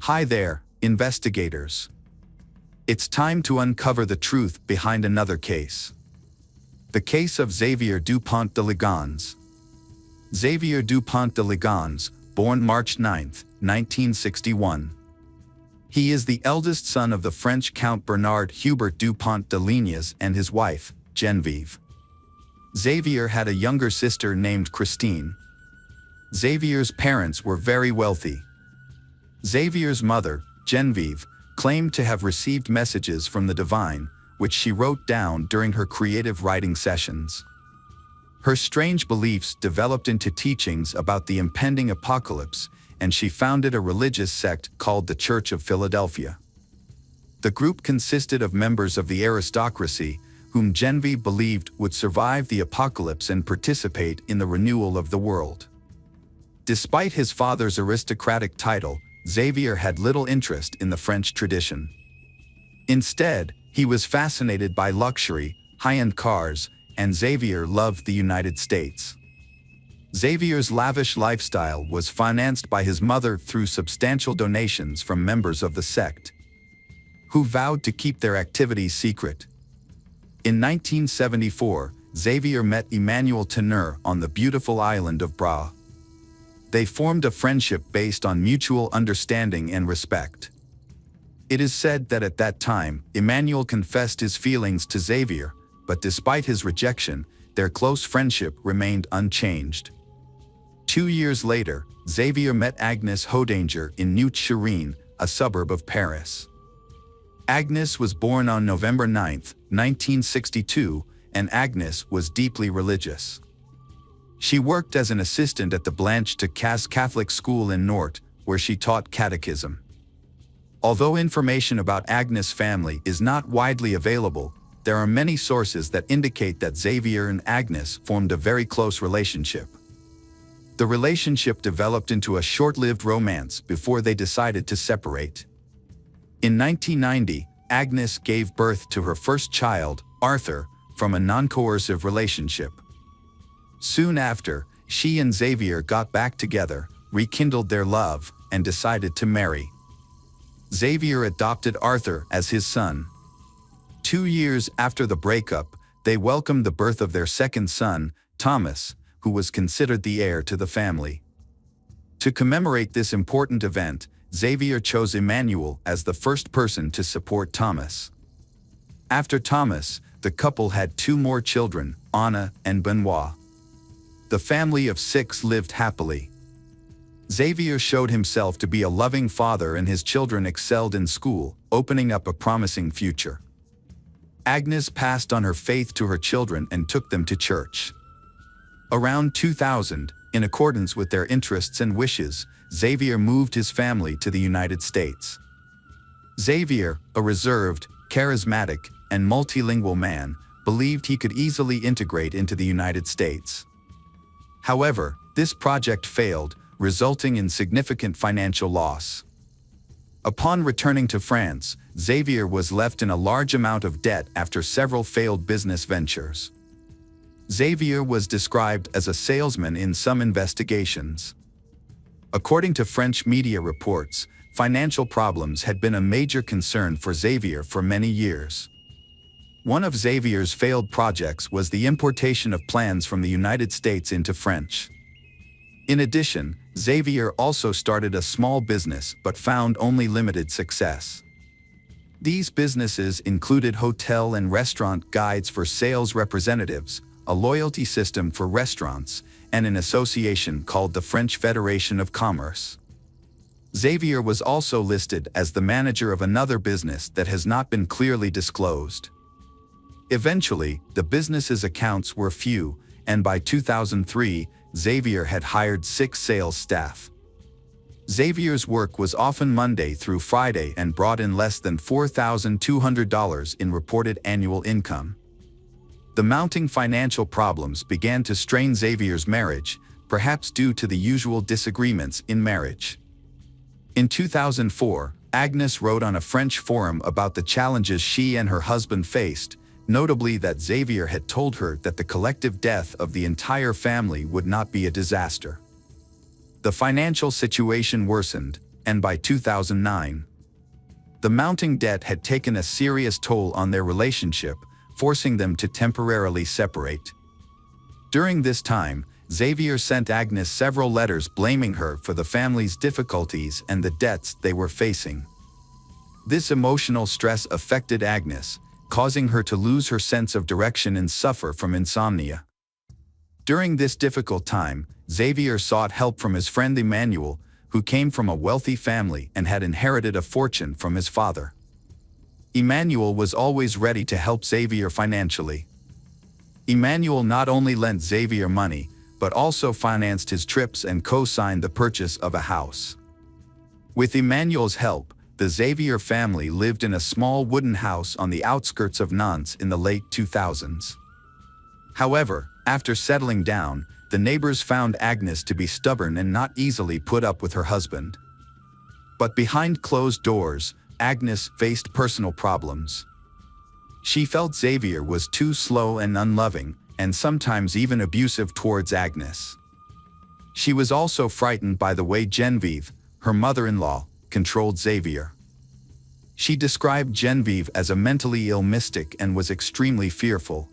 Hi there, investigators. It's time to uncover the truth behind another case. The case of Xavier Dupont de Ligons. Xavier Dupont de Ligons, born March 9, 1961. He is the eldest son of the French Count Bernard Hubert Dupont de Lignes and his wife, Geneviève. Xavier had a younger sister named Christine. Xavier's parents were very wealthy. Xavier's mother, Geneviève, claimed to have received messages from the divine, which she wrote down during her creative writing sessions. Her strange beliefs developed into teachings about the impending apocalypse, and she founded a religious sect called the Church of Philadelphia. The group consisted of members of the aristocracy, whom Geneviève believed would survive the apocalypse and participate in the renewal of the world. Despite his father's aristocratic title, Xavier had little interest in the French tradition. Instead, he was fascinated by luxury, high-end cars, and Xavier loved the United States. Xavier's lavish lifestyle was financed by his mother through substantial donations from members of the sect, who vowed to keep their activities secret. In 1974, Xavier met Emmanuel Teneur on the beautiful island of Bra. They formed a friendship based on mutual understanding and respect. It is said that at that time, Emmanuel confessed his feelings to Xavier, but despite his rejection, their close friendship remained unchanged. 2 years later, Xavier met Agnes Hodanger in Neuilly, a suburb of Paris. Agnes was born on November 9, 1962, and Agnes was deeply religious. She worked as an assistant at the Blanche de Caze Catholic School in Nantes, where she taught catechism. Although information about Agnes' family is not widely available, there are many sources that indicate that Xavier and Agnes formed a very close relationship. The relationship developed into a short-lived romance before they decided to separate. In 1990, Agnes gave birth to her first child, Arthur, from a non-coercive relationship. Soon after, she and Xavier got back together, rekindled their love, and decided to marry. Xavier adopted Arthur as his son. 2 years after the breakup, they welcomed the birth of their second son, Thomas, who was considered the heir to the family. To commemorate this important event, Xavier chose Emmanuel as the first person to support Thomas. After Thomas, the couple had 2 more children, Anna and Benoit. The family of 6 lived happily. Xavier showed himself to be a loving father and his children excelled in school, opening up a promising future. Agnes passed on her faith to her children and took them to church. Around 2000, in accordance with their interests and wishes, Xavier moved his family to the United States. Xavier, a reserved, charismatic, and multilingual man, believed he could easily integrate into the United States. However, this project failed, resulting in significant financial loss. Upon returning to France, Xavier was left in a large amount of debt after several failed business ventures. Xavier was described as a salesman in some investigations. According to French media reports, financial problems had been a major concern for Xavier for many years. One of Xavier's failed projects was the importation of plans from the United States into French. In addition, Xavier also started a small business but found only limited success. These businesses included hotel and restaurant guides for sales representatives, a loyalty system for restaurants, and an association called the French Federation of Commerce. Xavier was also listed as the manager of another business that has not been clearly disclosed. Eventually, the business's accounts were few, and by 2003, Xavier had hired 6 sales staff. Xavier's work was often Monday through Friday and brought in less than $4,200 in reported annual income. The mounting financial problems began to strain Xavier's marriage, perhaps due to the usual disagreements in marriage. In 2004, Agnes wrote on a French forum about the challenges she and her husband faced, notably that Xavier had told her that the collective death of the entire family would not be a disaster. The financial situation worsened, and by 2009. The mounting debt had taken a serious toll on their relationship, forcing them to temporarily separate. During this time, Xavier sent Agnes several letters blaming her for the family's difficulties and the debts they were facing. This emotional stress affected Agnes, causing her to lose her sense of direction and suffer from insomnia. During this difficult time, Xavier sought help from his friend Emmanuel, who came from a wealthy family and had inherited a fortune from his father. Emmanuel was always ready to help Xavier financially. Emmanuel not only lent Xavier money, but also financed his trips and co-signed the purchase of a house. With Emmanuel's help, the Xavier family lived in a small wooden house on the outskirts of Nantes in the late 2000s. However, after settling down, the neighbors found Agnes to be stubborn and not easily put up with her husband. But behind closed doors, Agnes faced personal problems. She felt Xavier was too slow and unloving, and sometimes even abusive towards Agnes. She was also frightened by the way Genevieve, her mother-in-law, controlled Xavier. She described Genevieve as a mentally ill mystic and was extremely fearful.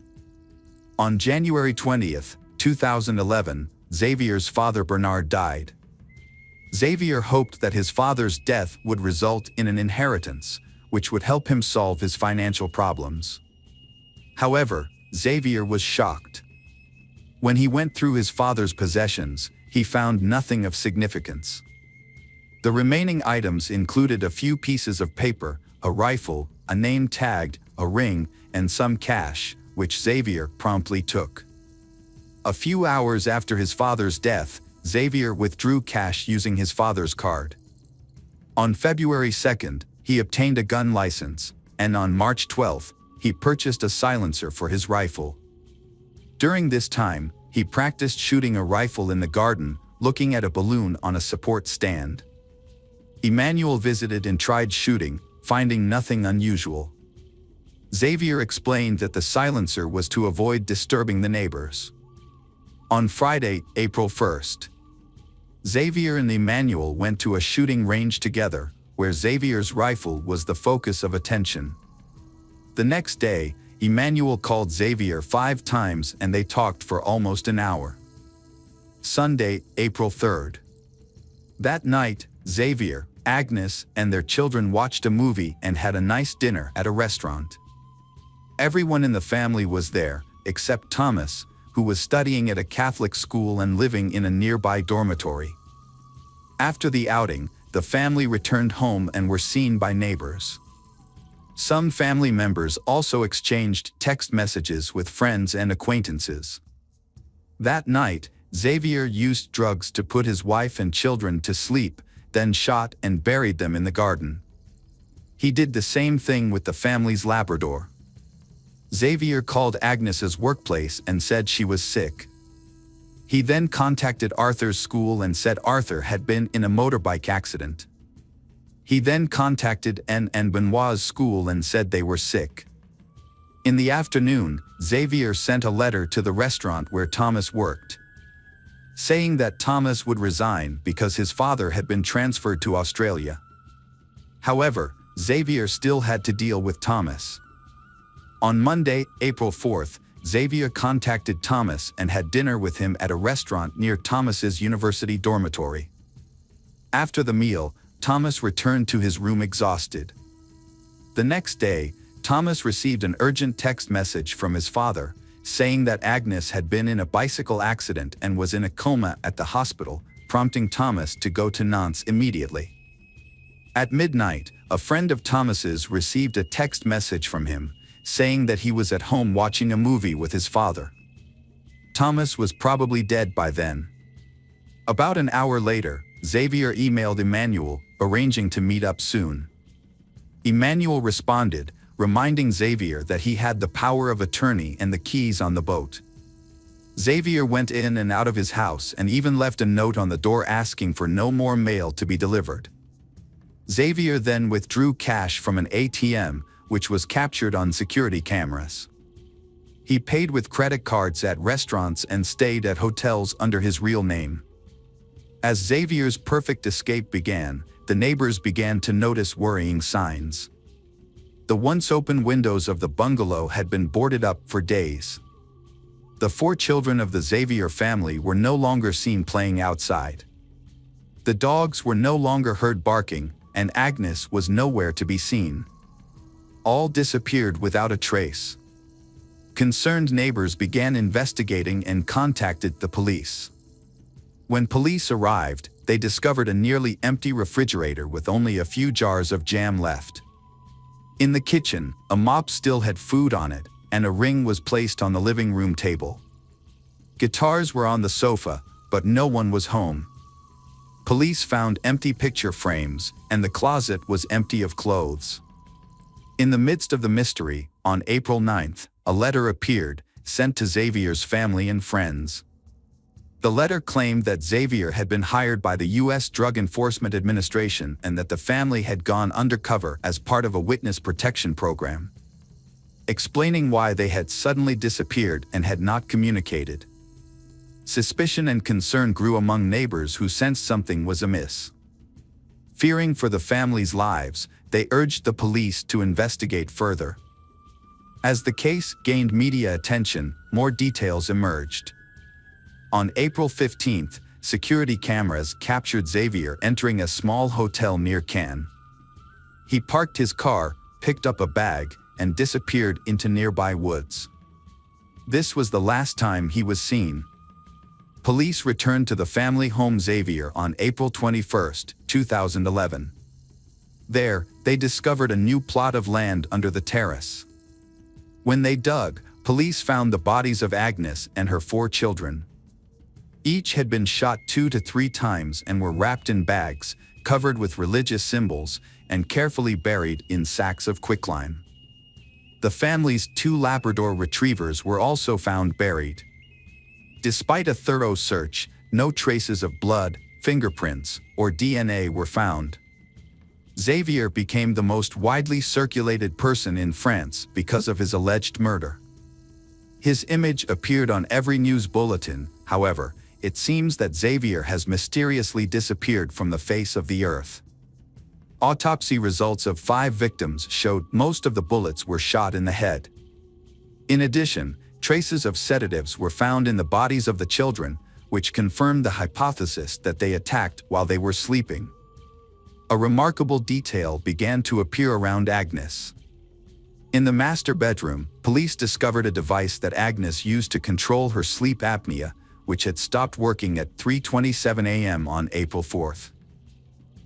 On January 20, 2011, Xavier's father Bernard died. Xavier hoped that his father's death would result in an inheritance, which would help him solve his financial problems. However, Xavier was shocked. When he went through his father's possessions, he found nothing of significance. The remaining items included a few pieces of paper, a rifle, a name tagged, a ring, and some cash, which Xavier promptly took. A few hours after his father's death, Xavier withdrew cash using his father's card. On February 2nd, he obtained a gun license, and on March 12th, he purchased a silencer for his rifle. During this time, he practiced shooting a rifle in the garden, looking at a balloon on a support stand. Emmanuel visited and tried shooting, finding nothing unusual. Xavier explained that the silencer was to avoid disturbing the neighbors. On Friday, April 1st, Xavier and Emmanuel went to a shooting range together, where Xavier's rifle was the focus of attention. The next day, Emmanuel called Xavier 5 times and they talked for almost an hour. Sunday, April 3rd. That night, Xavier, Agnes, and their children watched a movie and had a nice dinner at a restaurant. Everyone in the family was there, except Thomas, who was studying at a Catholic school and living in a nearby dormitory. After the outing, the family returned home and were seen by neighbors. Some family members also exchanged text messages with friends and acquaintances. That night, Xavier used drugs to put his wife and children to sleep, then shot and buried them in the garden. He did the same thing with the family's Labrador. Xavier called Agnes's workplace and said she was sick. He then contacted Arthur's school and said Arthur had been in a motorbike accident. He then contacted Anne and Benoit's school and said they were sick. In the afternoon, Xavier sent a letter to the restaurant where Thomas worked, saying that Thomas would resign because his father had been transferred to Australia. However, Xavier still had to deal with Thomas. On Monday, April 4th, Xavier contacted Thomas and had dinner with him at a restaurant near Thomas's university dormitory. After the meal, Thomas returned to his room exhausted. The next day, Thomas received an urgent text message from his father, saying that Agnes had been in a bicycle accident and was in a coma at the hospital, prompting Thomas to go to Nantes immediately. At midnight, a friend of Thomas's received a text message from him, saying that he was at home watching a movie with his father. Thomas was probably dead by then. About an hour later, Xavier emailed Emmanuel, arranging to meet up soon. Emmanuel responded, reminding Xavier that he had the power of attorney and the keys on the boat. Xavier went in and out of his house and even left a note on the door asking for no more mail to be delivered. Xavier then withdrew cash from an ATM, which was captured on security cameras. He paid with credit cards at restaurants and stayed at hotels under his real name. As Xavier's perfect escape began, the neighbors began to notice worrying signs. The once open windows of the bungalow had been boarded up for days. The 4 children of the Xavier family were no longer seen playing outside. The dogs were no longer heard barking, and Agnes was nowhere to be seen. All disappeared without a trace. Concerned neighbors began investigating and contacted the police. When police arrived, they discovered a nearly empty refrigerator with only a few jars of jam left. In the kitchen, a mop still had food on it, and a ring was placed on the living room table. Guitars were on the sofa, but no one was home. Police found empty picture frames, and the closet was empty of clothes. In the midst of the mystery, on April 9th, a letter appeared, sent to Xavier's family and friends. The letter claimed that Xavier had been hired by the U.S. Drug Enforcement Administration and that the family had gone undercover as part of a witness protection program, explaining why they had suddenly disappeared and had not communicated. Suspicion and concern grew among neighbors who sensed something was amiss. Fearing for the family's lives, they urged the police to investigate further. As the case gained media attention, more details emerged. On April 15th, security cameras captured Xavier entering a small hotel near Cannes. He parked his car, picked up a bag, and disappeared into nearby woods. This was the last time he was seen. Police returned to the family home Xavier on April 21, 2011. There, they discovered a new plot of land under the terrace. When they dug, police found the bodies of Agnes and her 4 children. Each had been shot 2 to 3 times and were wrapped in bags, covered with religious symbols, and carefully buried in sacks of quicklime. The family's 2 Labrador retrievers were also found buried. Despite a thorough search, no traces of blood, fingerprints, or DNA were found. Xavier became the most widely circulated person in France because of his alleged murder. His image appeared on every news bulletin. However, it seems that Xavier has mysteriously disappeared from the face of the earth. Autopsy results of 5 victims showed most of the bullets were shot in the head. In addition, traces of sedatives were found in the bodies of the children, which confirmed the hypothesis that they attacked while they were sleeping. A remarkable detail began to appear around Agnes. In the master bedroom, police discovered a device that Agnes used to control her sleep apnea, which had stopped working at 3:27 a.m. on April 4th.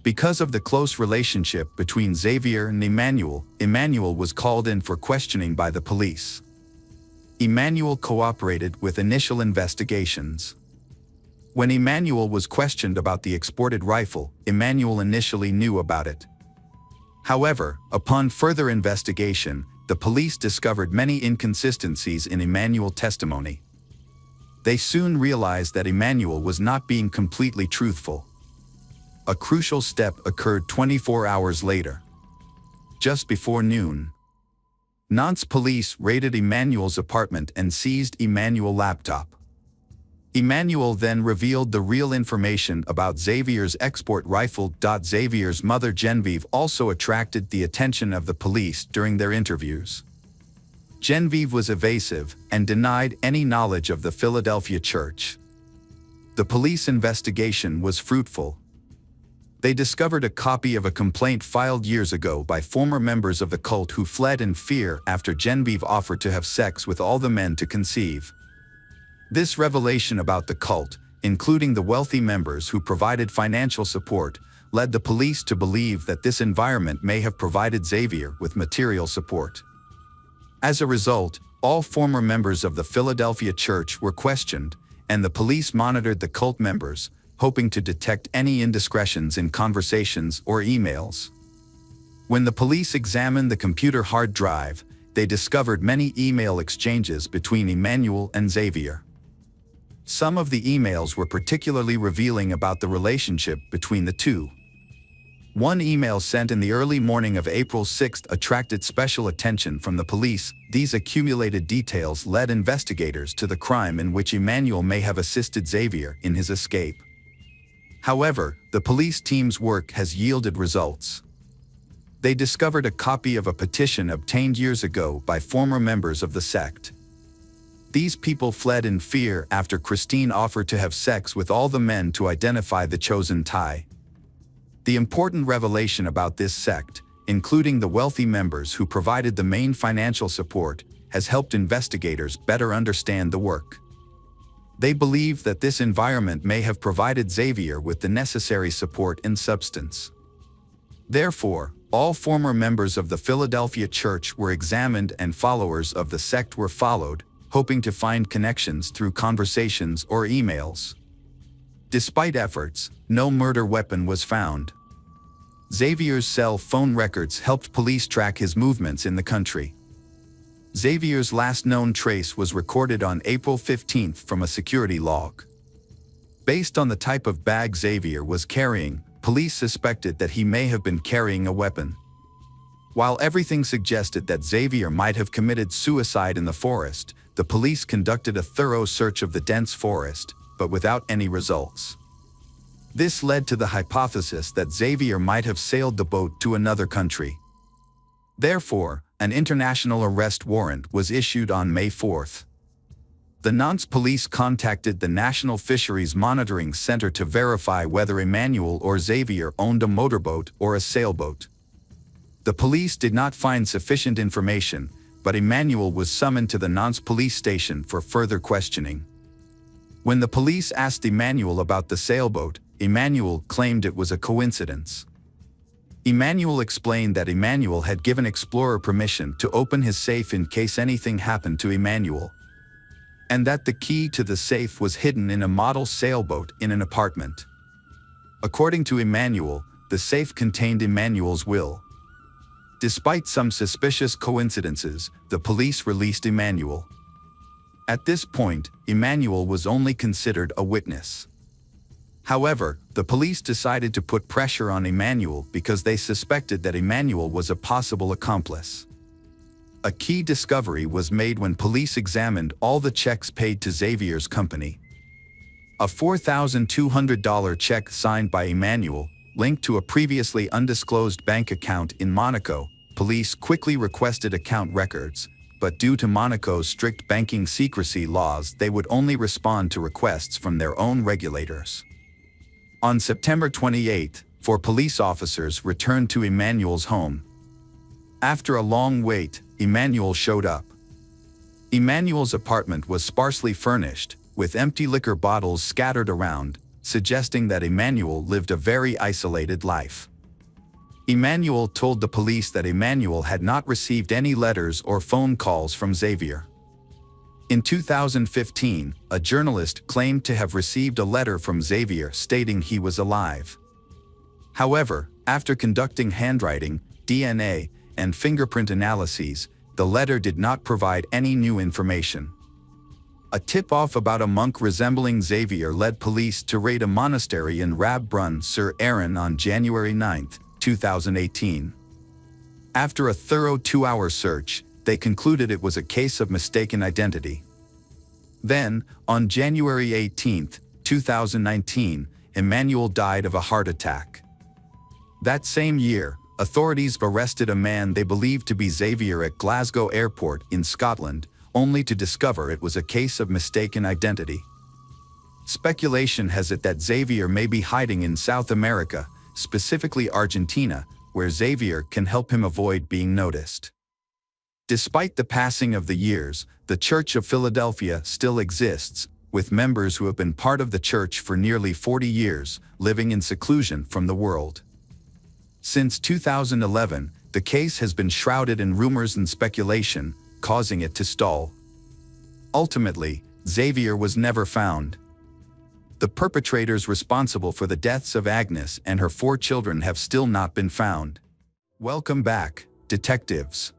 Because of the close relationship between Xavier and Emmanuel was called in for questioning by the police. Emmanuel cooperated with initial investigations. When Emmanuel was questioned about the exported rifle, Emmanuel initially knew about it. However, upon further investigation, the police discovered many inconsistencies in Emmanuel's testimony. They soon realized that Emmanuel was not being completely truthful. A crucial step occurred 24 hours later. Just before noon, Nantes police raided Emmanuel's apartment and seized Emmanuel's laptop. Emmanuel then revealed the real information about Xavier's export rifle. Xavier's mother Genevieve also attracted the attention of the police during their interviews. Genevieve was evasive and denied any knowledge of the Philadelphia church. The police investigation was fruitful. They discovered a copy of a complaint filed years ago by former members of the cult who fled in fear after Genevieve offered to have sex with all the men to conceive. This revelation about the cult, including the wealthy members who provided financial support, led the police to believe that this environment may have provided Xavier with material support. As a result, all former members of the Philadelphia church were questioned, and the police monitored the cult members, hoping to detect any indiscretions in conversations or emails. When the police examined the computer hard drive, they discovered many email exchanges between Emmanuel and Xavier. Some of the emails were particularly revealing about the relationship between the two. One email sent in the early morning of April 6 attracted special attention from the police. These accumulated details led investigators to the crime in which Emmanuel may have assisted Xavier in his escape. However, the police team's work has yielded results. They discovered a copy of a petition obtained years ago by former members of the sect. These people fled in fear after Christine offered to have sex with all the men to identify the chosen tie. The important revelation about this sect, including the wealthy members who provided the main financial support, has helped investigators better understand the work. They believe that this environment may have provided Xavier with the necessary support and substance. Therefore, all former members of the Philadelphia church were examined and followers of the sect were followed, hoping to find connections through conversations or emails. Despite efforts, no murder weapon was found. Xavier's cell phone records helped police track his movements in the country. Xavier's last known trace was recorded on April 15 from a security log. Based on the type of bag Xavier was carrying, police suspected that he may have been carrying a weapon. While everything suggested that Xavier might have committed suicide in the forest, the police conducted a thorough search of the dense forest, but without any results. This led to the hypothesis that Xavier might have sailed the boat to another country. Therefore, an international arrest warrant was issued on May 4. The Nantes police contacted the National Fisheries Monitoring Center to verify whether Emmanuel or Xavier owned a motorboat or a sailboat. The police did not find sufficient information, but Emmanuel was summoned to the Nantes police station for further questioning. When the police asked Emmanuel about the sailboat, Emmanuel claimed it was a coincidence. Emmanuel explained that Emmanuel had given Explorer permission to open his safe in case anything happened to Emmanuel, and that the key to the safe was hidden in a model sailboat in an apartment. According to Emmanuel, the safe contained Emmanuel's will. Despite some suspicious coincidences, the police released Emmanuel. At this point, Emmanuel was only considered a witness. However, the police decided to put pressure on Emmanuel because they suspected that Emmanuel was a possible accomplice. A key discovery was made when police examined all the checks paid to Xavier's company. A $4,200 check signed by Emmanuel, linked to a previously undisclosed bank account in Monaco. Police quickly requested account records, but due to Monaco's strict banking secrecy laws, they would only respond to requests from their own regulators. On September 28, 4 police officers returned to Emmanuel's home. After a long wait, Emmanuel showed up. Emmanuel's apartment was sparsely furnished, with empty liquor bottles scattered around, suggesting that Emmanuel lived a very isolated life. Emmanuel told the police that Emmanuel had not received any letters or phone calls from Xavier. In 2015, a journalist claimed to have received a letter from Xavier stating he was alive. However, after conducting handwriting, DNA, and fingerprint analyses, the letter did not provide any new information. A tip-off about a monk resembling Xavier led police to raid a monastery in Rab-Brun-sur-Aran on January 9, 2018. After a thorough 2-hour search, they concluded it was a case of mistaken identity. Then, on January 18, 2019, Emmanuel died of a heart attack. That same year, authorities arrested a man they believed to be Xavier at Glasgow Airport in Scotland, only to discover it was a case of mistaken identity. Speculation has it that Xavier may be hiding in South America, specifically Argentina, where Xavier can help him avoid being noticed. Despite the passing of the years, the Church of Philadelphia still exists, with members who have been part of the church for nearly 40 years, living in seclusion from the world. Since 2011, the case has been shrouded in rumors and speculation, causing it to stall. Ultimately, Xavier was never found. The perpetrators responsible for the deaths of Agnes and her 4 children have still not been found. Welcome back, detectives.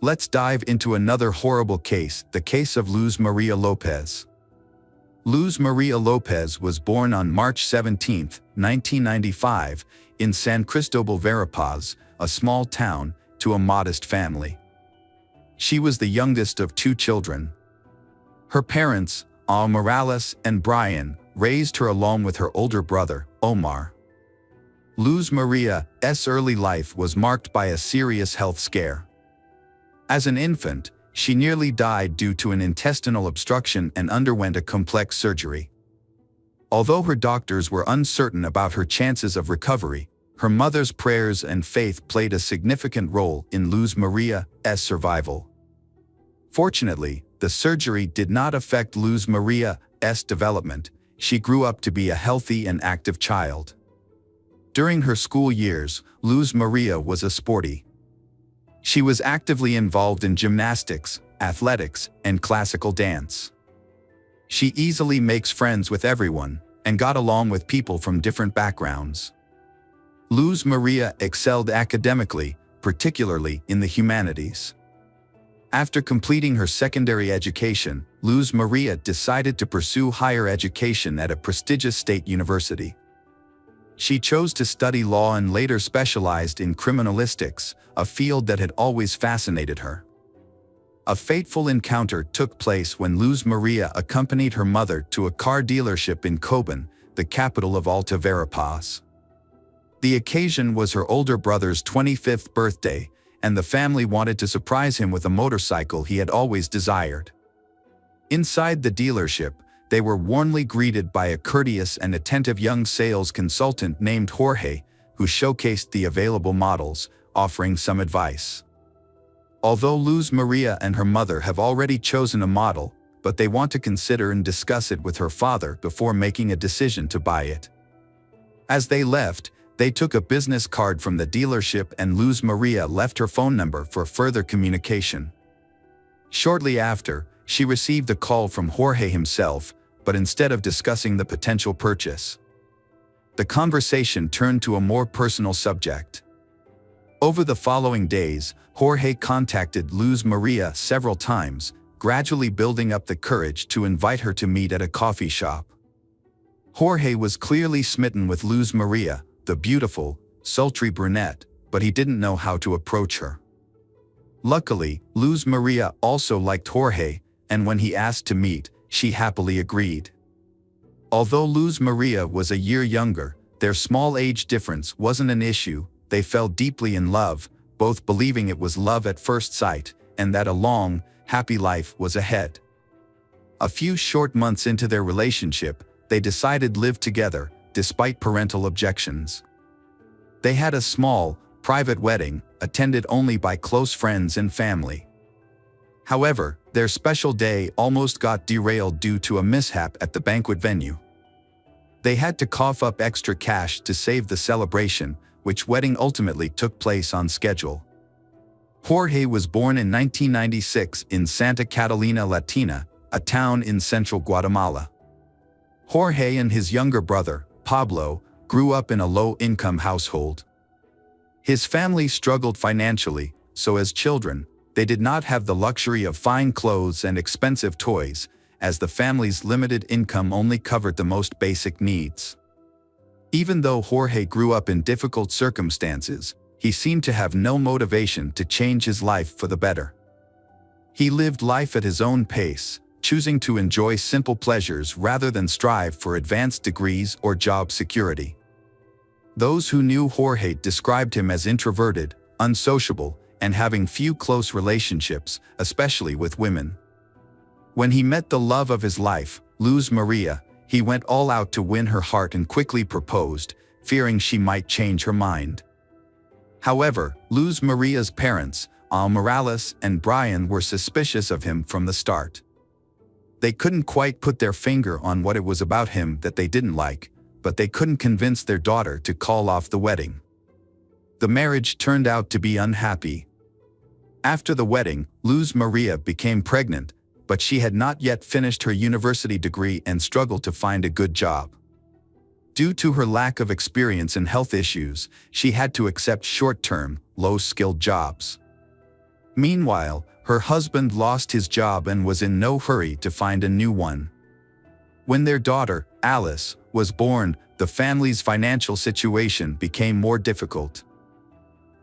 Let's dive into another horrible case, the case of Luz Maria Lopez. Luz Maria Lopez was born on March 17, 1995, in San Cristobal Verapaz, a small town, to a modest family. She was the youngest of 2 children. Her parents, Al Morales and Brian, raised her along with her older brother, Omar. Luz Maria's early life was marked by a serious health scare. As an infant, she nearly died due to an intestinal obstruction and underwent a complex surgery. Although her doctors were uncertain about her chances of recovery, her mother's prayers and faith played a significant role in Luz Maria's survival. Fortunately, the surgery did not affect Luz Maria's development. She grew up to be a healthy and active child. During her school years, Luz Maria was a sporty. She was actively involved in gymnastics, athletics, and classical dance. She easily makes friends with everyone and got along with people from different backgrounds. Luz Maria excelled academically, particularly in the humanities. After completing her secondary education, Luz Maria decided to pursue higher education at a prestigious state university. She chose to study law and later specialized in criminalistics, a field that had always fascinated her. A fateful encounter took place when Luz Maria accompanied her mother to a car dealership in Coban, the capital of Alta Verapaz. The occasion was her older brother's 25th birthday, and the family wanted to surprise him with a motorcycle he had always desired. Inside the dealership, they were warmly greeted by a courteous and attentive young sales consultant named Jorge, who showcased the available models, offering some advice. Although Luz Maria and her mother have already chosen a model, but they want to consider and discuss it with her father before making a decision to buy it. As they left, they took a business card from the dealership and Luz Maria left her phone number for further communication. Shortly after, she received a call from Jorge himself, but instead of discussing the potential purchase, the conversation turned to a more personal subject. Over the following days, Jorge contacted Luz Maria several times, gradually building up the courage to invite her to meet at a coffee shop. Jorge was clearly smitten with Luz Maria, the beautiful, sultry brunette, but he didn't know how to approach her. Luckily, Luz Maria also liked Jorge, and when he asked to meet, she happily agreed. Although Luz Maria was a year younger, their small age difference wasn't an issue. They fell deeply in love, both believing it was love at first sight and that a long, happy life was ahead. A few short months into their relationship, they decided to live together, despite parental objections. They had a small, private wedding, attended only by close friends and family. However, their special day almost got derailed due to a mishap at the banquet venue. They had to cough up extra cash to save the celebration, which wedding ultimately took place on schedule. Jorge was born in 1996 in Santa Catalina Latina, a town in central Guatemala. Jorge and his younger brother, Pablo, grew up in a low-income household. His family struggled financially, so as children, they did not have the luxury of fine clothes and expensive toys, as the family's limited income only covered the most basic needs. Even though Jorge grew up in difficult circumstances, he seemed to have no motivation to change his life for the better. He lived life at his own pace, choosing to enjoy simple pleasures rather than strive for advanced degrees or job security. Those who knew Jorge described him as introverted, unsociable, and having few close relationships, especially with women. When he met the love of his life, Luz Maria, he went all out to win her heart and quickly proposed, fearing she might change her mind. However, Luz Maria's parents, Al Morales and Brian, were suspicious of him from the start. They couldn't quite put their finger on what it was about him that they didn't like, but they couldn't convince their daughter to call off the wedding. The marriage turned out to be unhappy. After the wedding, Luz Maria became pregnant, but she had not yet finished her university degree and struggled to find a good job. Due to her lack of experience and health issues, she had to accept short-term, low-skilled jobs. Meanwhile, her husband lost his job and was in no hurry to find a new one. When their daughter, Alice, was born, the family's financial situation became more difficult.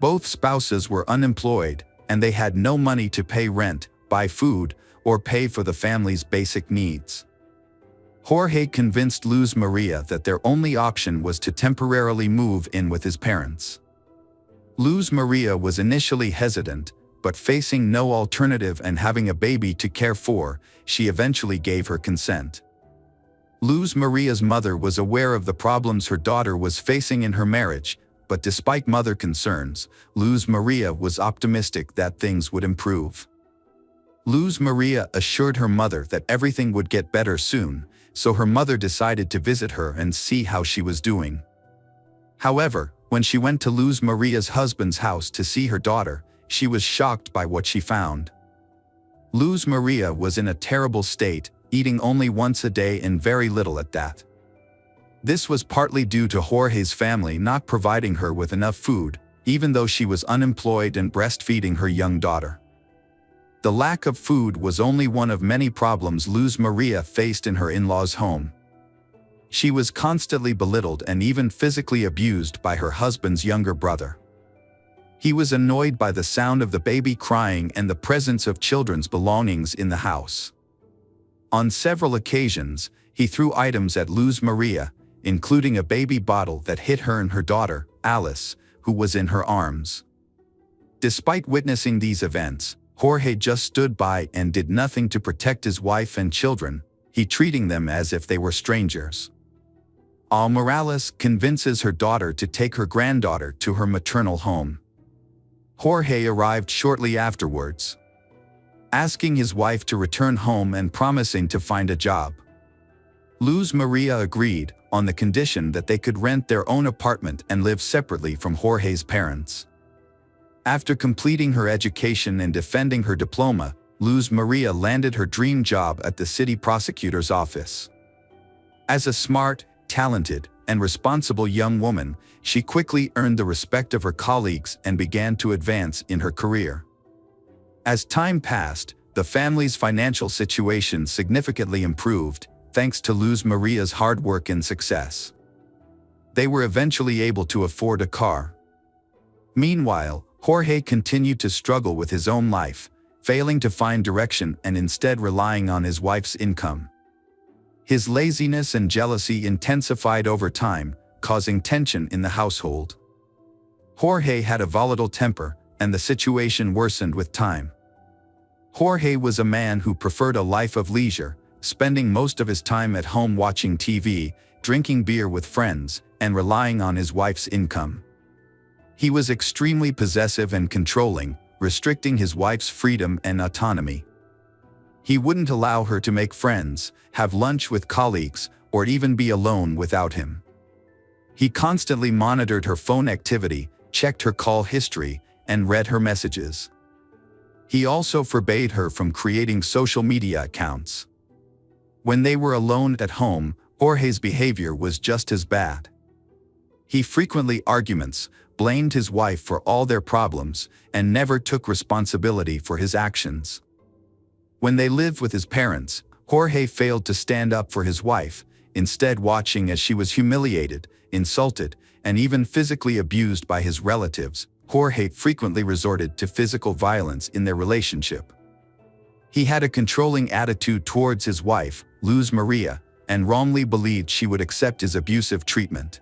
Both spouses were unemployed, and they had no money to pay rent, buy food, or pay for the family's basic needs. Jorge convinced Luz Maria that their only option was to temporarily move in with his parents. Luz Maria was initially hesitant, but facing no alternative and having a baby to care for, she eventually gave her consent. Luz Maria's mother was aware of the problems her daughter was facing in her marriage, but despite mother concerns, Luz Maria was optimistic that things would improve. Luz Maria assured her mother that everything would get better soon, so her mother decided to visit her and see how she was doing. However, when she went to Luz Maria's husband's house to see her daughter, she was shocked by what she found. Luz Maria was in a terrible state, eating only once a day and very little at that. This was partly due to Jorge's family not providing her with enough food, even though she was unemployed and breastfeeding her young daughter. The lack of food was only one of many problems Luz Maria faced in her in-laws' home. She was constantly belittled and even physically abused by her husband's younger brother. He was annoyed by the sound of the baby crying and the presence of children's belongings in the house. On several occasions, he threw items at Luz Maria, including a baby bottle that hit her and her daughter, Alice, who was in her arms. Despite witnessing these events, Jorge just stood by and did nothing to protect his wife and children, he treating them as if they were strangers. Morales convinces her daughter to take her granddaughter to her maternal home. Jorge arrived shortly afterwards, asking his wife to return home and promising to find a job. Luz Maria agreed, on the condition that they could rent their own apartment and live separately from Jorge's parents. After completing her education and defending her diploma, Luz Maria landed her dream job at the city prosecutor's office. As a smart, talented, and responsible young woman, she quickly earned the respect of her colleagues and began to advance in her career. As time passed, the family's financial situation significantly improved, thanks to Luz Maria's hard work and success. They were eventually able to afford a car. Meanwhile, Jorge continued to struggle with his own life, failing to find direction and instead relying on his wife's income. His laziness and jealousy intensified over time, causing tension in the household. Jorge had a volatile temper, and the situation worsened with time. Jorge was a man who preferred a life of leisure, spending most of his time at home watching TV, drinking beer with friends, and relying on his wife's income. He was extremely possessive and controlling, restricting his wife's freedom and autonomy. He wouldn't allow her to make friends, have lunch with colleagues, or even be alone without him. He constantly monitored her phone activity, checked her call history, and read her messages. He also forbade her from creating social media accounts. When they were alone at home, Jorge's behavior was just as bad. He frequently arguments, blamed his wife for all their problems, and never took responsibility for his actions. When they lived with his parents, Jorge failed to stand up for his wife, instead watching as she was humiliated, insulted, and even physically abused by his relatives. Jorge frequently resorted to physical violence in their relationship. He had a controlling attitude towards his wife, Luz Maria, and wrongly believed she would accept his abusive treatment.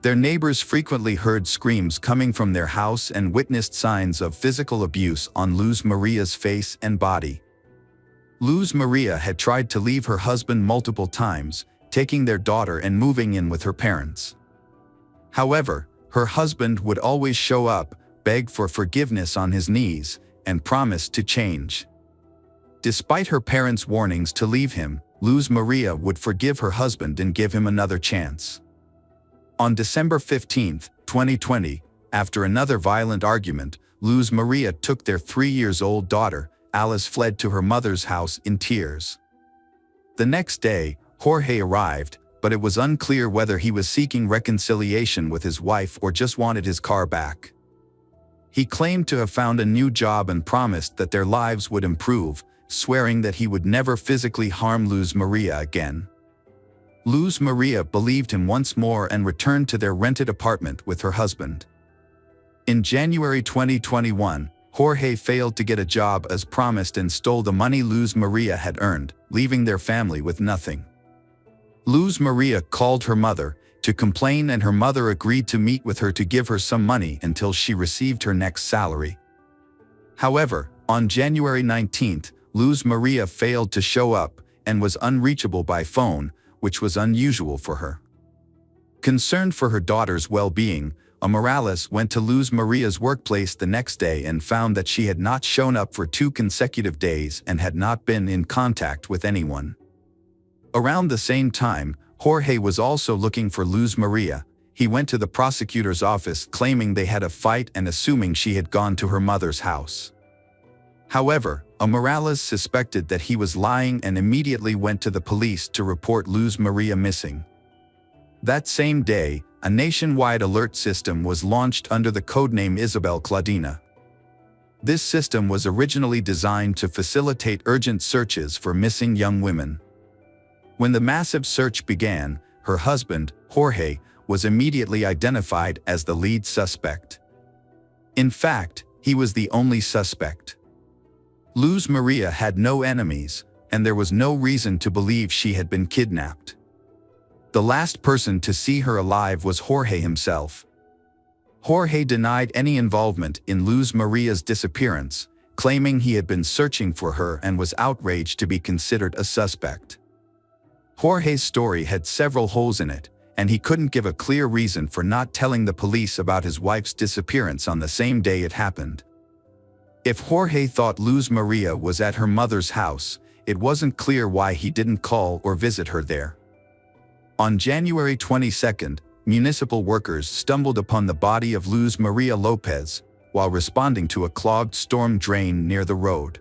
Their neighbors frequently heard screams coming from their house and witnessed signs of physical abuse on Luz Maria's face and body. Luz Maria had tried to leave her husband multiple times, taking their daughter and moving in with her parents. However, her husband would always show up, beg for forgiveness on his knees, and promise to change. Despite her parents' warnings to leave him, Luz Maria would forgive her husband and give him another chance. On December 15, 2020, after another violent argument, Luz Maria took their 3-year-old daughter, Alice, fled to her mother's house in tears. The next day, Jorge arrived, but it was unclear whether he was seeking reconciliation with his wife or just wanted his car back. He claimed to have found a new job and promised that their lives would improve, swearing that he would never physically harm Luz Maria again. Luz Maria believed him once more and returned to their rented apartment with her husband. In January 2021, Jorge failed to get a job as promised and stole the money Luz Maria had earned, leaving their family with nothing. Luz Maria called her mother to complain, and her mother agreed to meet with her to give her some money until she received her next salary. However, on January 19th, Luz Maria failed to show up and was unreachable by phone, which was unusual for her. Concerned for her daughter's well-being, Morales went to Luz Maria's workplace the next day and found that she had not shown up for 2 consecutive days and had not been in contact with anyone. Around the same time, Jorge was also looking for Luz Maria. He went to the prosecutor's office claiming they had a fight and assuming she had gone to her mother's house. However, Morales suspected that he was lying and immediately went to the police to report Luz Maria missing. That same day, a nationwide alert system was launched under the codename Isabel Claudina. This system was originally designed to facilitate urgent searches for missing young women. When the massive search began, her husband, Jorge, was immediately identified as the lead suspect. In fact, he was the only suspect. Luz Maria had no enemies, and there was no reason to believe she had been kidnapped. The last person to see her alive was Jorge himself. Jorge denied any involvement in Luz Maria's disappearance, claiming he had been searching for her and was outraged to be considered a suspect. Jorge's story had several holes in it, and he couldn't give a clear reason for not telling the police about his wife's disappearance on the same day it happened. If Jorge thought Luz Maria was at her mother's house, it wasn't clear why he didn't call or visit her there. On January 22nd, municipal workers stumbled upon the body of Luz Maria Lopez while responding to a clogged storm drain near the road.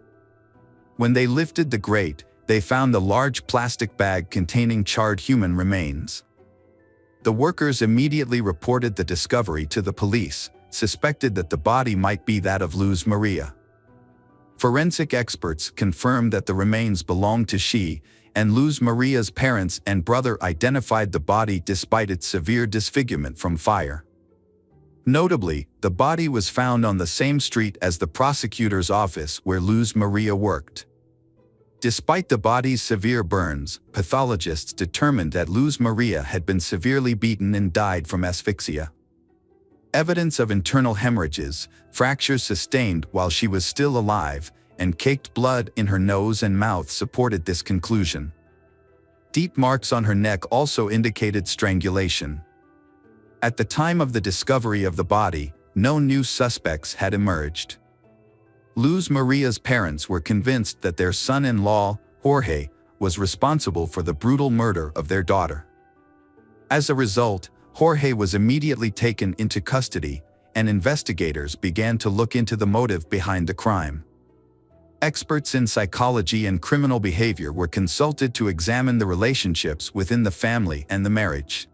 When they lifted the grate, they found a large plastic bag containing charred human remains. The workers immediately reported the discovery to the police, suspected that the body might be that of Luz Maria. Forensic experts confirmed that the remains belonged to she, and Luz Maria's parents and brother identified the body despite its severe disfigurement from fire. Notably, the body was found on the same street as the prosecutor's office where Luz Maria worked. Despite the body's severe burns, pathologists determined that Luz Maria had been severely beaten and died from asphyxia. Evidence of internal hemorrhages, fractures sustained while she was still alive, and caked blood in her nose and mouth supported this conclusion. Deep marks on her neck also indicated strangulation. At the time of the discovery of the body, no new suspects had emerged. Luz Maria's parents were convinced that their son-in-law, Jorge, was responsible for the brutal murder of their daughter. As a result, Jorge was immediately taken into custody, and investigators began to look into the motive behind the crime. Experts in psychology and criminal behavior were consulted to examine the relationships within the family and the marriage.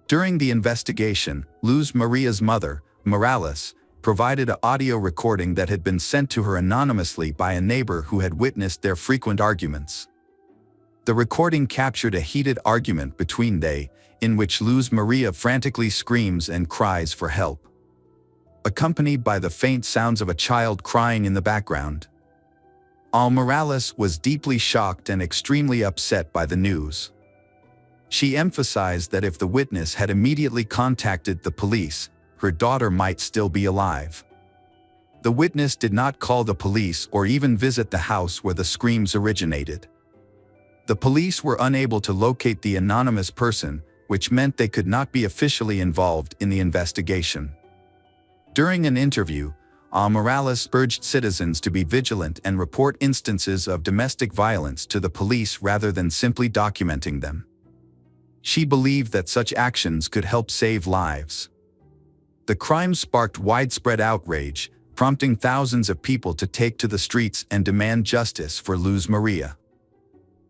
During the investigation, Luz Maria's mother, Morales, provided an audio recording that had been sent to her anonymously by a neighbor who had witnessed their frequent arguments. The recording captured a heated argument between they, in which Luz Maria frantically screams and cries for help, accompanied by the faint sounds of a child crying in the background. Morales was deeply shocked and extremely upset by the news. She emphasized that if the witness had immediately contacted the police, her daughter might still be alive. The witness did not call the police or even visit the house where the screams originated. The police were unable to locate the anonymous person, which meant they could not be officially involved in the investigation. During an interview, Morales urged citizens to be vigilant and report instances of domestic violence to the police rather than simply documenting them. She believed that such actions could help save lives. The crime sparked widespread outrage, prompting thousands of people to take to the streets and demand justice for Luz Maria.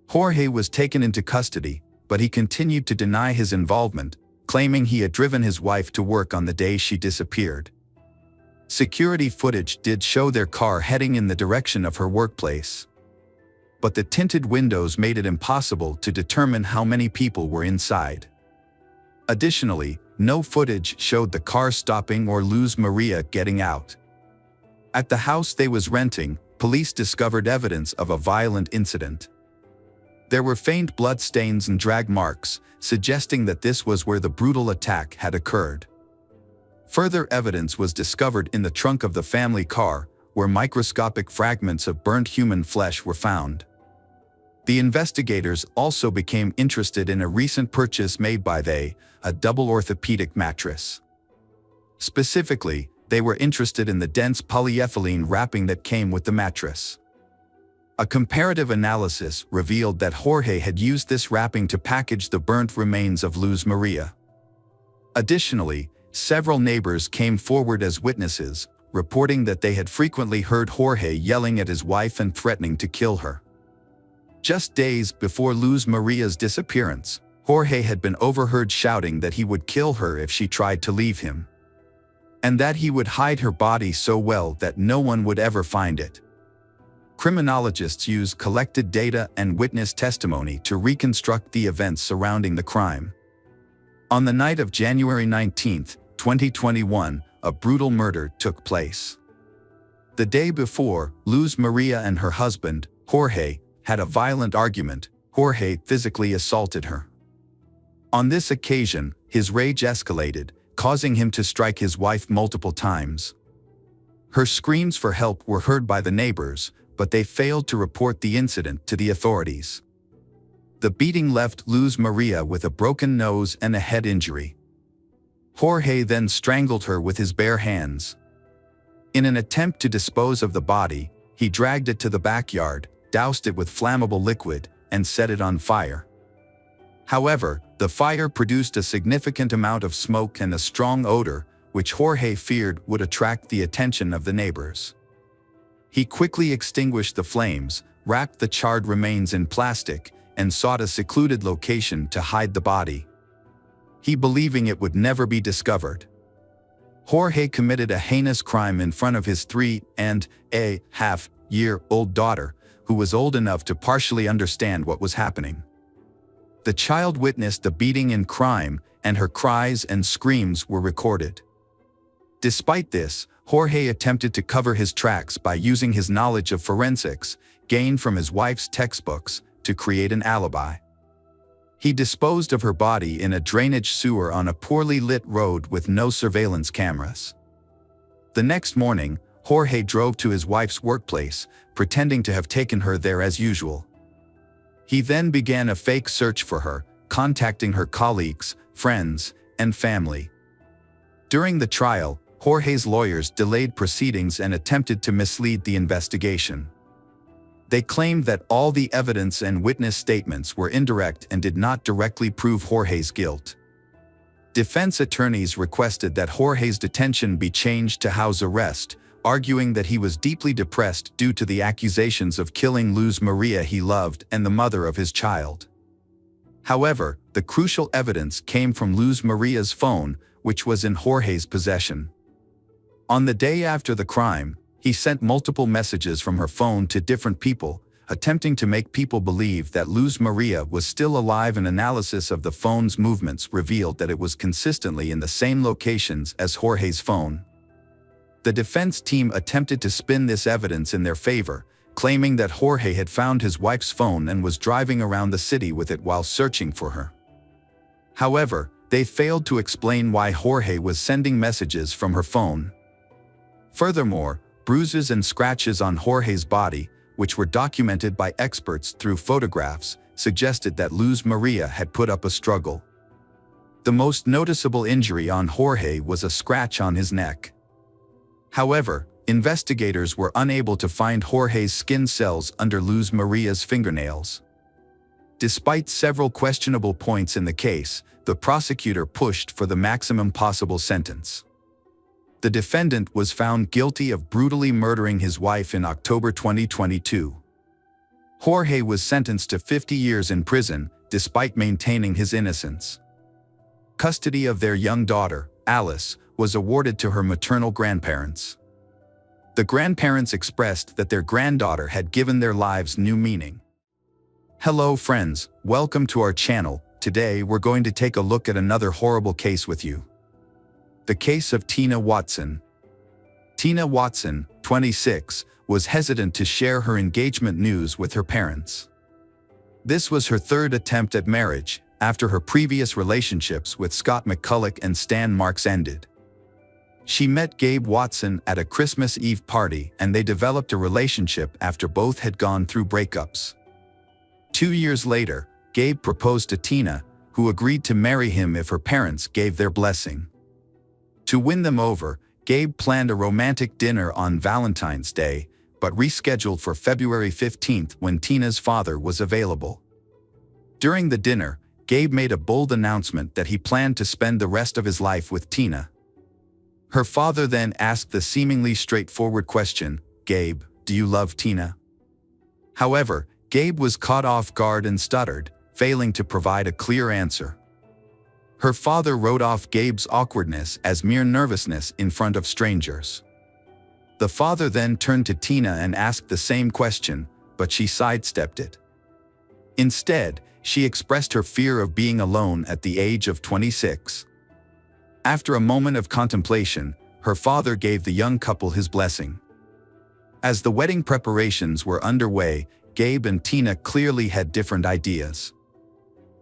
Jorge was taken into custody, but he continued to deny his involvement, claiming he had driven his wife to work on the day she disappeared. Security footage did show their car heading in the direction of her workplace. But the tinted windows made it impossible to determine how many people were inside. Additionally, no footage showed the car stopping or Luz Maria getting out. At the house they was renting, police discovered evidence of a violent incident. There were faint blood stains and drag marks, suggesting that this was where the brutal attack had occurred. Further evidence was discovered in the trunk of the family car, where microscopic fragments of burnt human flesh were found. The investigators also became interested in a recent purchase made by a double orthopedic mattress. Specifically, they were interested in the dense polyethylene wrapping that came with the mattress. A comparative analysis revealed that Jorge had used this wrapping to package the burnt remains of Luz Maria. Additionally, several neighbors came forward as witnesses, reporting that they had frequently heard Jorge yelling at his wife and threatening to kill her. Just days before Luz Maria's disappearance, Jorge had been overheard shouting that he would kill her if she tried to leave him, and that he would hide her body so well that no one would ever find it. Criminologists used collected data and witness testimony to reconstruct the events surrounding the crime. On the night of January 19, 2021, a brutal murder took place. The day before, Luz Maria and her husband, Jorge, had a violent argument. Jorge physically assaulted her. On this occasion, his rage escalated, causing him to strike his wife multiple times. Her screams for help were heard by the neighbors, but they failed to report the incident to the authorities. The beating left Luz Maria with a broken nose and a head injury. Jorge then strangled her with his bare hands. In an attempt to dispose of the body, he dragged it to the backyard, doused it with flammable liquid, and set it on fire. However, the fire produced a significant amount of smoke and a strong odor, which Jorge feared would attract the attention of the neighbors. He quickly extinguished the flames, wrapped the charred remains in plastic, and sought a secluded location to hide the body, he believing it would never be discovered. Jorge committed a heinous crime in front of his 3.5-year-old daughter, who was old enough to partially understand what was happening. The child witnessed the beating and crime, and her cries and screams were recorded. Despite this, Jorge attempted to cover his tracks by using his knowledge of forensics, gained from his wife's textbooks, to create an alibi. He disposed of her body in a drainage sewer on a poorly lit road with no surveillance cameras. The next morning, Jorge drove to his wife's workplace, pretending to have taken her there as usual. He then began a fake search for her, contacting her colleagues, friends, and family. During the trial, Jorge's lawyers delayed proceedings and attempted to mislead the investigation. They claimed that all the evidence and witness statements were indirect and did not directly prove Jorge's guilt. Defense attorneys requested that Jorge's detention be changed to house arrest, arguing that he was deeply depressed due to the accusations of killing Luz Maria he loved and the mother of his child. However, the crucial evidence came from Luz Maria's phone, which was in Jorge's possession. On the day after the crime, he sent multiple messages from her phone to different people, attempting to make people believe that Luz Maria was still alive. An analysis of the phone's movements revealed that it was consistently in the same locations as Jorge's phone. The defense team attempted to spin this evidence in their favor, claiming that Jorge had found his wife's phone and was driving around the city with it while searching for her. However, they failed to explain why Jorge was sending messages from her phone. Furthermore, bruises and scratches on Jorge's body, which were documented by experts through photographs, suggested that Luz Maria had put up a struggle. The most noticeable injury on Jorge was a scratch on his neck. However, investigators were unable to find Jorge's skin cells under Luz Maria's fingernails. Despite several questionable points in the case, the prosecutor pushed for the maximum possible sentence. The defendant was found guilty of brutally murdering his wife in October 2022. Jorge was sentenced to 50 years in prison, despite maintaining his innocence. Custody of their young daughter, Alice, was awarded to her maternal grandparents. The grandparents expressed that their granddaughter had given their lives new meaning. Hello friends, welcome to our channel. Today we're going to take a look at another horrible case with you. The case of Tina Watson. Tina Watson, 26, was hesitant to share her engagement news with her parents. This was her third attempt at marriage, after her previous relationships with Scott McCulloch and Stan Marks ended. She met Gabe Watson at a Christmas Eve party, and they developed a relationship after both had gone through breakups. 2 years later, Gabe proposed to Tina, who agreed to marry him if her parents gave their blessing. To win them over, Gabe planned a romantic dinner on Valentine's Day, but rescheduled for February 15th when Tina's father was available. During the dinner, Gabe made a bold announcement that he planned to spend the rest of his life with Tina. Her father then asked the seemingly straightforward question, "Gabe, do you love Tina?" However, Gabe was caught off guard and stuttered, failing to provide a clear answer. Her father wrote off Gabe's awkwardness as mere nervousness in front of strangers. The father then turned to Tina and asked the same question, but she sidestepped it. Instead, she expressed her fear of being alone at the age of 26. After a moment of contemplation, her father gave the young couple his blessing. As the wedding preparations were underway, Gabe and Tina clearly had different ideas.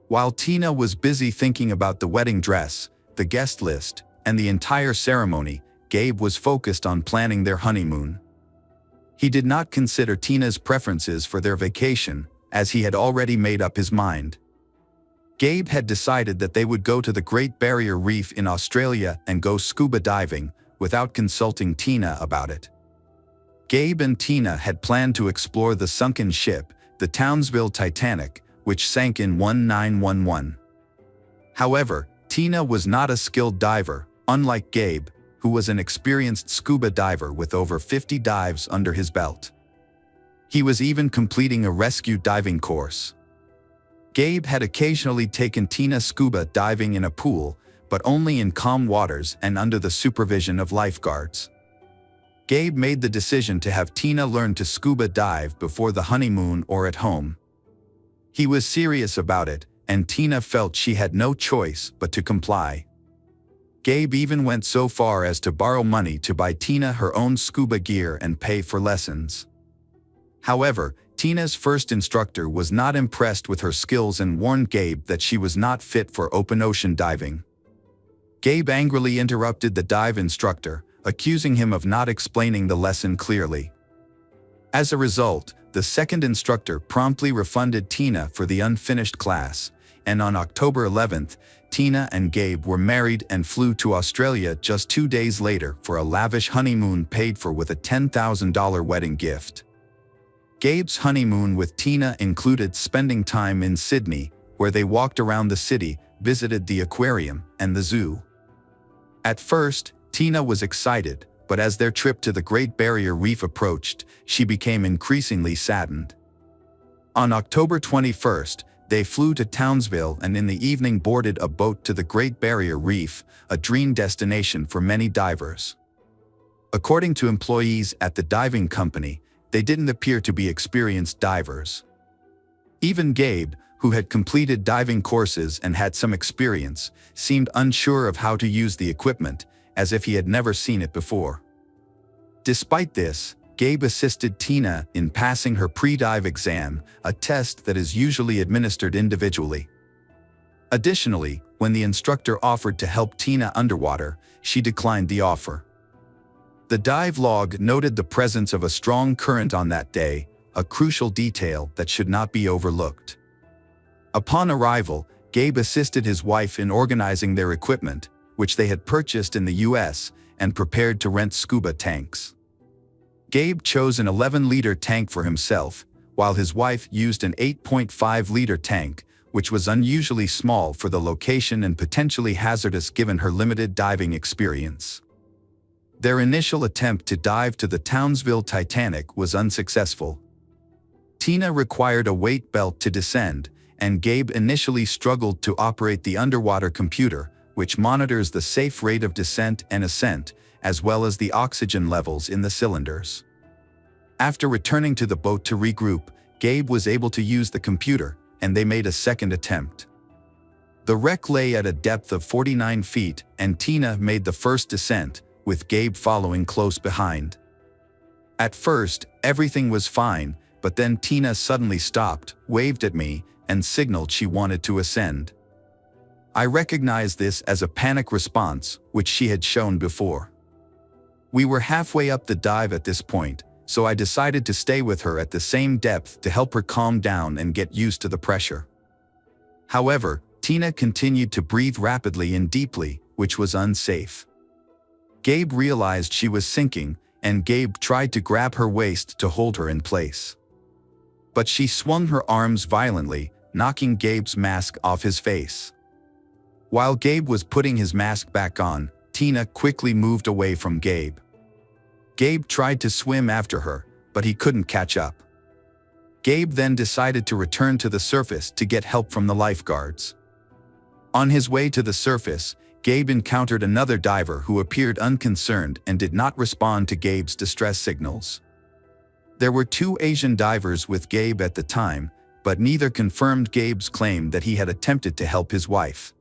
While Tina was busy thinking about the wedding dress, the guest list, and the entire ceremony, Gabe was focused on planning their honeymoon. He did not consider Tina's preferences for their vacation, as he had already made up his mind. Gabe had decided that they would go to the Great Barrier Reef in Australia and go scuba diving, without consulting Tina about it. Gabe and Tina had planned to explore the sunken ship, the Townsville Titanic, which sank in 1911. However, Tina was not a skilled diver, unlike Gabe, who was an experienced scuba diver with over 50 dives under his belt. He was even completing a rescue diving course. Gabe had occasionally taken Tina scuba diving in a pool, but only in calm waters and under the supervision of lifeguards. Gabe made the decision to have Tina learn to scuba dive before the honeymoon or at home. He was serious about it, and Tina felt she had no choice but to comply. Gabe even went so far as to borrow money to buy Tina her own scuba gear and pay for lessons. However, Tina's first instructor was not impressed with her skills and warned Gabe that she was not fit for open ocean diving. Gabe angrily interrupted the dive instructor, accusing him of not explaining the lesson clearly. As a result, the second instructor promptly refunded Tina for the unfinished class, and on October 11th, Tina and Gabe were married and flew to Australia just 2 days later for a lavish honeymoon paid for with a $10,000 wedding gift. Gabe's honeymoon with Tina included spending time in Sydney, where they walked around the city, visited the aquarium, and the zoo. At first, Tina was excited, but as their trip to the Great Barrier Reef approached, she became increasingly saddened. On October 21st, they flew to Townsville and in the evening boarded a boat to the Great Barrier Reef, a dream destination for many divers. According to employees at the diving company, they didn't appear to be experienced divers. Even Gabe, who had completed diving courses and had some experience, seemed unsure of how to use the equipment, as if he had never seen it before. Despite this, Gabe assisted Tina in passing her pre-dive exam, a test that is usually administered individually. Additionally, when the instructor offered to help Tina underwater, she declined the offer. The dive log noted the presence of a strong current on that day, a crucial detail that should not be overlooked. Upon arrival, Gabe assisted his wife in organizing their equipment, which they had purchased in the US, and prepared to rent scuba tanks. Gabe chose an 11-liter tank for himself, while his wife used an 8.5-liter tank, which was unusually small for the location and potentially hazardous given her limited diving experience. Their initial attempt to dive to the Townsville Titanic was unsuccessful. Tina required a weight belt to descend, and Gabe initially struggled to operate the underwater computer, which monitors the safe rate of descent and ascent, as well as the oxygen levels in the cylinders. After returning to the boat to regroup, Gabe was able to use the computer, and they made a second attempt. The wreck lay at a depth of 49 feet, and Tina made the first descent, with Gabe following close behind. At first, everything was fine, but then Tina suddenly stopped, waved at me, and signaled she wanted to ascend. I recognized this as a panic response, which she had shown before. We were halfway up the dive at this point, so I decided to stay with her at the same depth to help her calm down and get used to the pressure. However, Tina continued to breathe rapidly and deeply, which was unsafe. Gabe realized she was sinking, and Gabe tried to grab her waist to hold her in place. But she swung her arms violently, knocking Gabe's mask off his face. While Gabe was putting his mask back on, Tina quickly moved away from Gabe. Gabe tried to swim after her, but he couldn't catch up. Gabe then decided to return to the surface to get help from the lifeguards. On his way to the surface, Gabe encountered another diver who appeared unconcerned and did not respond to Gabe's distress signals. There were 2 Asian divers with Gabe at the time, but neither confirmed Gabe's claim that he had attempted to help his wife.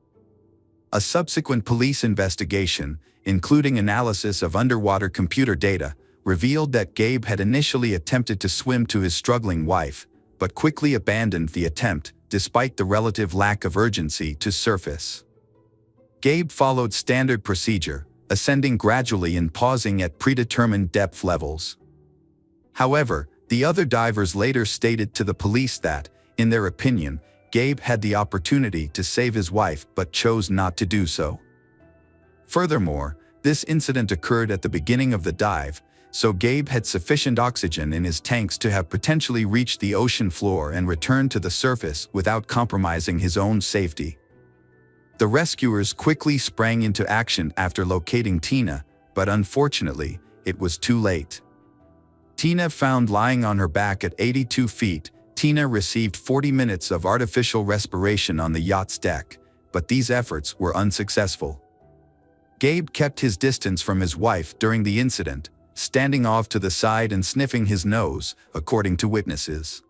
A subsequent police investigation, including analysis of underwater computer data, revealed that Gabe had initially attempted to swim to his struggling wife, but quickly abandoned the attempt, despite the relative lack of urgency to surface. Gabe followed standard procedure, ascending gradually and pausing at predetermined depth levels. However, the other divers later stated to the police that, in their opinion, Gabe had the opportunity to save his wife but chose not to do so. Furthermore, this incident occurred at the beginning of the dive, so Gabe had sufficient oxygen in his tanks to have potentially reached the ocean floor and returned to the surface without compromising his own safety. The rescuers quickly sprang into action after locating Tina, but unfortunately, it was too late. Tina found lying on her back at 82 feet, Tina received 40 minutes of artificial respiration on the yacht's deck, but these efforts were unsuccessful. Gabe kept his distance from his wife during the incident, standing off to the side and sniffing his nose, according to witnesses.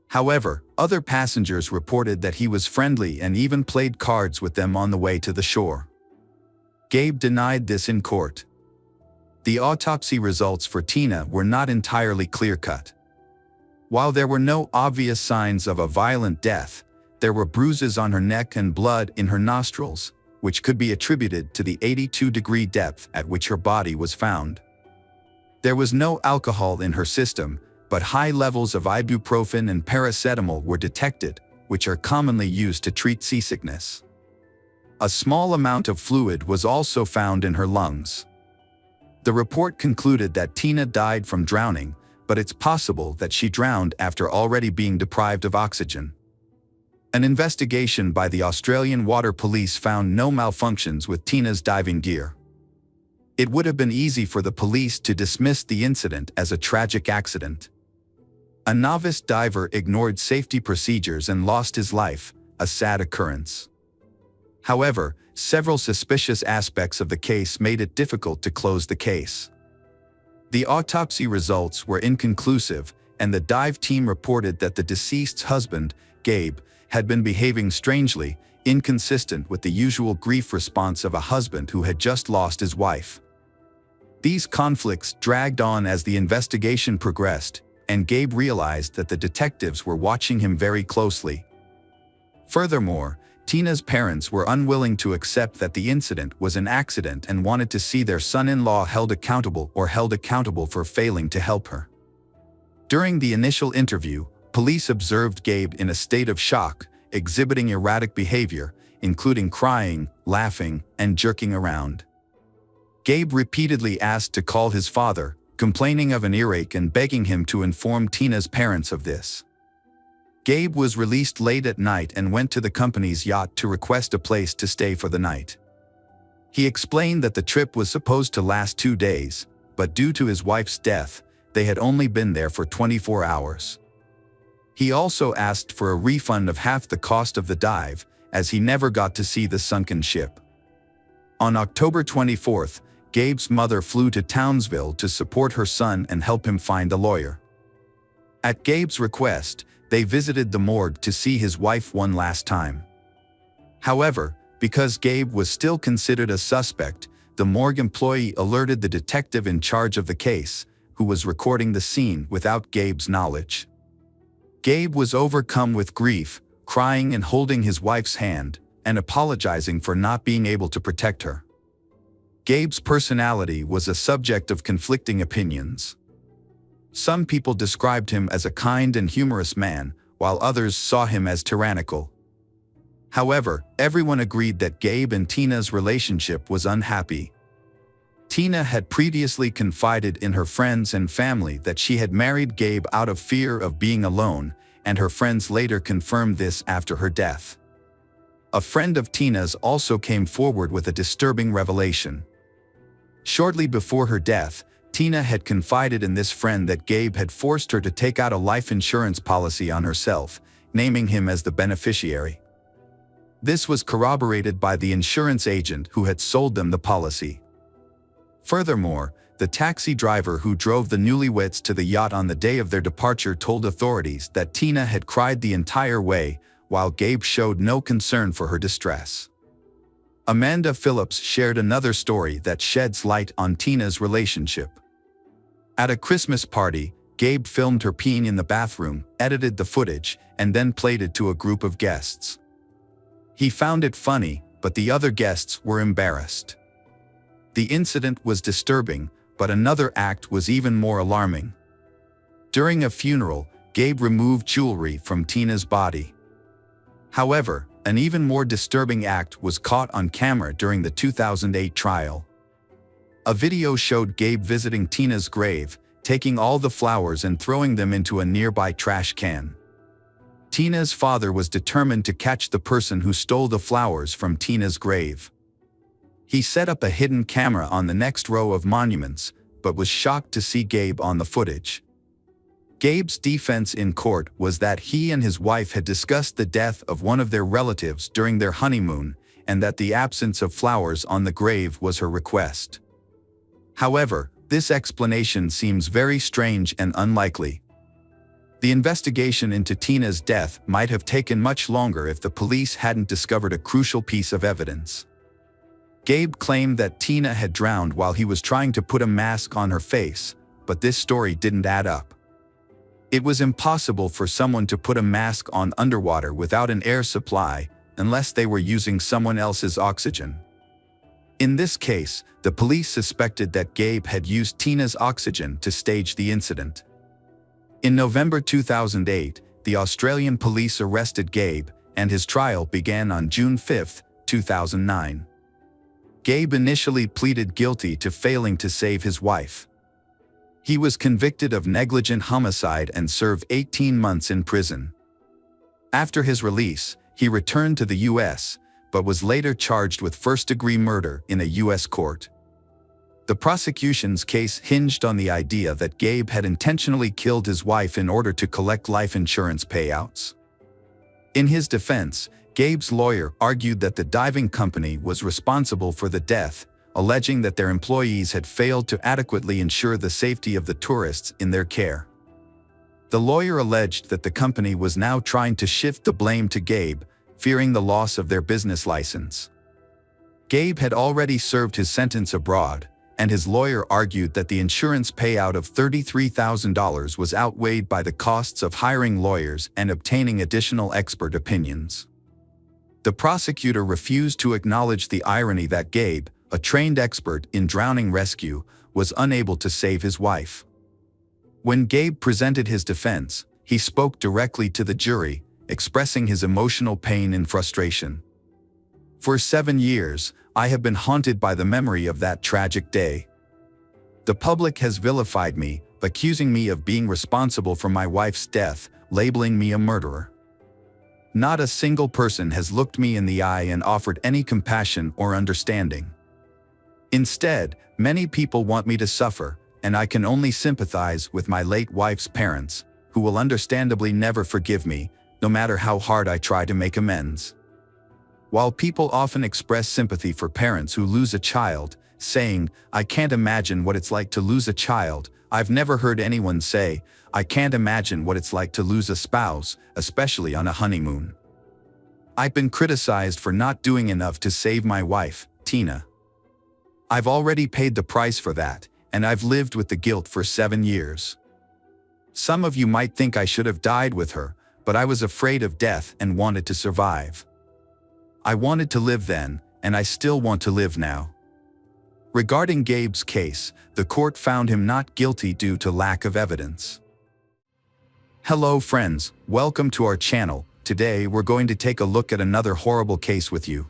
However, other passengers reported that he was friendly and even played cards with them on the way to the shore. Gabe denied this in court. The autopsy results for Tina were not entirely clear-cut. While there were no obvious signs of a violent death, there were bruises on her neck and blood in her nostrils, which could be attributed to the 82-degree depth at which her body was found. There was no alcohol in her system, but high levels of ibuprofen and paracetamol were detected, which are commonly used to treat seasickness. A small amount of fluid was also found in her lungs. The report concluded that Tina died from drowning, but it's possible that she drowned after already being deprived of oxygen. An investigation by the Australian Water Police found no malfunctions with Tina's diving gear. It would have been easy for the police to dismiss the incident as a tragic accident. A novice diver ignored safety procedures and lost his life, a sad occurrence. However, several suspicious aspects of the case made it difficult to close the case. The autopsy results were inconclusive, and the dive team reported that the deceased's husband, Gabe, had been behaving strangely, inconsistent with the usual grief response of a husband who had just lost his wife. These conflicts dragged on as the investigation progressed, and Gabe realized that the detectives were watching him very closely. Furthermore, Tina's parents were unwilling to accept that the incident was an accident and wanted to see their son-in-law held accountable for failing to help her. During the initial interview, police observed Gabe in a state of shock, exhibiting erratic behavior, including crying, laughing, and jerking around. Gabe repeatedly asked to call his father, complaining of an earache and begging him to inform Tina's parents of this. Gabe was released late at night and went to the company's yacht to request a place to stay for the night. He explained that the trip was supposed to last 2 days, but due to his wife's death, they had only been there for 24 hours. He also asked for a refund of half the cost of the dive, as he never got to see the sunken ship. On October 24th, Gabe's mother flew to Townsville to support her son and help him find a lawyer. At Gabe's request, they visited the morgue to see his wife one last time. However, because Gabe was still considered a suspect, the morgue employee alerted the detective in charge of the case, who was recording the scene without Gabe's knowledge. Gabe was overcome with grief, crying and holding his wife's hand, and apologizing for not being able to protect her. Gabe's personality was a subject of conflicting opinions. Some people described him as a kind and humorous man, while others saw him as tyrannical. However, everyone agreed that Gabe and Tina's relationship was unhappy. Tina had previously confided in her friends and family that she had married Gabe out of fear of being alone, and her friends later confirmed this after her death. A friend of Tina's also came forward with a disturbing revelation. Shortly before her death, Tina had confided in this friend that Gabe had forced her to take out a life insurance policy on herself, naming him as the beneficiary. This was corroborated by the insurance agent who had sold them the policy. Furthermore, the taxi driver who drove the newlyweds to the yacht on the day of their departure told authorities that Tina had cried the entire way, while Gabe showed no concern for her distress. Amanda Phillips shared another story that sheds light on Tina's relationship. At a Christmas party, Gabe filmed her peeing in the bathroom, edited the footage, and then played it to a group of guests. He found it funny, but the other guests were embarrassed. The incident was disturbing, but another act was even more alarming. During a funeral, Gabe removed jewelry from Tina's body. However, an even more disturbing act was caught on camera during the 2008 trial. A video showed Gabe visiting Tina's grave, taking all the flowers and throwing them into a nearby trash can. Tina's father was determined to catch the person who stole the flowers from Tina's grave. He set up a hidden camera on the next row of monuments, but was shocked to see Gabe on the footage. Gabe's defense in court was that he and his wife had discussed the death of one of their relatives during their honeymoon, and that the absence of flowers on the grave was her request. However, this explanation seems very strange and unlikely. The investigation into Tina's death might have taken much longer if the police hadn't discovered a crucial piece of evidence. Gabe claimed that Tina had drowned while he was trying to put a mask on her face, but this story didn't add up. It was impossible for someone to put a mask on underwater without an air supply, unless they were using someone else's oxygen. In this case, the police suspected that Gabe had used Tina's oxygen to stage the incident. In November 2008, the Australian police arrested Gabe, and his trial began on June 5, 2009. Gabe initially pleaded guilty to failing to save his wife. He was convicted of negligent homicide and served 18 months in prison. After his release, he returned to the U.S., but was later charged with first-degree murder in a U.S. court. The prosecution's case hinged on the idea that Gabe had intentionally killed his wife in order to collect life insurance payouts. In his defense, Gabe's lawyer argued that the diving company was responsible for the death, alleging that their employees had failed to adequately ensure the safety of the tourists in their care. The lawyer alleged that the company was now trying to shift the blame to Gabe, fearing the loss of their business license. Gabe had already served his sentence abroad, and his lawyer argued that the insurance payout of $33,000 was outweighed by the costs of hiring lawyers and obtaining additional expert opinions. The prosecutor refused to acknowledge the irony that Gabe, a trained expert in drowning rescue, was unable to save his wife. When Gabe presented his defense, he spoke directly to the jury, expressing his emotional pain and frustration. For 7 years, I have been haunted by the memory of that tragic day. The public has vilified me, accusing me of being responsible for my wife's death, labeling me a murderer. Not a single person has looked me in the eye and offered any compassion or understanding. Instead, many people want me to suffer, and I can only sympathize with my late wife's parents, who will understandably never forgive me, no matter how hard I try to make amends. While people often express sympathy for parents who lose a child, saying, "I can't imagine what it's like to lose a child," I've never heard anyone say, "I can't imagine what it's like to lose a spouse, especially on a honeymoon." I've been criticized for not doing enough to save my wife, Tina. I've already paid the price for that, and I've lived with the guilt for 7 years. Some of you might think I should have died with her, but I was afraid of death and wanted to survive. I wanted to live then, and I still want to live now. Regarding Gabe's case, the court found him not guilty due to lack of evidence. Hello friends, welcome to our channel. Today we're going to take a look at another horrible case with you.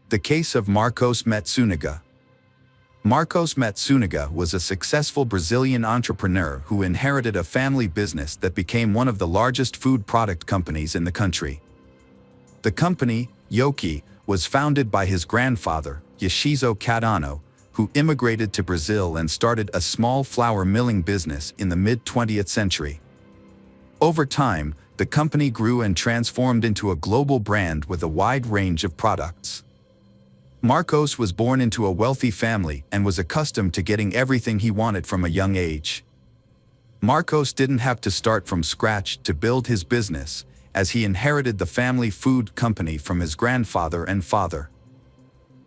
The case of Marcos Matsunaga. Marcos Matsunaga was a successful Brazilian entrepreneur who inherited a family business that became one of the largest food product companies in the country. The company, Yoki, was founded by his grandfather, Yashizo Cadano, who immigrated to Brazil and started a small flour milling business in the mid-20th century. Over time, the company grew and transformed into a global brand with a wide range of products. Marcos was born into a wealthy family and was accustomed to getting everything he wanted from a young age. Marcos didn't have to start from scratch to build his business, as he inherited the family food company from his grandfather and father.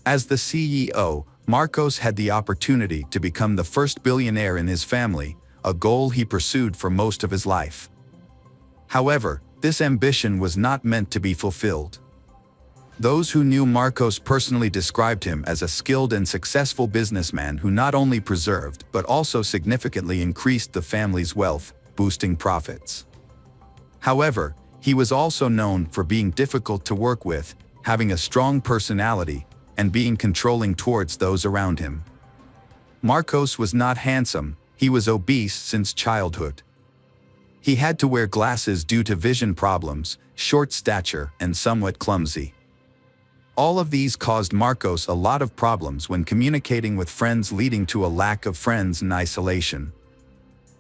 As the CEO, Marcos had the opportunity to become the first billionaire in his family, a goal he pursued for most of his life. However, this ambition was not meant to be fulfilled. Those who knew Marcos personally described him as a skilled and successful businessman who not only preserved but also significantly increased the family's wealth, boosting profits. However, he was also known for being difficult to work with, having a strong personality, and being controlling towards those around him. Marcos was not handsome, he was obese since childhood. He had to wear glasses due to vision problems, short stature, and somewhat clumsy. All of these caused Marcos a lot of problems when communicating with friends, leading to a lack of friends and isolation.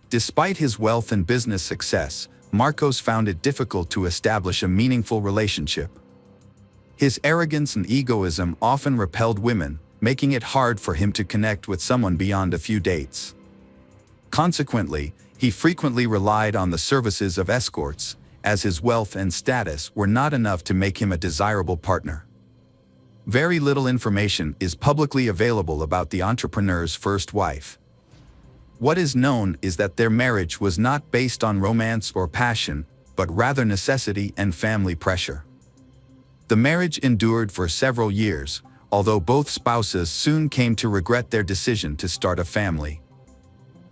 Despite his wealth and business success, Marcos found it difficult to establish a meaningful relationship. His arrogance and egoism often repelled women, making it hard for him to connect with someone beyond a few dates. Consequently, he frequently relied on the services of escorts, as his wealth and status were not enough to make him a desirable partner. Very little information is publicly available about the entrepreneur's first wife. What is known is that their marriage was not based on romance or passion, but rather necessity and family pressure. The marriage endured for several years, although both spouses soon came to regret their decision to start a family.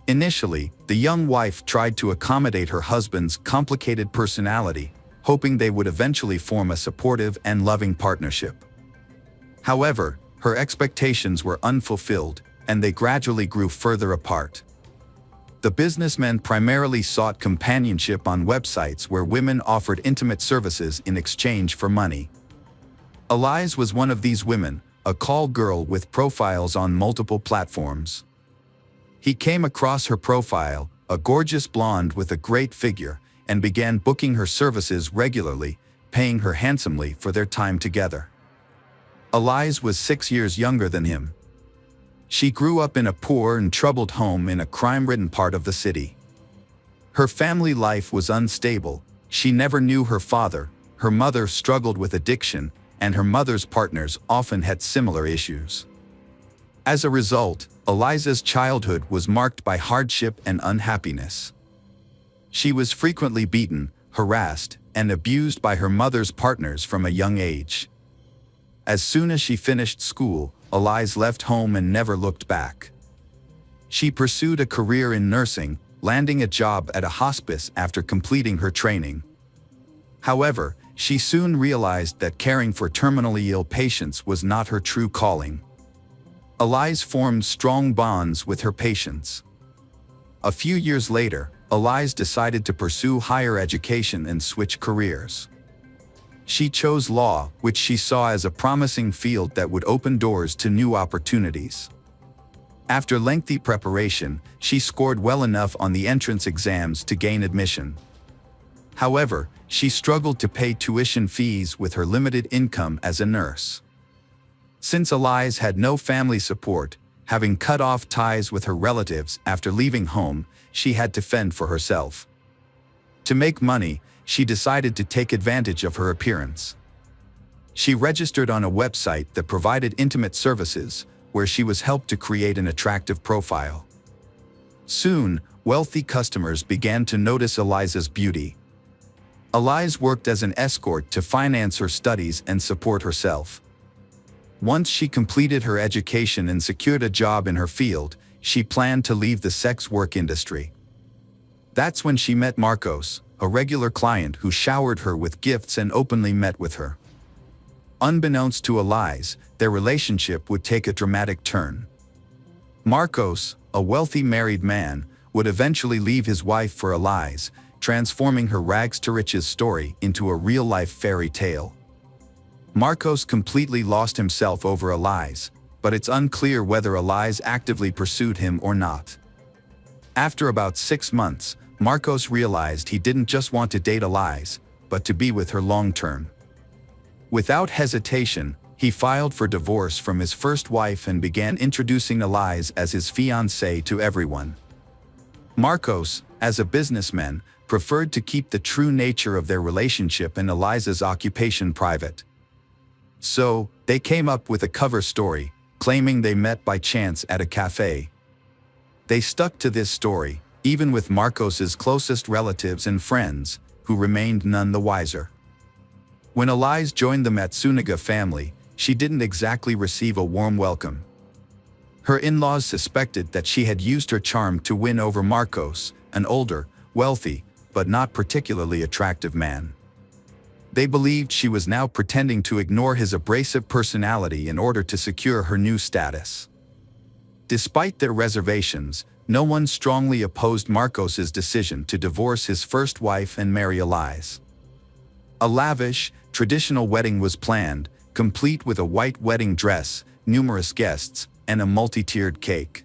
Initially, the young wife tried to accommodate her husband's complicated personality, hoping they would eventually form a supportive and loving partnership. However, her expectations were unfulfilled, and they gradually grew further apart. The businessmen primarily sought companionship on websites where women offered intimate services in exchange for money. Elise was one of these women, a call girl with profiles on multiple platforms. He came across her profile, a gorgeous blonde with a great figure, and began booking her services regularly, paying her handsomely for their time together. Elise was 6 years younger than him. She grew up in a poor and troubled home in a crime-ridden part of the city. Her family life was unstable, she never knew her father, her mother struggled with addiction, and her mother's partners often had similar issues. As a result, Elisa's childhood was marked by hardship and unhappiness. She was frequently beaten, harassed, and abused by her mother's partners from a young age. As soon as she finished school, Elise left home and never looked back. She pursued a career in nursing, landing a job at a hospice after completing her training. However, she soon realized that caring for terminally ill patients was not her true calling. Elise formed strong bonds with her patients. A few years later, Elise decided to pursue higher education and switch careers. She chose law, which she saw as a promising field that would open doors to new opportunities. After lengthy preparation, she scored well enough on the entrance exams to gain admission. However, she struggled to pay tuition fees with her limited income as a nurse. Since Elise had no family support, having cut off ties with her relatives after leaving home, she had to fend for herself. To make money, she decided to take advantage of her appearance. She registered on a website that provided intimate services, where she was helped to create an attractive profile. Soon, wealthy customers began to notice Eliza's beauty. Eliza worked as an escort to finance her studies and support herself. Once she completed her education and secured a job in her field, she planned to leave the sex work industry. That's when she met Marcos, a regular client who showered her with gifts and openly met with her. Unbeknownst to Eliza, their relationship would take a dramatic turn. Marcos, a wealthy married man, would eventually leave his wife for Eliza, transforming her rags-to-riches story into a real-life fairy tale. Marcos completely lost himself over Eliza, but it's unclear whether Eliza actively pursued him or not. After about 6 months, Marcos realized he didn't just want to date Eliza, but to be with her long-term. Without hesitation, he filed for divorce from his first wife and began introducing Eliza as his fiancée to everyone. Marcos, as a businessman, preferred to keep the true nature of their relationship and Eliza's occupation private. So, they came up with a cover story, claiming they met by chance at a cafe. They stuck to this story, even with Marcos's closest relatives and friends, who remained none the wiser. When Eliza joined the Matsunaga family, she didn't exactly receive a warm welcome. Her in-laws suspected that she had used her charm to win over Marcos, an older, wealthy, but not particularly attractive man. They believed she was now pretending to ignore his abrasive personality in order to secure her new status. Despite their reservations, no one strongly opposed Marcos's decision to divorce his first wife and marry Eliza. A lavish, traditional wedding was planned, complete with a white wedding dress, numerous guests, and a multi-tiered cake.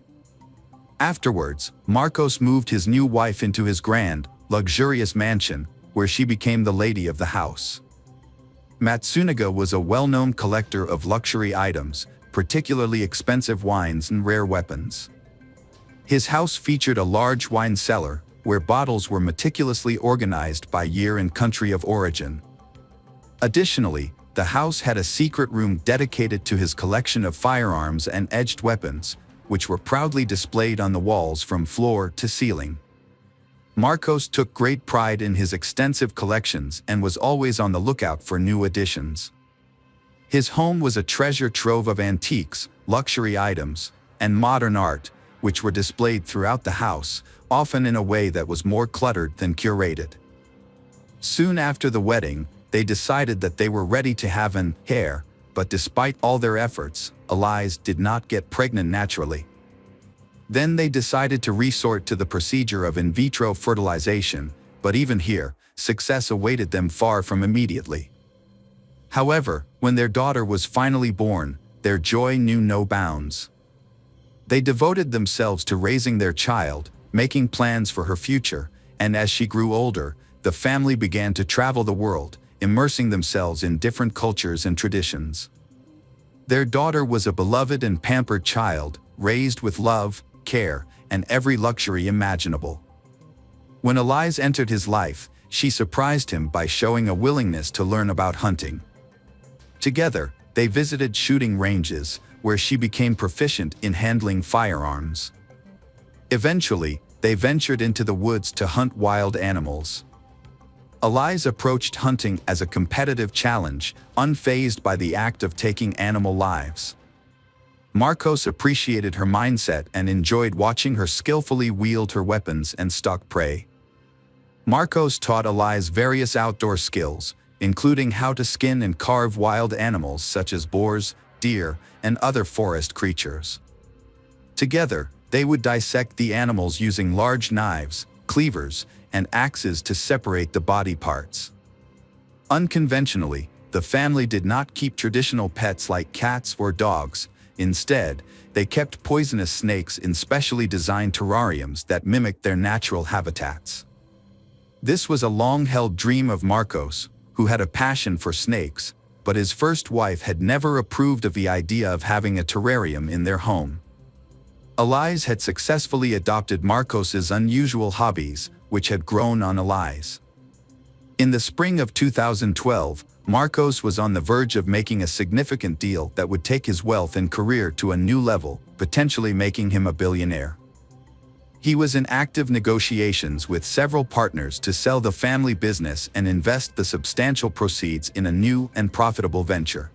Afterwards, Marcos moved his new wife into his grand, luxurious mansion, where she became the lady of the house. Matsunaga was a well-known collector of luxury items, particularly expensive wines and rare weapons. His house featured a large wine cellar, where bottles were meticulously organized by year and country of origin. Additionally, the house had a secret room dedicated to his collection of firearms and edged weapons, which were proudly displayed on the walls from floor to ceiling. Marcos took great pride in his extensive collections and was always on the lookout for new additions. His home was a treasure trove of antiques, luxury items, and modern art, which were displayed throughout the house, often in a way that was more cluttered than curated. Soon after the wedding, they decided that they were ready to have an heir, but despite all their efforts, Eliza did not get pregnant naturally. Then they decided to resort to the procedure of in vitro fertilization, but even here, success awaited them far from immediately. However, when their daughter was finally born, their joy knew no bounds. They devoted themselves to raising their child, making plans for her future, and as she grew older, the family began to travel the world, immersing themselves in different cultures and traditions. Their daughter was a beloved and pampered child, raised with love, care, and every luxury imaginable. When Eliza entered his life, she surprised him by showing a willingness to learn about hunting. Together, they visited shooting ranges, where she became proficient in handling firearms. Eventually, they ventured into the woods to hunt wild animals. Eliza approached hunting as a competitive challenge, unfazed by the act of taking animal lives. Marcos appreciated her mindset and enjoyed watching her skillfully wield her weapons and stalk prey. Marcos taught Eliza various outdoor skills, including how to skin and carve wild animals such as boars, deer, and other forest creatures. Together, they would dissect the animals using large knives, cleavers, and axes to separate the body parts. Unconventionally, the family did not keep traditional pets like cats or dogs. Instead, they kept poisonous snakes in specially designed terrariums that mimicked their natural habitats. This was a long-held dream of Marcos, who had a passion for snakes, but his first wife had never approved of the idea of having a terrarium in their home. Eliza had successfully adopted Marcos's unusual hobbies, which had grown on Eliza. In the spring of 2012, Marcos was on the verge of making a significant deal that would take his wealth and career to a new level, potentially making him a billionaire. He was in active negotiations with several partners to sell the family business and invest the substantial proceeds in a new and profitable venture.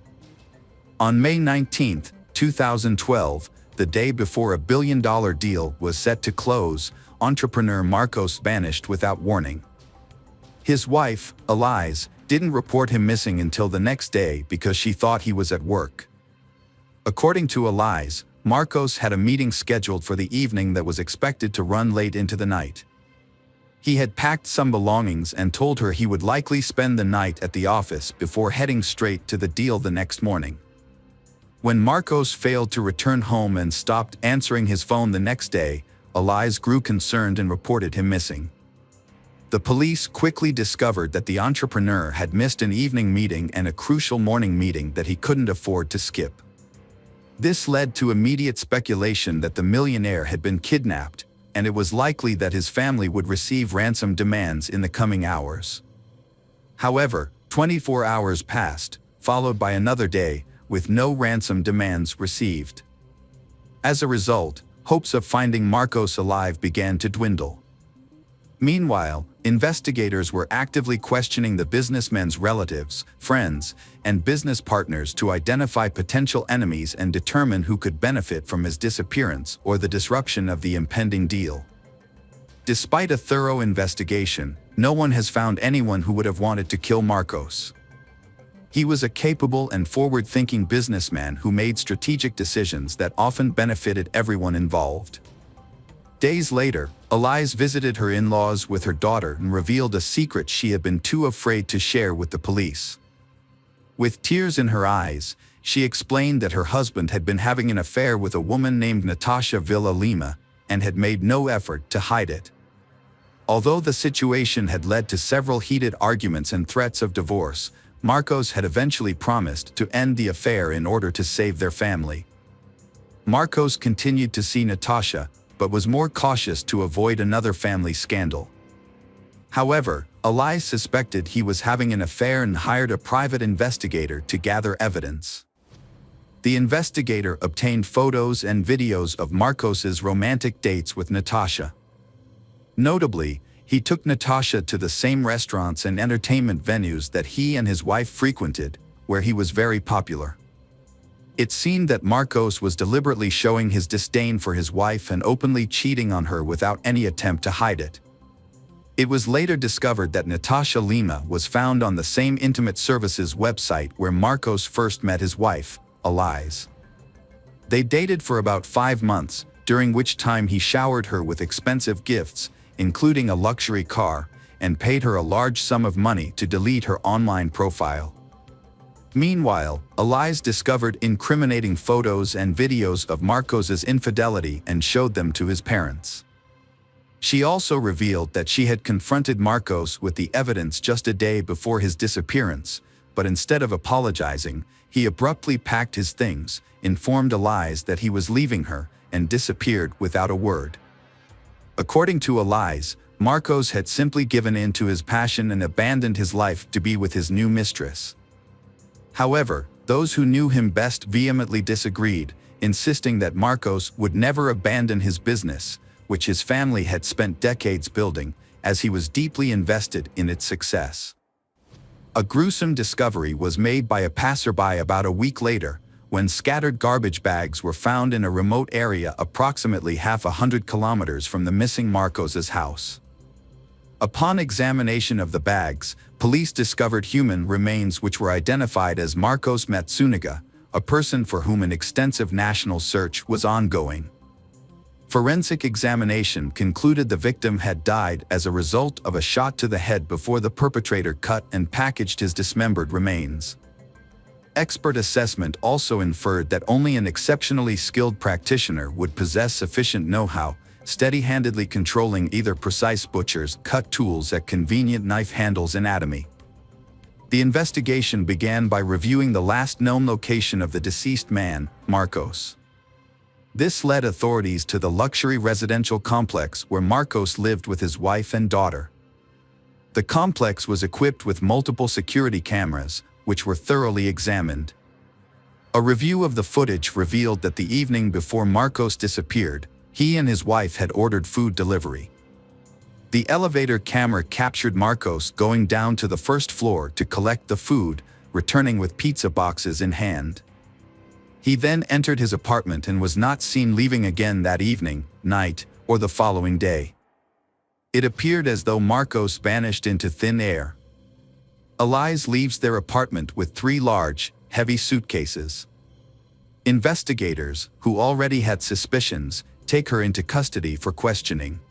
On May 19, 2012, the day before a billion-dollar deal was set to close, entrepreneur Marcos vanished without warning. His wife, Elise, didn't report him missing until the next day because she thought he was at work. According to Elise, Marcos had a meeting scheduled for the evening that was expected to run late into the night. He had packed some belongings and told her he would likely spend the night at the office before heading straight to the deal the next morning. When Marcos failed to return home and stopped answering his phone the next day, Elise grew concerned and reported him missing. The police quickly discovered that the entrepreneur had missed an evening meeting and a crucial morning meeting that he couldn't afford to skip. This led to immediate speculation that the millionaire had been kidnapped, and it was likely that his family would receive ransom demands in the coming hours. However, 24 hours passed, followed by another day, with no ransom demands received. As a result, hopes of finding Marcos alive began to dwindle. Meanwhile, investigators were actively questioning the businessman's relatives, friends, and business partners to identify potential enemies and determine who could benefit from his disappearance or the disruption of the impending deal. Despite a thorough investigation, no one has found anyone who would have wanted to kill Marcos. He was a capable and forward-thinking businessman who made strategic decisions that often benefited everyone involved. Days later, Elise visited her in-laws with her daughter and revealed a secret she had been too afraid to share with the police. With tears in her eyes, she explained that her husband had been having an affair with a woman named Natasha Villalima and had made no effort to hide it. Although the situation had led to several heated arguments and threats of divorce, Marcos had eventually promised to end the affair in order to save their family. Marcos continued to see Natasha, but was more cautious to avoid another family scandal. However, Elise suspected he was having an affair and hired a private investigator to gather evidence. The investigator obtained photos and videos of Marcos's romantic dates with Natasha. Notably, he took Natasha to the same restaurants and entertainment venues that he and his wife frequented, where he was very popular. It seemed that Marcos was deliberately showing his disdain for his wife and openly cheating on her without any attempt to hide it. It was later discovered that Natasha Lima was found on the same intimate services website where Marcos first met his wife, Elise. They dated for about 5 months, during which time he showered her with expensive gifts, including a luxury car, and paid her a large sum of money to delete her online profile. Meanwhile, Elise discovered incriminating photos and videos of Marcos's infidelity and showed them to his parents. She also revealed that she had confronted Marcos with the evidence just a day before his disappearance, but instead of apologizing, he abruptly packed his things, informed Elise that he was leaving her, and disappeared without a word. According to Elise, Marcos had simply given in to his passion and abandoned his life to be with his new mistress. However, those who knew him best vehemently disagreed, insisting that Marcos would never abandon his business, which his family had spent decades building, as he was deeply invested in its success. A gruesome discovery was made by a passerby about a week later, when scattered garbage bags were found in a remote area approximately 100 kilometers from the missing Marcos's house. Upon examination of the bags, police discovered human remains which were identified as Marcos Matsuniga, a person for whom an extensive national search was ongoing. Forensic examination concluded the victim had died as a result of a shot to the head before the perpetrator cut and packaged his dismembered remains. Expert assessment also inferred that only an exceptionally skilled practitioner would possess sufficient know-how, steady-handedly controlling either precise butcher's cut tools at convenient knife handles anatomy. The investigation began by reviewing the last known location of the deceased man, Marcos. This led authorities to the luxury residential complex where Marcos lived with his wife and daughter. The complex was equipped with multiple security cameras, which were thoroughly examined. A review of the footage revealed that the evening before Marcos disappeared, he and his wife had ordered food delivery. The elevator camera captured Marcos going down to the first floor to collect the food, returning with pizza boxes in hand. He then entered his apartment and was not seen leaving again that evening, night, or the following day. It appeared as though Marcos vanished into thin air. Elise leaves their apartment with 3 large, heavy suitcases. Investigators, who already had suspicions, take her into custody for questioning.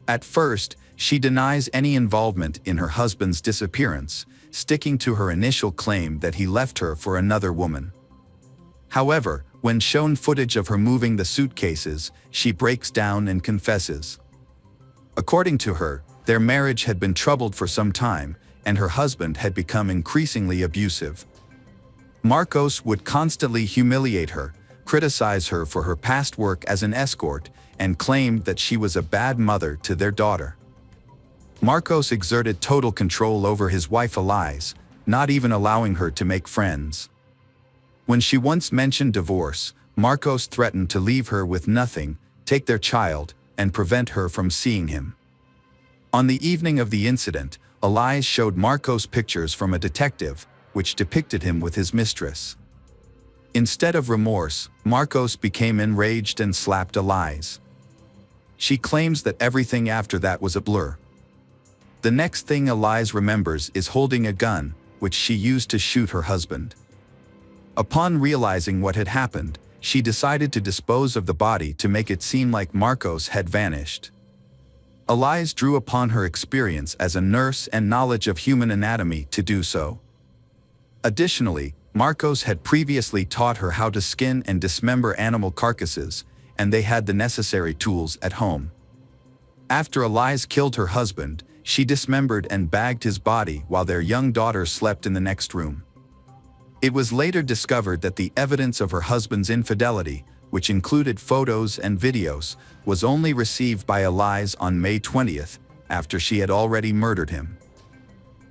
At first, she denies any involvement in her husband's disappearance, sticking to her initial claim that he left her for another woman. However, when shown footage of her moving the suitcases, she breaks down and confesses. According to her, their marriage had been troubled for some time, and her husband had become increasingly abusive. Marcos would constantly humiliate her, criticize her for her past work as an escort, and claimed that she was a bad mother to their daughter. Marcos exerted total control over his wife Elise, not even allowing her to make friends. When she once mentioned divorce, Marcos threatened to leave her with nothing, take their child, and prevent her from seeing him. On the evening of the incident, Elise showed Marcos pictures from a detective, which depicted him with his mistress. Instead of remorse, Marcos became enraged and slapped Elise. She claims that everything after that was a blur. The next thing Elise remembers is holding a gun, which she used to shoot her husband. Upon realizing what had happened, she decided to dispose of the body to make it seem like Marcos had vanished. Elise drew upon her experience as a nurse and knowledge of human anatomy to do so. Additionally, Marcos had previously taught her how to skin and dismember animal carcasses, and they had the necessary tools at home. After Elise killed her husband, she dismembered and bagged his body while their young daughter slept in the next room. It was later discovered that the evidence of her husband's infidelity, which included photos and videos, was only received by Elise on May 20th, after she had already murdered him.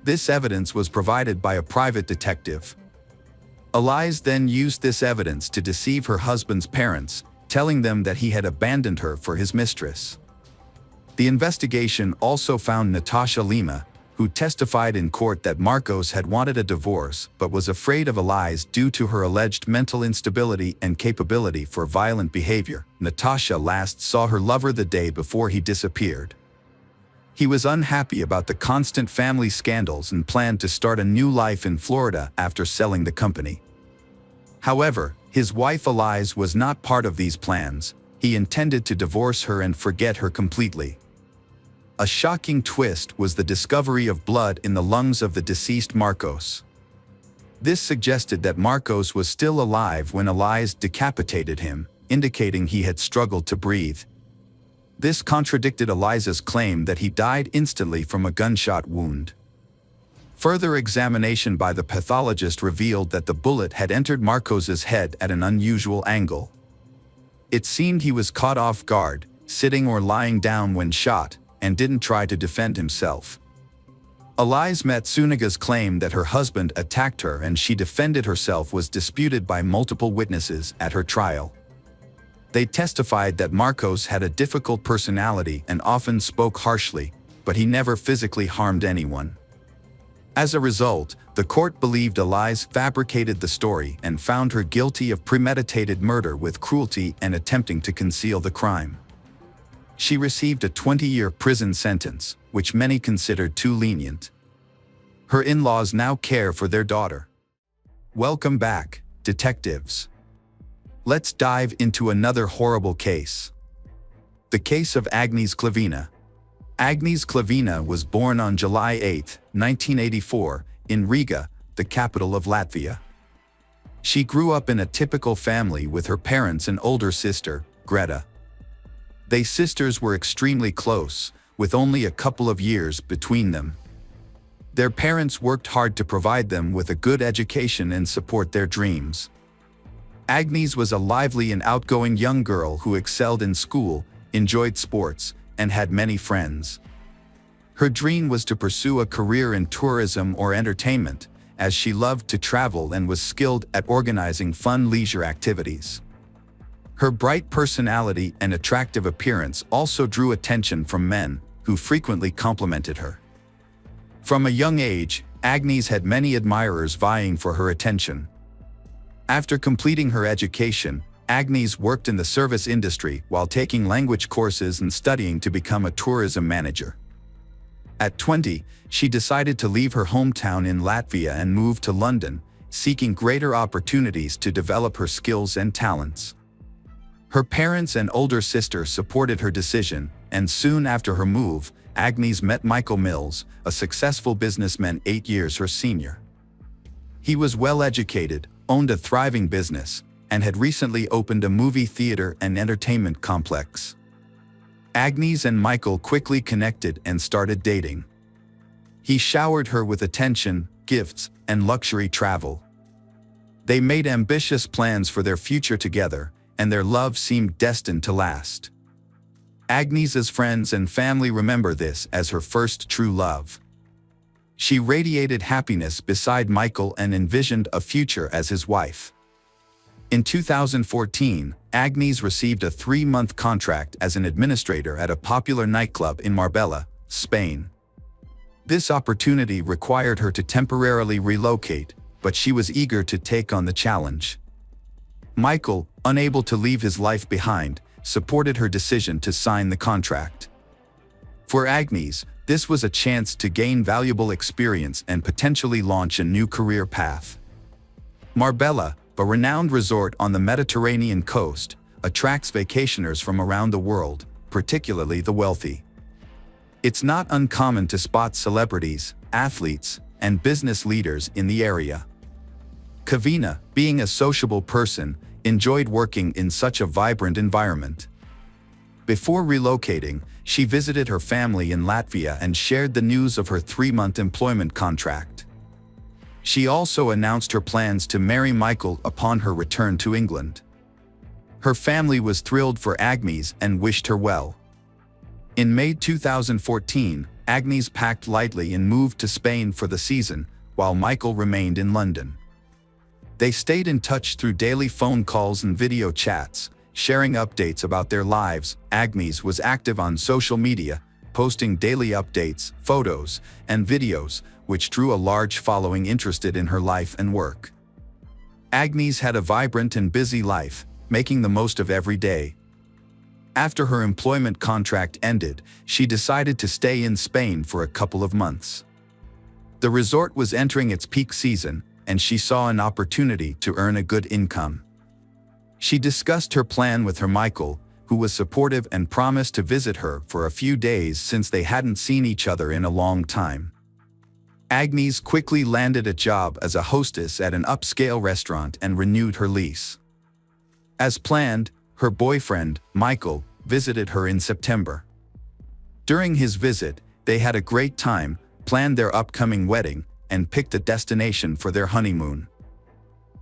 This evidence was provided by a private detective. Elise then used this evidence to deceive her husband's parents, telling them that he had abandoned her for his mistress. The investigation also found Natasha Lima, who testified in court that Marcos had wanted a divorce but was afraid of Elise due to her alleged mental instability and capability for violent behavior. Natasha last saw her lover the day before he disappeared. He was unhappy about the constant family scandals and planned to start a new life in Florida after selling the company. However, his wife Elise was not part of these plans. He intended to divorce her and forget her completely. A shocking twist was the discovery of blood in the lungs of the deceased Marcos. This suggested that Marcos was still alive when Elise decapitated him, indicating he had struggled to breathe. This contradicted Elise's claim that he died instantly from a gunshot wound. Further examination by the pathologist revealed that the bullet had entered Marcos's head at an unusual angle. It seemed he was caught off guard, sitting or lying down when shot, and didn't try to defend himself. Elise Matsunaga's claim that her husband attacked her and she defended herself was disputed by multiple witnesses at her trial. They testified that Marcos had a difficult personality and often spoke harshly, but he never physically harmed anyone. As a result, the court believed Elise fabricated the story and found her guilty of premeditated murder with cruelty and attempting to conceal the crime. She received a 20-year prison sentence, which many considered too lenient. Her in-laws now care for their daughter. Welcome back, detectives. Let's dive into another horrible case. The case of Agnes Klavina. Agnes Klavina was born on July 8, 1984, in Riga, the capital of Latvia. She grew up in a typical family with her parents and older sister, Greta. They sisters were extremely close, with only a couple of years between them. Their parents worked hard to provide them with a good education and support their dreams. Agnes was a lively and outgoing young girl who excelled in school, enjoyed sports, and had many friends. Her dream was to pursue a career in tourism or entertainment, as she loved to travel and was skilled at organizing fun leisure activities. Her bright personality and attractive appearance also drew attention from men, who frequently complimented her. From a young age, Agnes had many admirers vying for her attention. After completing her education, Agnes worked in the service industry while taking language courses and studying to become a tourism manager. At 20, she decided to leave her hometown in Latvia and move to London, seeking greater opportunities to develop her skills and talents. Her parents and older sister supported her decision, and soon after her move, Agnes met Michael Mills, a successful businessman 8 years her senior. He was well-educated, owned a thriving business, and had recently opened a movie theater and entertainment complex. Agnes and Michael quickly connected and started dating. He showered her with attention, gifts, and luxury travel. They made ambitious plans for their future together, and their love seemed destined to last. Agnes's friends and family remember this as her first true love. She radiated happiness beside Michael and envisioned a future as his wife. In 2014, Agnes received a 3-month contract as an administrator at a popular nightclub in Marbella, Spain. This opportunity required her to temporarily relocate, but she was eager to take on the challenge. Michael, unable to leave his life behind, supported her decision to sign the contract. For Agnes, this was a chance to gain valuable experience and potentially launch a new career path. Marbella, a renowned resort on the Mediterranean coast, attracts vacationers from around the world, particularly the wealthy. It's not uncommon to spot celebrities, athletes, and business leaders in the area. Kavina, being a sociable person, enjoyed working in such a vibrant environment. Before relocating, she visited her family in Latvia and shared the news of her 3-month employment contract. She also announced her plans to marry Michael upon her return to England. Her family was thrilled for Agnes and wished her well. In May 2014, Agnes packed lightly and moved to Spain for the season, while Michael remained in London. They stayed in touch through daily phone calls and video chats, sharing updates about their lives. Agnes was active on social media, posting daily updates, photos, and videos, which drew a large following interested in her life and work. Agnes had a vibrant and busy life, making the most of every day. After her employment contract ended, she decided to stay in Spain for a couple of months. The resort was entering its peak season, and she saw an opportunity to earn a good income. She discussed her plan with her Michael, who was supportive and promised to visit her for a few days since they hadn't seen each other in a long time. Agnes quickly landed a job as a hostess at an upscale restaurant and renewed her lease. As planned, her boyfriend, Michael, visited her in September. During his visit, they had a great time, planned their upcoming wedding, and picked a destination for their honeymoon.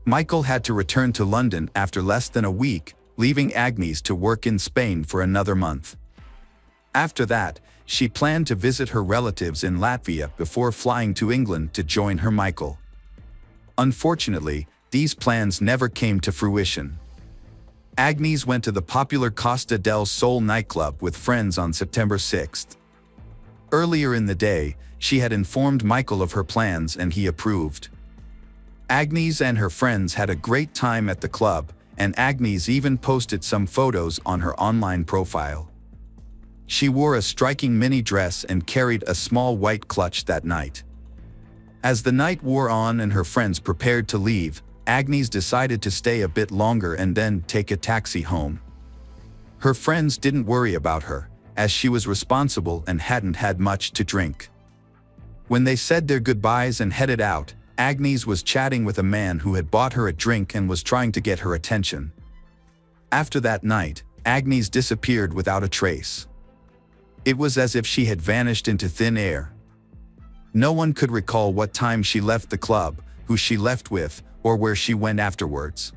Michael had to return to London after less than a week, leaving Agnes to work in Spain for another month. After that, she planned to visit her relatives in Latvia before flying to England to join her Michael. Unfortunately, these plans never came to fruition. Agnes went to the popular Costa del Sol nightclub with friends on September 6th. Earlier in the day, she had informed Michael of her plans and he approved. Agnes and her friends had a great time at the club, and Agnes even posted some photos on her online profile. She wore a striking mini dress and carried a small white clutch that night. As the night wore on and her friends prepared to leave, Agnes decided to stay a bit longer and then take a taxi home. Her friends didn't worry about her, as she was responsible and hadn't had much to drink. When they said their goodbyes and headed out, Agnes was chatting with a man who had bought her a drink and was trying to get her attention. After that night, Agnes disappeared without a trace. It was as if she had vanished into thin air. No one could recall what time she left the club, who she left with, or where she went afterwards.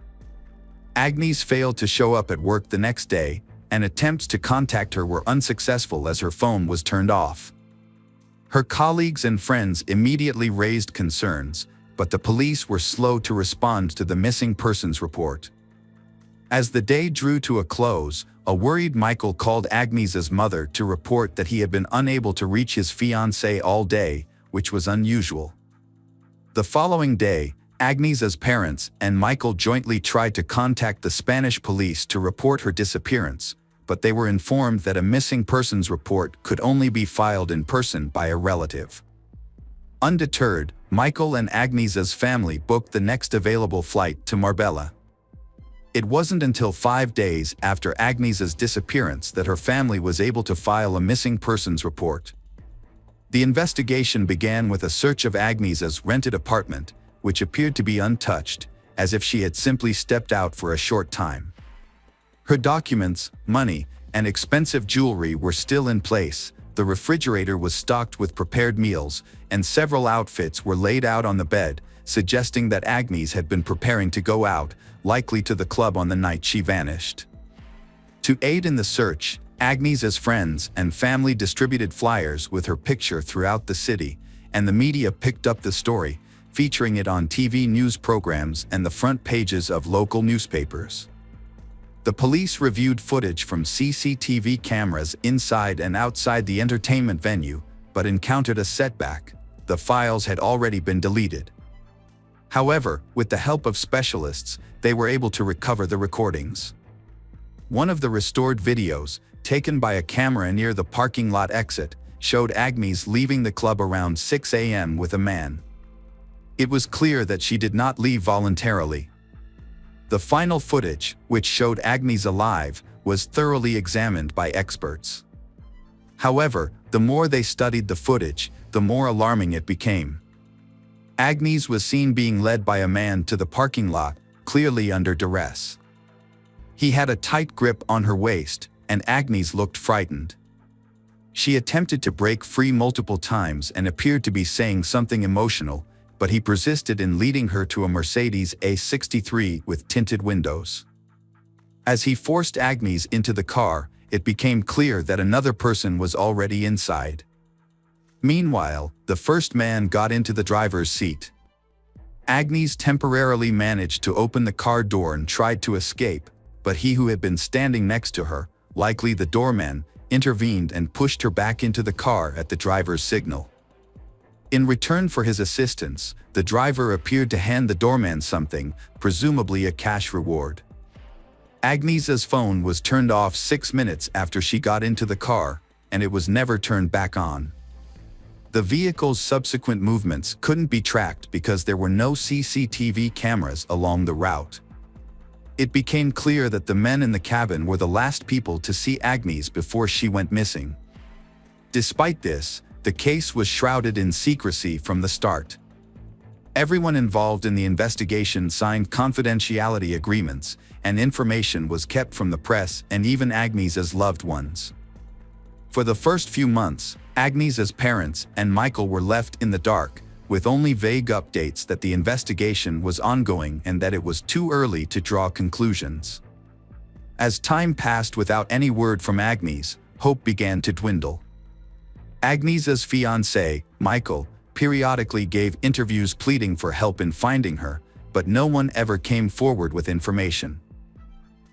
Agnes failed to show up at work the next day, and attempts to contact her were unsuccessful as her phone was turned off. Her colleagues and friends immediately raised concerns, but the police were slow to respond to the missing persons report. As the day drew to a close, a worried Michael called Agnieszka's mother to report that he had been unable to reach his fiancée all day, which was unusual. The following day, Agnieszka's parents and Michael jointly tried to contact the Spanish police to report her disappearance, but they were informed that a missing persons report could only be filed in person by a relative. Undeterred, Michael and Agnieszka's family booked the next available flight to Marbella. It wasn't until 5 days after Agnieszka's disappearance that her family was able to file a missing persons report. The investigation began with a search of Agnieszka's rented apartment, which appeared to be untouched, as if she had simply stepped out for a short time. Her documents, money, and expensive jewelry were still in place. The refrigerator was stocked with prepared meals, and several outfits were laid out on the bed, suggesting that Agnieszka had been preparing to go out, likely to the club on the night she vanished. To aid in the search, Agnieszka's friends and family distributed flyers with her picture throughout the city, and the media picked up the story, featuring it on TV news programs and the front pages of local newspapers. The police reviewed footage from CCTV cameras inside and outside the entertainment venue, but encountered a setback. The files had already been deleted. However, with the help of specialists, they were able to recover the recordings. One of the restored videos, taken by a camera near the parking lot exit, showed Agnieszka leaving the club around 6 a.m. with a man. It was clear that she did not leave voluntarily. The final footage, which showed Agnieszka alive, was thoroughly examined by experts. However, the more they studied the footage, the more alarming it became. Agnieszka was seen being led by a man to the parking lot, clearly under duress. He had a tight grip on her waist, and Agnieszka looked frightened. She attempted to break free multiple times and appeared to be saying something emotional, but he persisted in leading her to a Mercedes A63 with tinted windows. As he forced Agnieszka into the car, it became clear that another person was already inside. Meanwhile, the first man got into the driver's seat. Agnieszka temporarily managed to open the car door and tried to escape, but he who had been standing next to her, likely the doorman, intervened and pushed her back into the car at the driver's signal. In return for his assistance, the driver appeared to hand the doorman something, presumably a cash reward. Agnieszka's phone was turned off 6 minutes after she got into the car, and it was never turned back on. The vehicle's subsequent movements couldn't be tracked because there were no CCTV cameras along the route. It became clear that the men in the cabin were the last people to see Agnieszka before she went missing. Despite this, the case was shrouded in secrecy from the start. Everyone involved in the investigation signed confidentiality agreements, and information was kept from the press and even Agnieszka's loved ones. For the first few months, Agnieszka's parents and Michael were left in the dark, with only vague updates that the investigation was ongoing and that it was too early to draw conclusions. As time passed without any word from Agnieszka, hope began to dwindle. Agnieszka's fiancé, Michael, periodically gave interviews pleading for help in finding her, but no one ever came forward with information.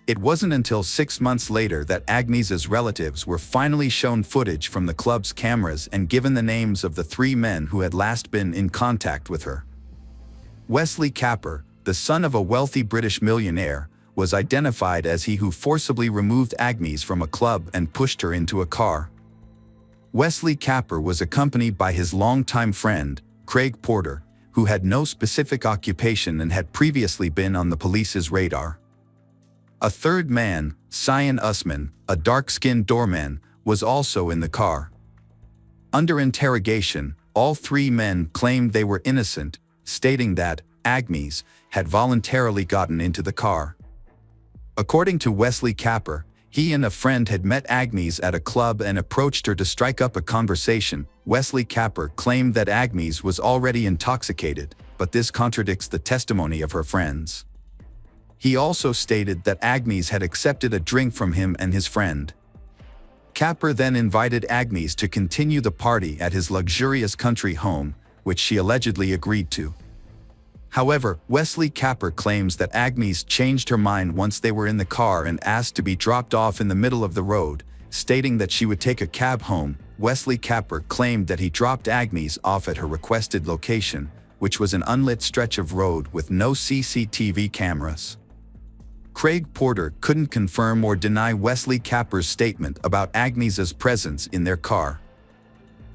It wasn't until 6 months later that Agnieszka's relatives were finally shown footage from the club's cameras and given the names of the 3 men who had last been in contact with her. Wesley Capper, the son of a wealthy British millionaire, was identified as he who forcibly removed Agnieszka from a club and pushed her into a car. Wesley Capper was accompanied by his longtime friend, Craig Porter, who had no specific occupation and had previously been on the police's radar. A third man, Cyan Usman, a dark-skinned doorman, was also in the car. Under interrogation, all 3 men claimed they were innocent, stating that Agnieszka had voluntarily gotten into the car. According to Wesley Capper, he and a friend had met Agnieszka at a club and approached her to strike up a conversation. Wesley Capper claimed that Agnieszka was already intoxicated, but this contradicts the testimony of her friends. He also stated that Agnieszka had accepted a drink from him and his friend. Capper then invited Agnieszka to continue the party at his luxurious country home, which she allegedly agreed to. However, Wesley Capper claims that Agnes changed her mind once they were in the car and asked to be dropped off in the middle of the road, stating that she would take a cab home. Wesley Capper claimed that he dropped Agnes off at her requested location, which was an unlit stretch of road with no CCTV cameras. Craig Porter couldn't confirm or deny Wesley Capper's statement about Agnes's presence in their car.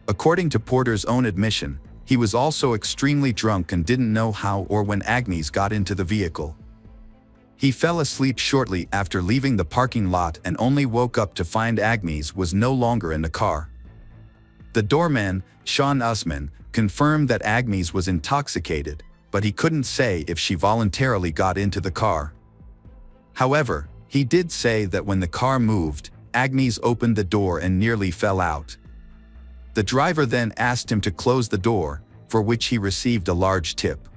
According to Porter's own admission, he was also extremely drunk and didn't know how or when Agnes got into the vehicle. He fell asleep shortly after leaving the parking lot and only woke up to find Agnes was no longer in the car. The doorman, Sean Usman, confirmed that Agnes was intoxicated, but he couldn't say if she voluntarily got into the car. However, he did say that when the car moved, Agnes opened the door and nearly fell out. The driver then asked him to close the door, for which he received a large tip.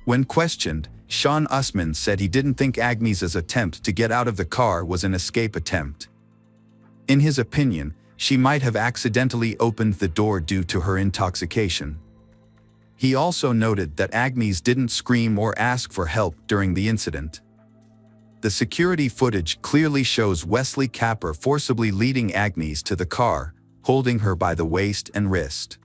When questioned, Sean Usman said he didn't think Agnes's attempt to get out of the car was an escape attempt. In his opinion, she might have accidentally opened the door due to her intoxication. He also noted that Agnes didn't scream or ask for help during the incident. The security footage clearly shows Wesley Capper forcibly leading Agnes to the car, holding her by the waist and wrist.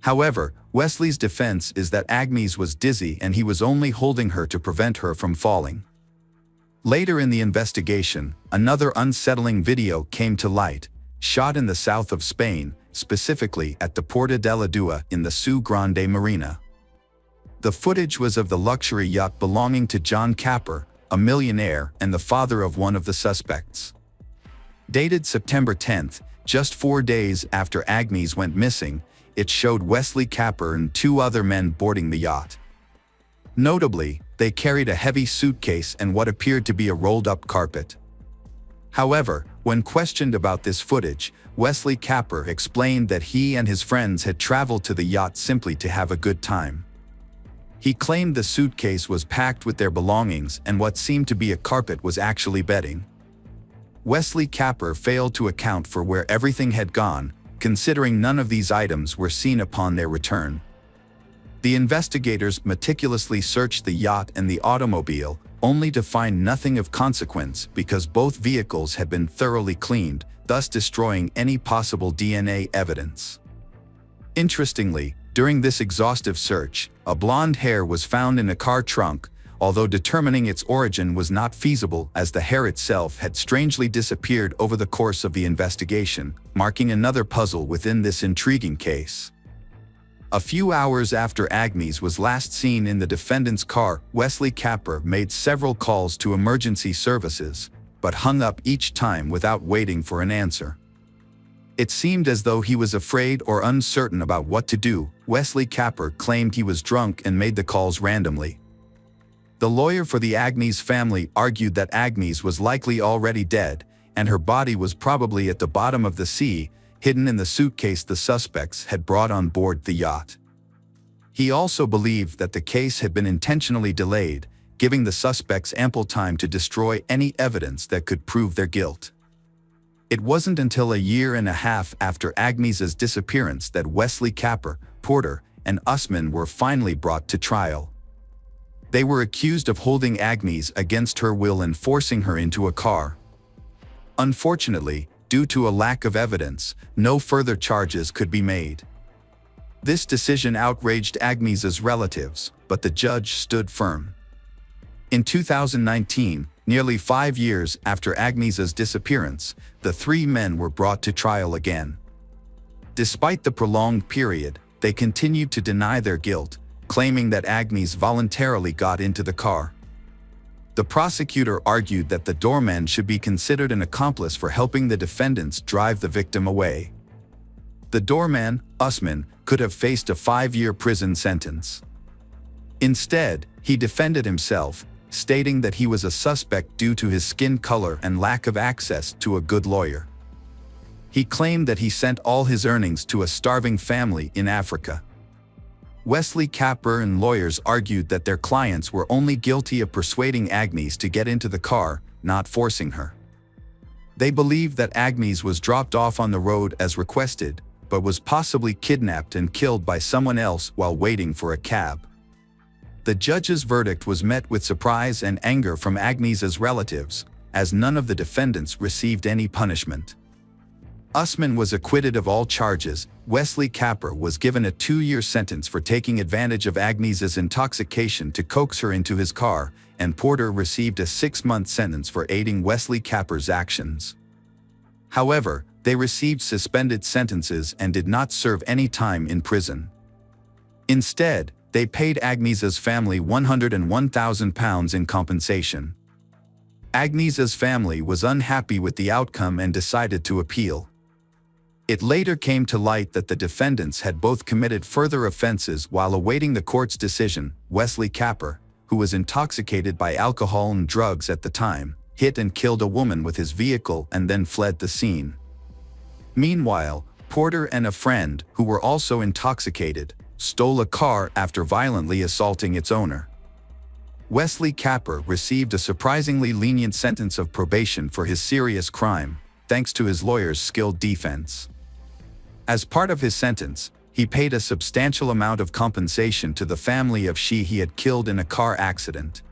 However, Wesley's defense is that Agnes was dizzy and he was only holding her to prevent her from falling. Later in the investigation, another unsettling video came to light, shot in the south of Spain, specifically at the Puerta de la Dua in the Seu Grande Marina. The footage was of the luxury yacht belonging to John Capper, a millionaire and the father of one of the suspects. Dated September 10th, just 4 days after Agnes went missing, it showed Wesley Capper and 2 other men boarding the yacht. Notably, they carried a heavy suitcase and what appeared to be a rolled-up carpet. However, when questioned about this footage, Wesley Capper explained that he and his friends had traveled to the yacht simply to have a good time. He claimed the suitcase was packed with their belongings and what seemed to be a carpet was actually bedding. Wesley Capper failed to account for where everything had gone, considering none of these items were seen upon their return. The investigators meticulously searched the yacht and the automobile, only to find nothing of consequence because both vehicles had been thoroughly cleaned, thus destroying any possible DNA evidence. Interestingly, during this exhaustive search, a blonde hair was found in a car trunk, although determining its origin was not feasible as the hair itself had strangely disappeared over the course of the investigation, marking another puzzle within this intriguing case. A few hours after Agnes was last seen in the defendant's car, Wesley Capper made several calls to emergency services, but hung up each time without waiting for an answer. It seemed as though he was afraid or uncertain about what to do. Wesley Capper claimed he was drunk and made the calls randomly. The lawyer for the Agnes family argued that Agnes was likely already dead, and her body was probably at the bottom of the sea, hidden in the suitcase the suspects had brought on board the yacht. He also believed that the case had been intentionally delayed, giving the suspects ample time to destroy any evidence that could prove their guilt. It wasn't until a year and a half after Agnes's disappearance that Wesley Capper, Porter, and Usman were finally brought to trial. They were accused of holding Agnes against her will and forcing her into a car. Unfortunately, due to a lack of evidence, no further charges could be made. This decision outraged Agnes's relatives, but the judge stood firm. In 2019, nearly 5 years after Agnes's disappearance, the 3 men were brought to trial again. Despite the prolonged period, they continued to deny their guilt, claiming that Agnes voluntarily got into the car. The prosecutor argued that the doorman should be considered an accomplice for helping the defendants drive the victim away. The doorman, Usman, could have faced a 5-year prison sentence. Instead, he defended himself, stating that he was a suspect due to his skin color and lack of access to a good lawyer. He claimed that he sent all his earnings to a starving family in Africa. Wesley Capper and lawyers argued that their clients were only guilty of persuading Agnes to get into the car, not forcing her. They believed that Agnes was dropped off on the road as requested, but was possibly kidnapped and killed by someone else while waiting for a cab. The judge's verdict was met with surprise and anger from Agnieszka's relatives, as none of the defendants received any punishment. Usman was acquitted of all charges. Wesley Capper was given a 2-year sentence for taking advantage of Agnieszka's intoxication to coax her into his car, and Porter received a 6-month sentence for aiding Wesley Capper's actions. However, they received suspended sentences and did not serve any time in prison. Instead, they paid Agnieszka's family £101,000 in compensation. Agnieszka's family was unhappy with the outcome and decided to appeal. It later came to light that the defendants had both committed further offenses while awaiting the court's decision. Wesley Capper, who was intoxicated by alcohol and drugs at the time, hit and killed a woman with his vehicle and then fled the scene. Meanwhile, Porter and a friend, who were also intoxicated, stole a car after violently assaulting its owner. Wesley Capper received a surprisingly lenient sentence of probation for his serious crime, thanks to his lawyer's skilled defense. As part of his sentence, he paid a substantial amount of compensation to the family of she he had killed in a car accident.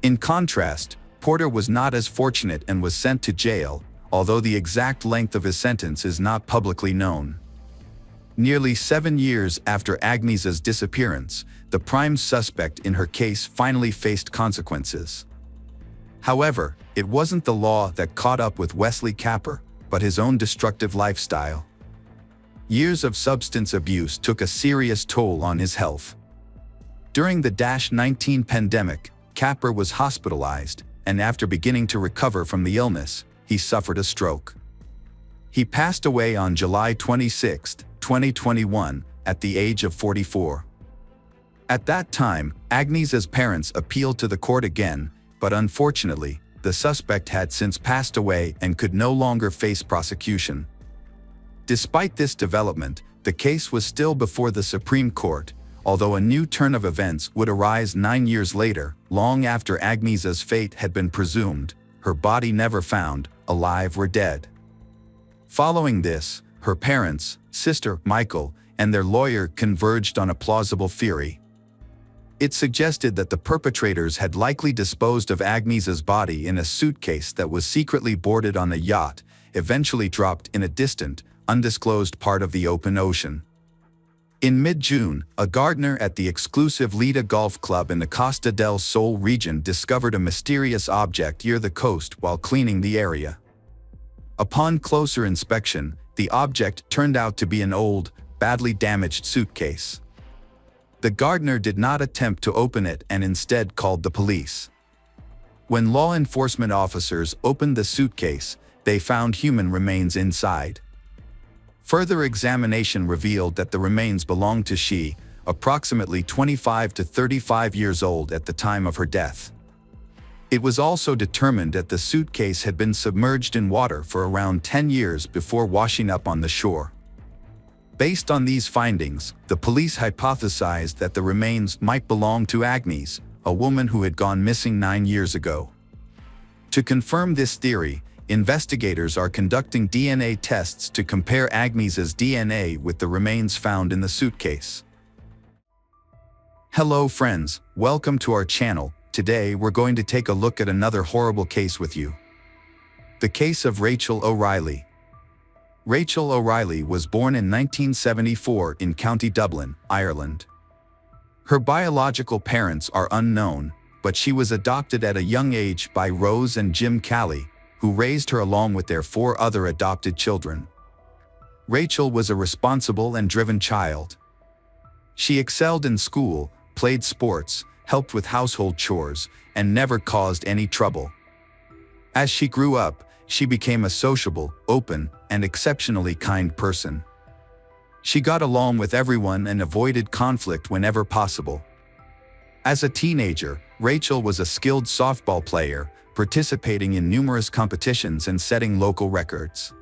In contrast, Porter was not as fortunate and was sent to jail, although the exact length of his sentence is not publicly known. Nearly 7 years after Agnieszka's disappearance, the prime suspect in her case finally faced consequences. However, it wasn't the law that caught up with Wesley Capper, but his own destructive lifestyle. Years of substance abuse took a serious toll on his health. During the -19 pandemic, Capper was hospitalized, and after beginning to recover from the illness, he suffered a stroke. He passed away on July 26, 2021, at the age of 44. At that time, Agnieszka's parents appealed to the court again, but unfortunately, the suspect had since passed away and could no longer face prosecution. Despite this development, the case was still before the Supreme Court, although a new turn of events would arise 9 years later, long after Agnieszka's fate had been presumed, her body never found, alive or dead. Following this, her parents, sister Michael, and their lawyer converged on a plausible theory. It suggested that the perpetrators had likely disposed of Agnieszka's body in a suitcase that was secretly boarded on a yacht, eventually dropped in a distant, undisclosed part of the open ocean. In mid-June, a gardener at the exclusive Lida Golf Club in the Costa del Sol region discovered a mysterious object near the coast while cleaning the area. Upon closer inspection, the object turned out to be an old, badly damaged suitcase. The gardener did not attempt to open it and instead called the police. When law enforcement officers opened the suitcase, they found human remains inside. Further examination revealed that the remains belonged to she, approximately 25 to 35 years old at the time of her death. It was also determined that the suitcase had been submerged in water for around 10 years before washing up on the shore. Based on these findings, the police hypothesized that the remains might belong to Agnieszka, a woman who had gone missing 9 years ago. To confirm this theory, investigators are conducting DNA tests to compare Agnieszka's DNA with the remains found in the suitcase. Hello friends, welcome to our channel. Today we're going to take a look at another horrible case with you. The case of Rachel O'Reilly. Rachel O'Reilly was born in 1974 in County Dublin, Ireland. Her biological parents are unknown, but she was adopted at a young age by Rose and Jim Calley, who raised her along with their 4 other adopted children. Rachel was a responsible and driven child. She excelled in school, played sports, helped with household chores, and never caused any trouble. As she grew up, she became a sociable, open, and exceptionally kind person. She got along with everyone and avoided conflict whenever possible. As a teenager, Rachel was a skilled softball player, participating in numerous competitions and setting local records.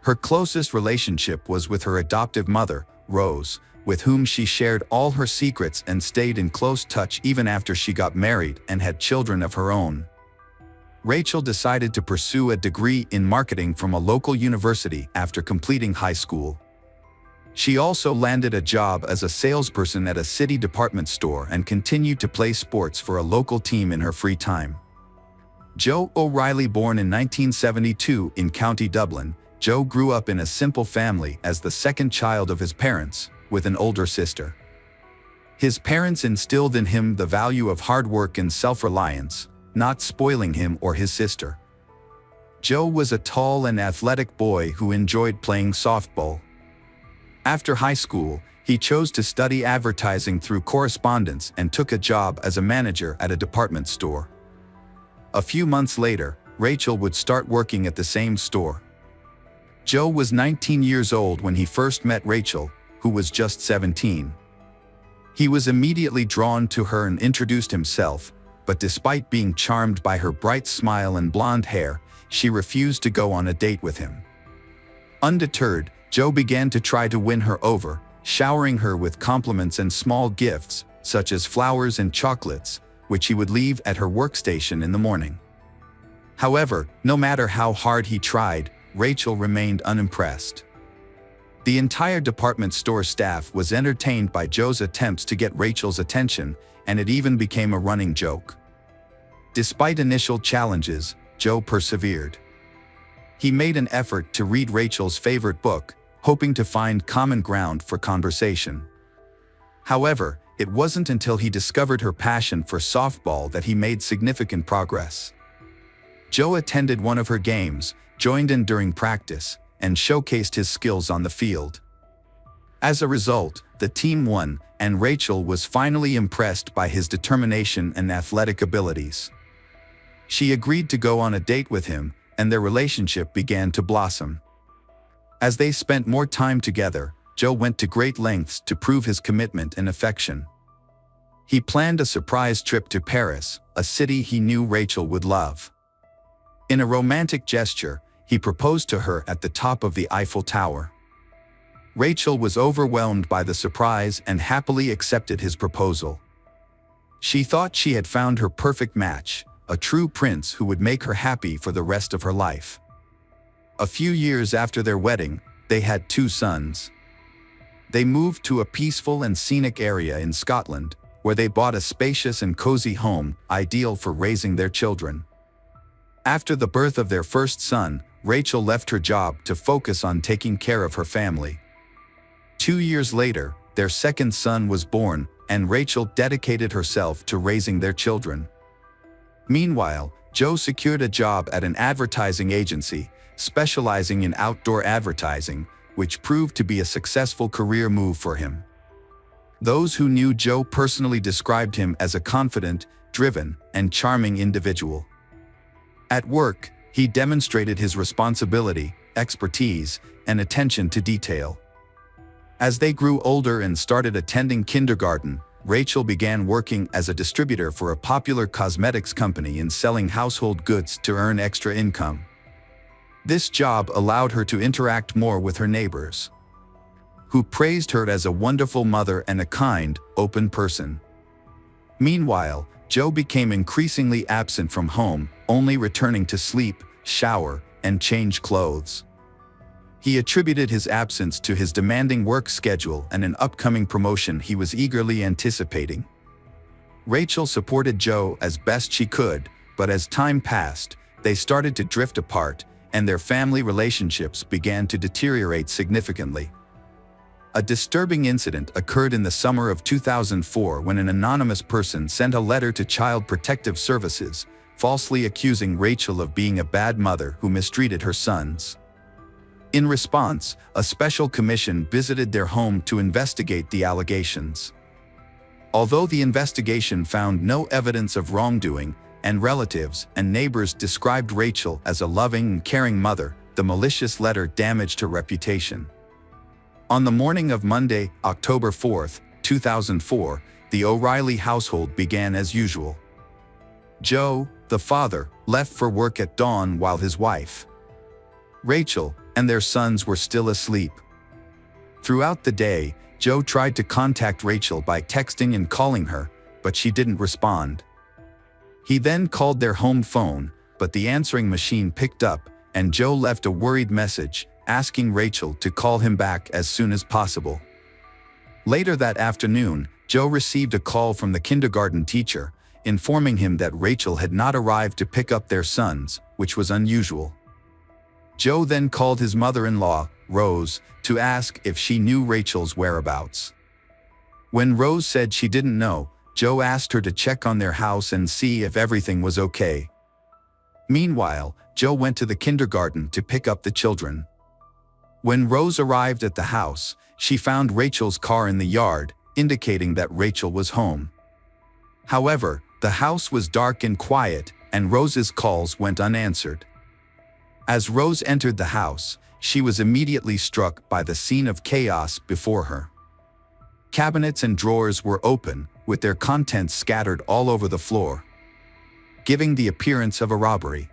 Her closest relationship was with her adoptive mother, Rose, with whom she shared all her secrets and stayed in close touch even after she got married and had children of her own. Rachel decided to pursue a degree in marketing from a local university after completing high school. She also landed a job as a salesperson at a city department store and continued to play sports for a local team in her free time. Jo O'Reilly, born in 1972 in County Dublin, Joe grew up in a simple family as the second child of his parents, with an older sister. His parents instilled in him the value of hard work and self-reliance, not spoiling him or his sister. Joe was a tall and athletic boy who enjoyed playing softball. After high school, he chose to study advertising through correspondence and took a job as a manager at a department store. A few months later, Rachel would start working at the same store. Joe was 19 years old when he first met Rachel, who was just 17. He was immediately drawn to her and introduced himself, but despite being charmed by her bright smile and blonde hair, she refused to go on a date with him. Undeterred, Joe began to try to win her over, showering her with compliments and small gifts, such as flowers and chocolates, which he would leave at her workstation in the morning. However, no matter how hard he tried, Rachel remained unimpressed. The entire department store staff was entertained by Joe's attempts to get Rachel's attention, and it even became a running joke. Despite initial challenges, Joe persevered. He made an effort to read Rachel's favorite book, hoping to find common ground for conversation. However, it wasn't until he discovered her passion for softball that he made significant progress. Joe attended one of her games, joined in during practice, and showcased his skills on the field. As a result, the team won, and Rachel was finally impressed by his determination and athletic abilities. She agreed to go on a date with him, and their relationship began to blossom. As they spent more time together, Joe went to great lengths to prove his commitment and affection. He planned a surprise trip to Paris, a city he knew Rachel would love. In a romantic gesture, he proposed to her at the top of the Eiffel Tower. Rachel was overwhelmed by the surprise and happily accepted his proposal. She thought she had found her perfect match, a true prince who would make her happy for the rest of her life. A few years after their wedding, they had 2 sons. They moved to a peaceful and scenic area in Scotland, where they bought a spacious and cozy home, ideal for raising their children. After the birth of their first son, Rachel left her job to focus on taking care of her family. 2 years later, their second son was born, and Rachel dedicated herself to raising their children. Meanwhile, Joe secured a job at an advertising agency, specializing in outdoor advertising, which proved to be a successful career move for him. Those who knew Joe personally described him as a confident, driven, and charming individual. At work, he demonstrated his responsibility, expertise, and attention to detail. As they grew older and started attending kindergarten, Rachel began working as a distributor for a popular cosmetics company and selling household goods to earn extra income. This job allowed her to interact more with her neighbors, who praised her as a wonderful mother and a kind, open person. Meanwhile, Joe became increasingly absent from home, only returning to sleep, shower, and change clothes. He attributed his absence to his demanding work schedule and an upcoming promotion he was eagerly anticipating. Rachel supported Joe as best she could, but as time passed, they started to drift apart, and their family relationships began to deteriorate significantly. A disturbing incident occurred in the summer of 2004 when an anonymous person sent a letter to Child Protective Services, falsely accusing Rachel of being a bad mother who mistreated her sons. In response, a special commission visited their home to investigate the allegations. Although the investigation found no evidence of wrongdoing, and relatives and neighbors described Rachel as a loving and caring mother, the malicious letter damaged her reputation. On the morning of Monday, October 4, 2004, the O'Reilly household began as usual. Joe, the father, left for work at dawn while his wife, Rachel, and their sons were still asleep. Throughout the day, Joe tried to contact Rachel by texting and calling her, but she didn't respond. He then called their home phone, but the answering machine picked up, and Joe left a worried message, asking Rachel to call him back as soon as possible. Later that afternoon, Joe received a call from the kindergarten teacher, informing him that Rachel had not arrived to pick up their sons, which was unusual. Joe then called his mother-in-law, Rose, to ask if she knew Rachel's whereabouts. When Rose said she didn't know, Joe asked her to check on their house and see if everything was okay. Meanwhile, Joe went to the kindergarten to pick up the children. When Rose arrived at the house, she found Rachel's car in the yard, indicating that Rachel was home. However, the house was dark and quiet, and Rose's calls went unanswered. As Rose entered the house, she was immediately struck by the scene of chaos before her. Cabinets and drawers were open, with their contents scattered all over the floor, giving the appearance of a robbery.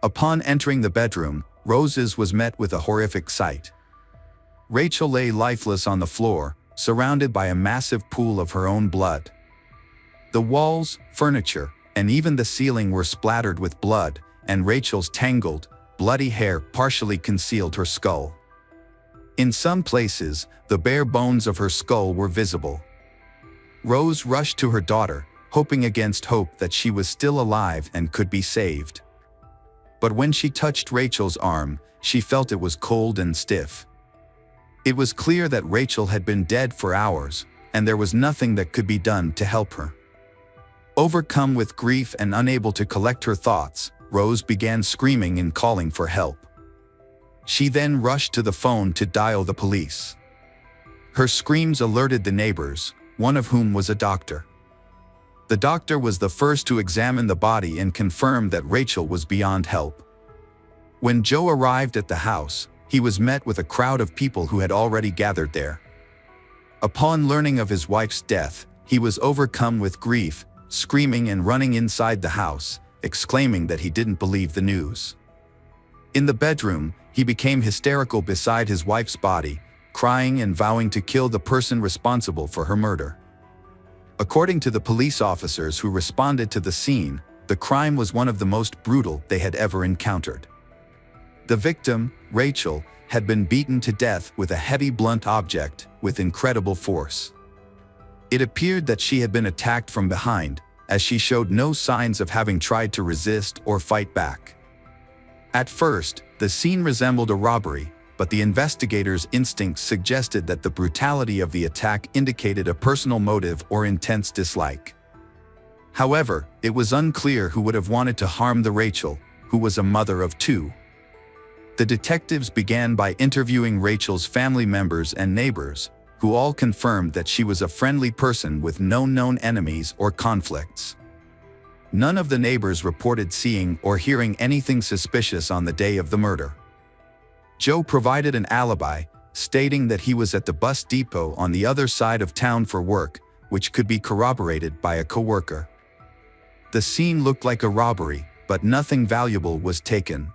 Upon entering the bedroom, Rose's was met with a horrific sight. Rachel lay lifeless on the floor, surrounded by a massive pool of her own blood. The walls, furniture, and even the ceiling were splattered with blood, and Rachel's tangled, bloody hair partially concealed her skull. In some places, the bare bones of her skull were visible. Rose rushed to her daughter, hoping against hope that she was still alive and could be saved. But when she touched Rachel's arm, she felt it was cold and stiff. It was clear that Rachel had been dead for hours, and there was nothing that could be done to help her. Overcome with grief and unable to collect her thoughts, Rose began screaming and calling for help. She then rushed to the phone to dial the police. Her screams alerted the neighbors, one of whom was a doctor. The doctor was the first to examine the body and confirm that Rachel was beyond help. When Joe arrived at the house, he was met with a crowd of people who had already gathered there. Upon learning of his wife's death, he was overcome with grief, screaming and running inside the house, exclaiming that he didn't believe the news. In the bedroom, he became hysterical beside his wife's body, crying and vowing to kill the person responsible for her murder. According to the police officers who responded to the scene, the crime was one of the most brutal they had ever encountered. The victim, Rachel, had been beaten to death with a heavy blunt object with incredible force. It appeared that she had been attacked from behind, as she showed no signs of having tried to resist or fight back. At first, the scene resembled a robbery, but the investigators' instincts suggested that the brutality of the attack indicated a personal motive or intense dislike. However, it was unclear who would have wanted to harm the Rachel, who was a mother of two. The detectives began by interviewing Rachel's family members and neighbors, who all confirmed that she was a friendly person with no known enemies or conflicts. None of the neighbors reported seeing or hearing anything suspicious on the day of the murder. Joe provided an alibi, stating that he was at the bus depot on the other side of town for work, which could be corroborated by a coworker. The scene looked like a robbery, but nothing valuable was taken.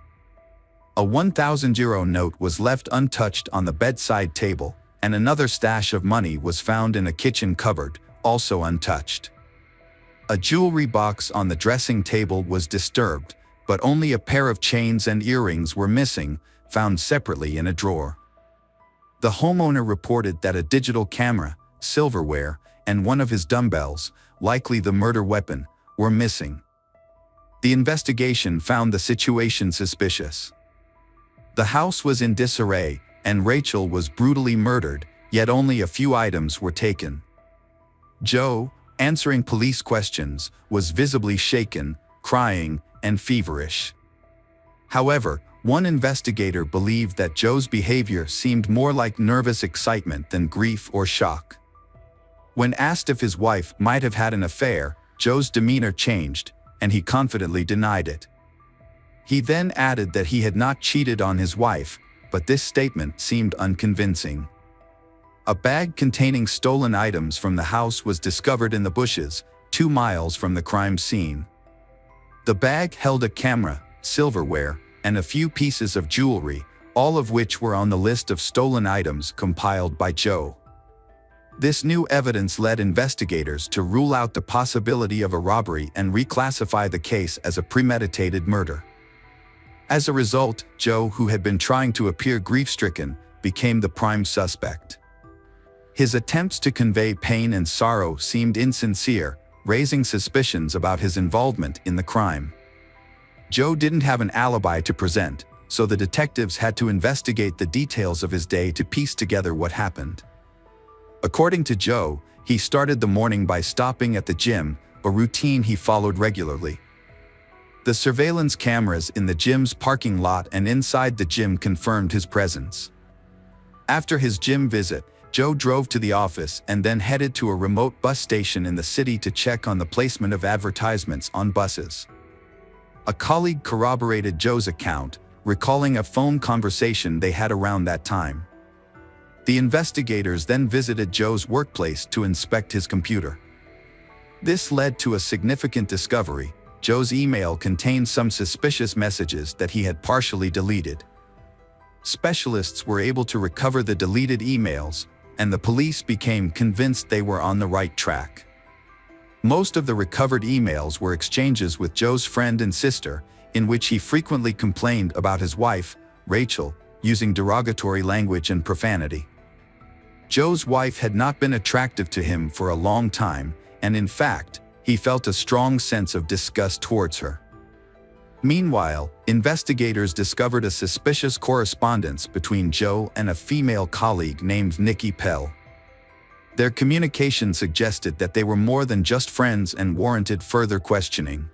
A 1,000 euro note was left untouched on the bedside table, and another stash of money was found in a kitchen cupboard, also untouched. A jewelry box on the dressing table was disturbed, but only a pair of chains and earrings were missing, found separately in a drawer. The homeowner reported that a digital camera, silverware, and one of his dumbbells, likely the murder weapon, were missing. The investigation found the situation suspicious. The house was in disarray, and Rachel was brutally murdered, yet only a few items were taken. Joe, answering police questions, was visibly shaken, crying, and feverish. However, one investigator believed that Joe's behavior seemed more like nervous excitement than grief or shock. When asked if his wife might have had an affair, Joe's demeanor changed, and he confidently denied it. He then added that he had not cheated on his wife, but this statement seemed unconvincing. A bag containing stolen items from the house was discovered in the bushes, 2 miles from the crime scene. The bag held a camera, silverware, and a few pieces of jewelry, all of which were on the list of stolen items compiled by Joe. This new evidence led investigators to rule out the possibility of a robbery and reclassify the case as a premeditated murder. As a result, Joe, who had been trying to appear grief-stricken, became the prime suspect. His attempts to convey pain and sorrow seemed insincere, raising suspicions about his involvement in the crime. Joe didn't have an alibi to present, so the detectives had to investigate the details of his day to piece together what happened. According to Joe, he started the morning by stopping at the gym, a routine he followed regularly. The surveillance cameras in the gym's parking lot and inside the gym confirmed his presence. After his gym visit, Joe drove to the office and then headed to a remote bus station in the city to check on the placement of advertisements on buses. A colleague corroborated Joe's account, recalling a phone conversation they had around that time. The investigators then visited Joe's workplace to inspect his computer. This led to a significant discovery. Joe's email contained some suspicious messages that he had partially deleted. Specialists were able to recover the deleted emails, and the police became convinced they were on the right track. Most of the recovered emails were exchanges with Joe's friend and sister, in which he frequently complained about his wife, Rachel, using derogatory language and profanity. Joe's wife had not been attractive to him for a long time, and in fact, he felt a strong sense of disgust towards her. Meanwhile, investigators discovered a suspicious correspondence between Joe and a female colleague named Nikki Pell. Their communication suggested that they were more than just friends and warranted further questioning.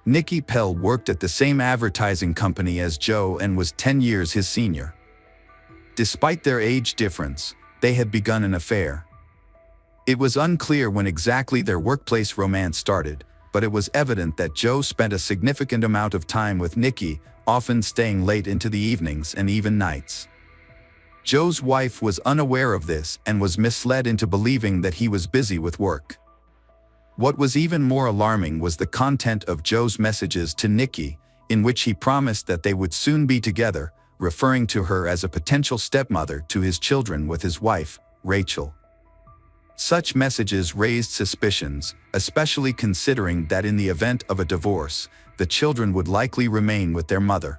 Nikki Pell worked at the same advertising company as Joe and was 10 years his senior. Despite their age difference, they had begun an affair. It was unclear when exactly their workplace romance started, but it was evident that Joe spent a significant amount of time with Nikki, often staying late into the evenings and even nights. Joe's wife was unaware of this and was misled into believing that he was busy with work. What was even more alarming was the content of Joe's messages to Nikki, in which he promised that they would soon be together, referring to her as a potential stepmother to his children with his wife, Rachel. Such messages raised suspicions, especially considering that in the event of a divorce, the children would likely remain with their mother.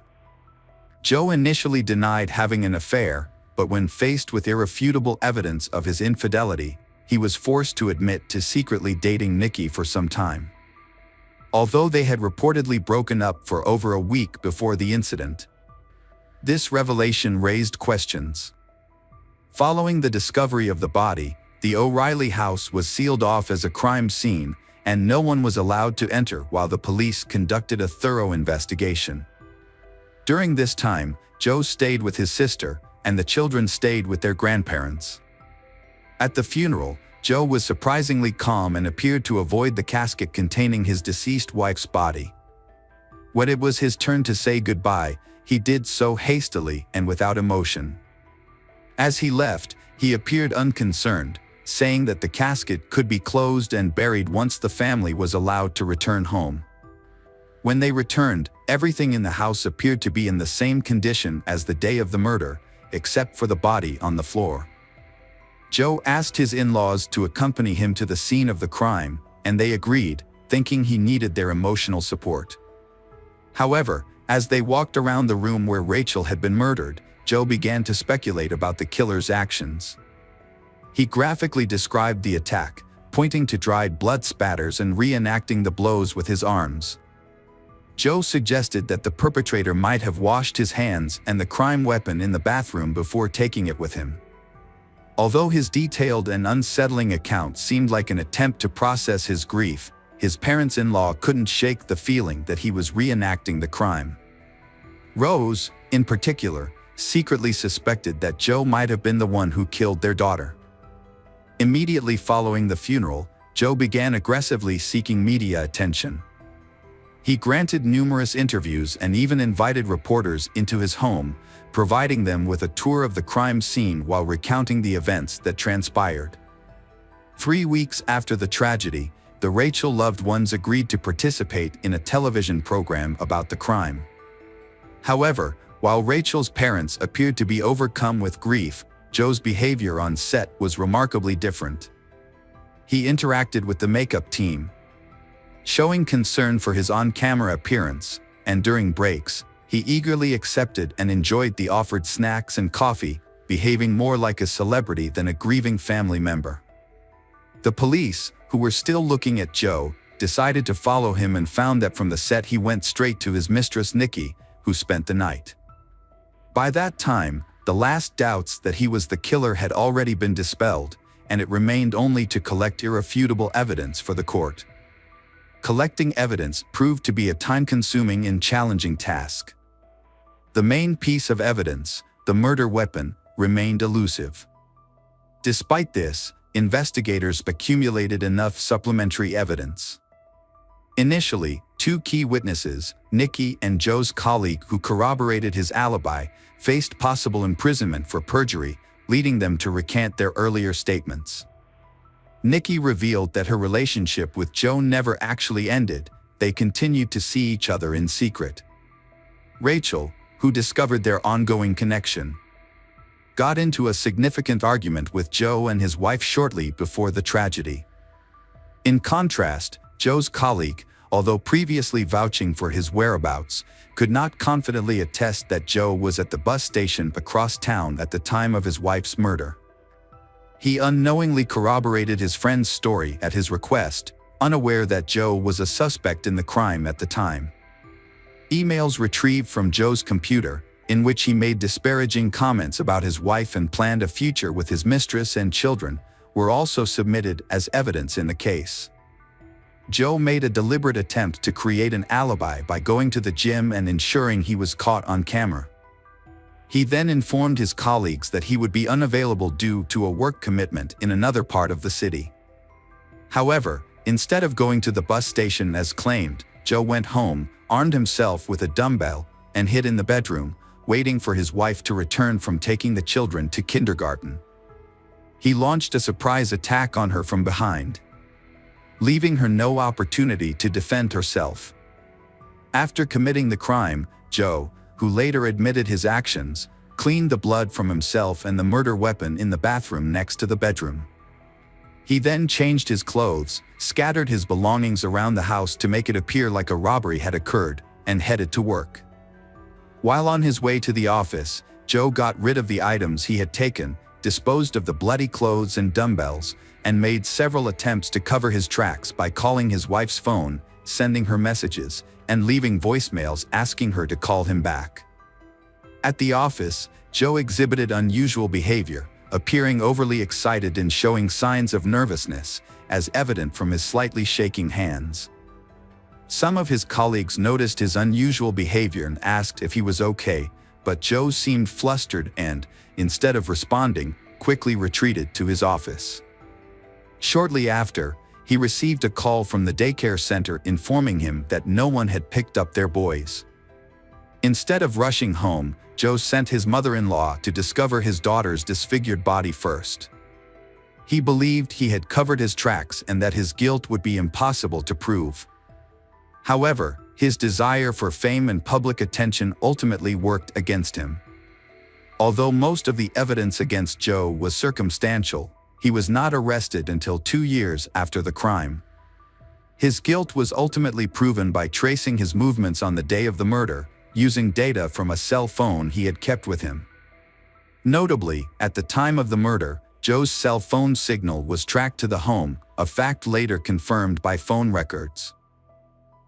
Joe initially denied having an affair, but when faced with irrefutable evidence of his infidelity, he was forced to admit to secretly dating Nikki for some time. Although they had reportedly broken up for over a week before the incident, this revelation raised questions. Following the discovery of the body, the O'Reilly house was sealed off as a crime scene, and no one was allowed to enter while the police conducted a thorough investigation. During this time, Joe stayed with his sister, and the children stayed with their grandparents. At the funeral, Joe was surprisingly calm and appeared to avoid the casket containing his deceased wife's body. When it was his turn to say goodbye, he did so hastily and without emotion. As he left, he appeared unconcerned, saying that the casket could be closed and buried once the family was allowed to return home. When they returned, everything in the house appeared to be in the same condition as the day of the murder, except for the body on the floor. Joe asked his in-laws to accompany him to the scene of the crime, and they agreed, thinking he needed their emotional support. However, as they walked around the room where Rachel had been murdered, Joe began to speculate about the killer's actions. He graphically described the attack, pointing to dried blood spatters and reenacting the blows with his arms. Joe suggested that the perpetrator might have washed his hands and the crime weapon in the bathroom before taking it with him. Although his detailed and unsettling account seemed like an attempt to process his grief, his parents-in-law couldn't shake the feeling that he was reenacting the crime. Rose, in particular, secretly suspected that Joe might have been the one who killed their daughter. Immediately following the funeral, Joe began aggressively seeking media attention. He granted numerous interviews and even invited reporters into his home, providing them with a tour of the crime scene while recounting the events that transpired. 3 weeks after the tragedy, the Rachel loved ones agreed to participate in a television program about the crime. However, while Rachel's parents appeared to be overcome with grief, Joe's behavior on set was remarkably different. He interacted with the makeup team, showing concern for his on-camera appearance, and during breaks, He eagerly accepted and enjoyed the offered snacks and coffee, behaving more like a celebrity than a grieving family member. The police, who were still looking at Joe, decided to follow him and found that from the set he went straight to his mistress Nikki, who spent the night. By that time, the last doubts that he was the killer had already been dispelled, and it remained only to collect irrefutable evidence for the court. Collecting evidence proved to be a time-consuming and challenging task. The main piece of evidence, the murder weapon, remained elusive. Despite this, investigators accumulated enough supplementary evidence. Initially, two key witnesses, Nikki and Joe's colleague who corroborated his alibi, faced possible imprisonment for perjury, leading them to recant their earlier statements. Nikki revealed that her relationship with Joe never actually ended, they continued to see each other in secret. Rachel, who discovered their ongoing connection, got into a significant argument with Joe and his wife shortly before the tragedy. In contrast, Joe's colleague, although previously vouching for his whereabouts, could not confidently attest that Joe was at the bus station across town at the time of his wife's murder. He unknowingly corroborated his friend's story at his request, unaware that Joe was a suspect in the crime at the time. Emails retrieved from Joe's computer, in which he made disparaging comments about his wife and planned a future with his mistress and children, were also submitted as evidence in the case. Joe made a deliberate attempt to create an alibi by going to the gym and ensuring he was caught on camera. He then informed his colleagues that he would be unavailable due to a work commitment in another part of the city. However, instead of going to the bus station as claimed, Joe went home, armed himself with a dumbbell, and hid in the bedroom, waiting for his wife to return from taking the children to kindergarten. He launched a surprise attack on her from behind, leaving her no opportunity to defend herself. After committing the crime, Joe, who later admitted his actions, cleaned the blood from himself and the murder weapon in the bathroom next to the bedroom. He then changed his clothes, scattered his belongings around the house to make it appear like a robbery had occurred, and headed to work. While on his way to the office, Joe got rid of the items he had taken, disposed of the bloody clothes and dumbbells, and made several attempts to cover his tracks by calling his wife's phone, sending her messages, and leaving voicemails asking her to call him back. At the office, Joe exhibited unusual behavior, appearing overly excited and showing signs of nervousness, as evident from his slightly shaking hands. Some of his colleagues noticed his unusual behavior and asked if he was okay, but Joe seemed flustered and, instead of responding, quickly retreated to his office. Shortly after, he received a call from the daycare center informing him that no one had picked up their boys. Instead of rushing home, Joe sent his mother-in-law to discover his daughter's disfigured body first. He believed he had covered his tracks and that his guilt would be impossible to prove. However, his desire for fame and public attention ultimately worked against him. Although most of the evidence against Joe was circumstantial, he was not arrested until 2 years after the crime. His guilt was ultimately proven by tracing his movements on the day of the murder, using data from a cell phone he had kept with him. Notably, at the time of the murder, Joe's cell phone signal was tracked to the home, a fact later confirmed by phone records.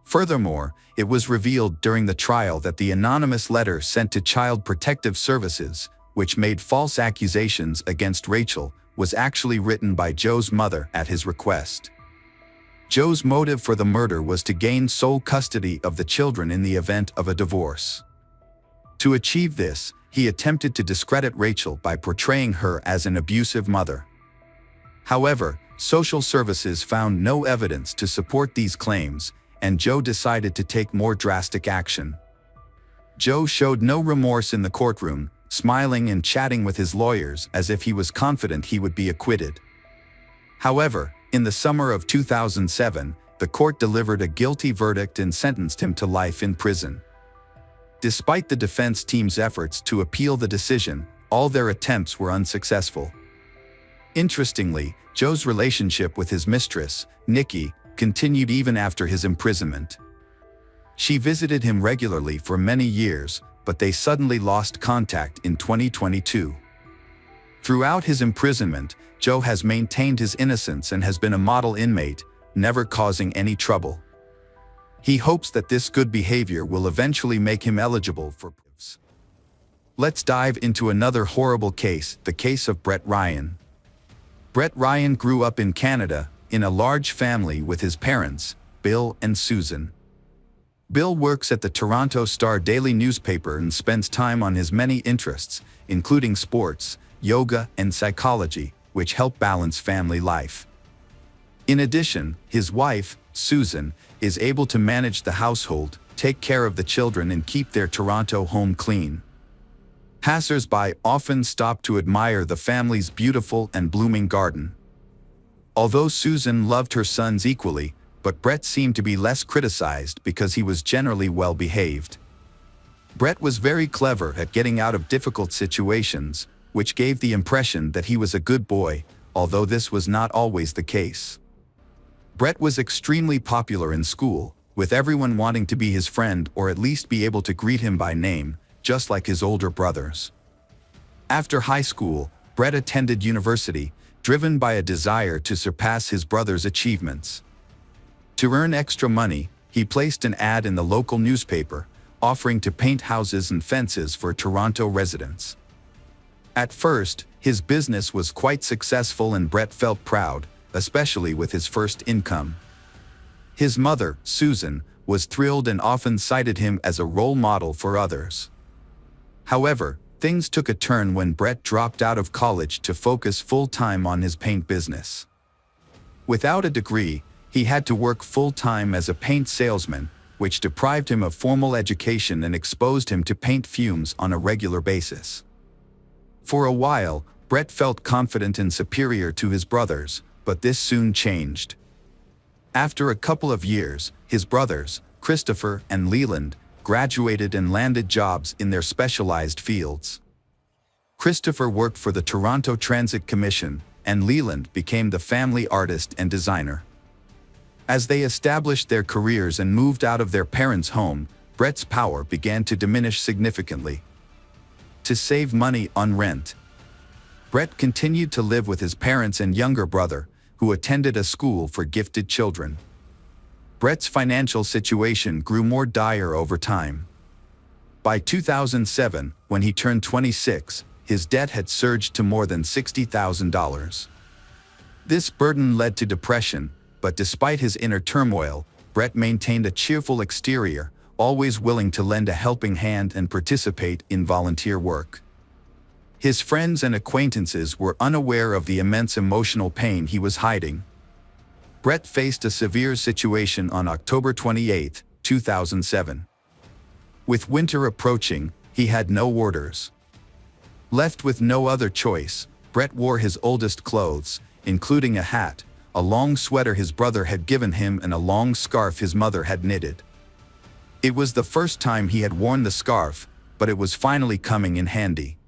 Furthermore, it was revealed during the trial that the anonymous letter sent to Child Protective Services, which made false accusations against Rachel, was actually written by Joe's mother at his request. Joe's motive for the murder was to gain sole custody of the children in the event of a divorce. To achieve this, he attempted to discredit Rachel by portraying her as an abusive mother. However, social services found no evidence to support these claims, and Joe decided to take more drastic action. Joe showed no remorse in the courtroom, smiling and chatting with his lawyers as if he was confident he would be acquitted. However, in the summer of 2007, the court delivered a guilty verdict and sentenced him to life in prison. Despite the defense team's efforts to appeal the decision, all their attempts were unsuccessful. Interestingly, Joe's relationship with his mistress, Nikki, continued even after his imprisonment. She visited him regularly for many years, but they suddenly lost contact in 2022. Throughout his imprisonment, Joe has maintained his innocence and has been a model inmate, never causing any trouble. He hopes that this good behavior will eventually make him eligible for prison. Let's dive into another horrible case, the case of Brett Ryan. Brett Ryan grew up in Canada, in a large family with his parents, Bill and Susan. Bill works at the Toronto Star daily newspaper and spends time on his many interests, including sports, yoga, and psychology, which help balance family life. In addition, his wife, Susan, is able to manage the household, take care of the children, and keep their Toronto home clean. Passers-by often stop to admire the family's beautiful and blooming garden. Although Susan loved her sons equally, but Brett seemed to be less criticized because he was generally well-behaved. Brett was very clever at getting out of difficult situations, which gave the impression that he was a good boy, although this was not always the case. Brett was extremely popular in school, with everyone wanting to be his friend or at least be able to greet him by name, just like his older brothers. After high school, Brett attended university, driven by a desire to surpass his brother's achievements. To earn extra money, he placed an ad in the local newspaper, offering to paint houses and fences for Toronto residents. At first, his business was quite successful and Brett felt proud, especially with his first income. His mother, Susan, was thrilled and often cited him as a role model for others. However, things took a turn when Brett dropped out of college to focus full-time on his paint business. Without a degree, he had to work full-time as a paint salesman, which deprived him of formal education and exposed him to paint fumes on a regular basis. For a while, Brett felt confident and superior to his brothers, but this soon changed. After a couple of years, his brothers, Christopher and Leland, graduated and landed jobs in their specialized fields. Christopher worked for the Toronto Transit Commission, and Leland became the family artist and designer. As they established their careers and moved out of their parents' home, Brett's power began to diminish significantly. To save money on rent, Brett continued to live with his parents and younger brother, who attended a school for gifted children. Brett's financial situation grew more dire over time. By 2007, when he turned 26, his debt had surged to more than $60,000. This burden led to depression, but despite his inner turmoil, Brett maintained a cheerful exterior, always willing to lend a helping hand and participate in volunteer work. His friends and acquaintances were unaware of the immense emotional pain he was hiding. Brett faced a severe situation on October 28, 2007. With winter approaching, he had no orders. Left with no other choice, Brett wore his oldest clothes, including a hat, a long sweater his brother had given him and a long scarf his mother had knitted. It was the first time he had worn the scarf, but it was finally coming in handy.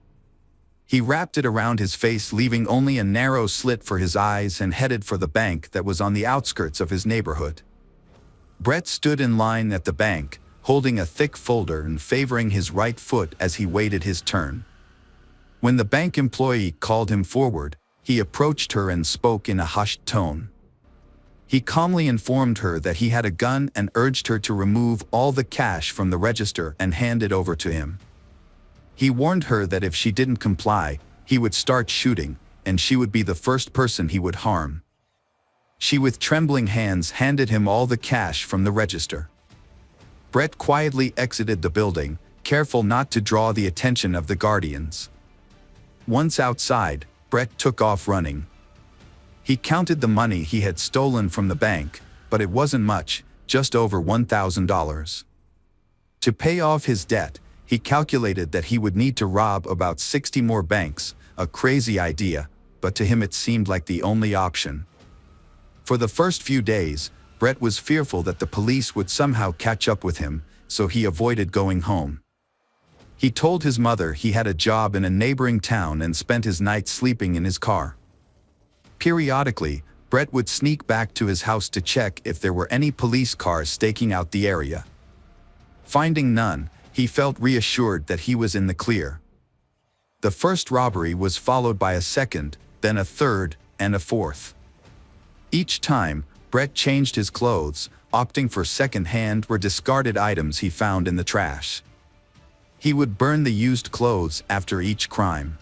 He wrapped it around his face, leaving only a narrow slit for his eyes, and headed for the bank that was on the outskirts of his neighborhood. Brett stood in line at the bank, holding a thick folder and favoring his right foot as he waited his turn. When the bank employee called him forward, he approached her and spoke in a hushed tone. He calmly informed her that he had a gun and urged her to remove all the cash from the register and hand it over to him. He warned her that if she didn't comply, he would start shooting, and she would be the first person he would harm. She, with trembling hands, handed him all the cash from the register. Brett quietly exited the building, careful not to draw the attention of the guardians. Once outside, Brett took off running. He counted the money he had stolen from the bank, but it wasn't much, just over $1,000. To pay off his debt, he calculated that he would need to rob about 60 more banks, a crazy idea, but to him it seemed like the only option. For the first few days, Brett was fearful that the police would somehow catch up with him, so he avoided going home. He told his mother he had a job in a neighboring town and spent his nights sleeping in his car. Periodically, Brett would sneak back to his house to check if there were any police cars staking out the area. Finding none, he felt reassured that he was in the clear. The first robbery was followed by a second, then a third, and a fourth. Each time, Brett changed his clothes, opting for second-hand or discarded items he found in the trash. He would burn the used clothes after each crime.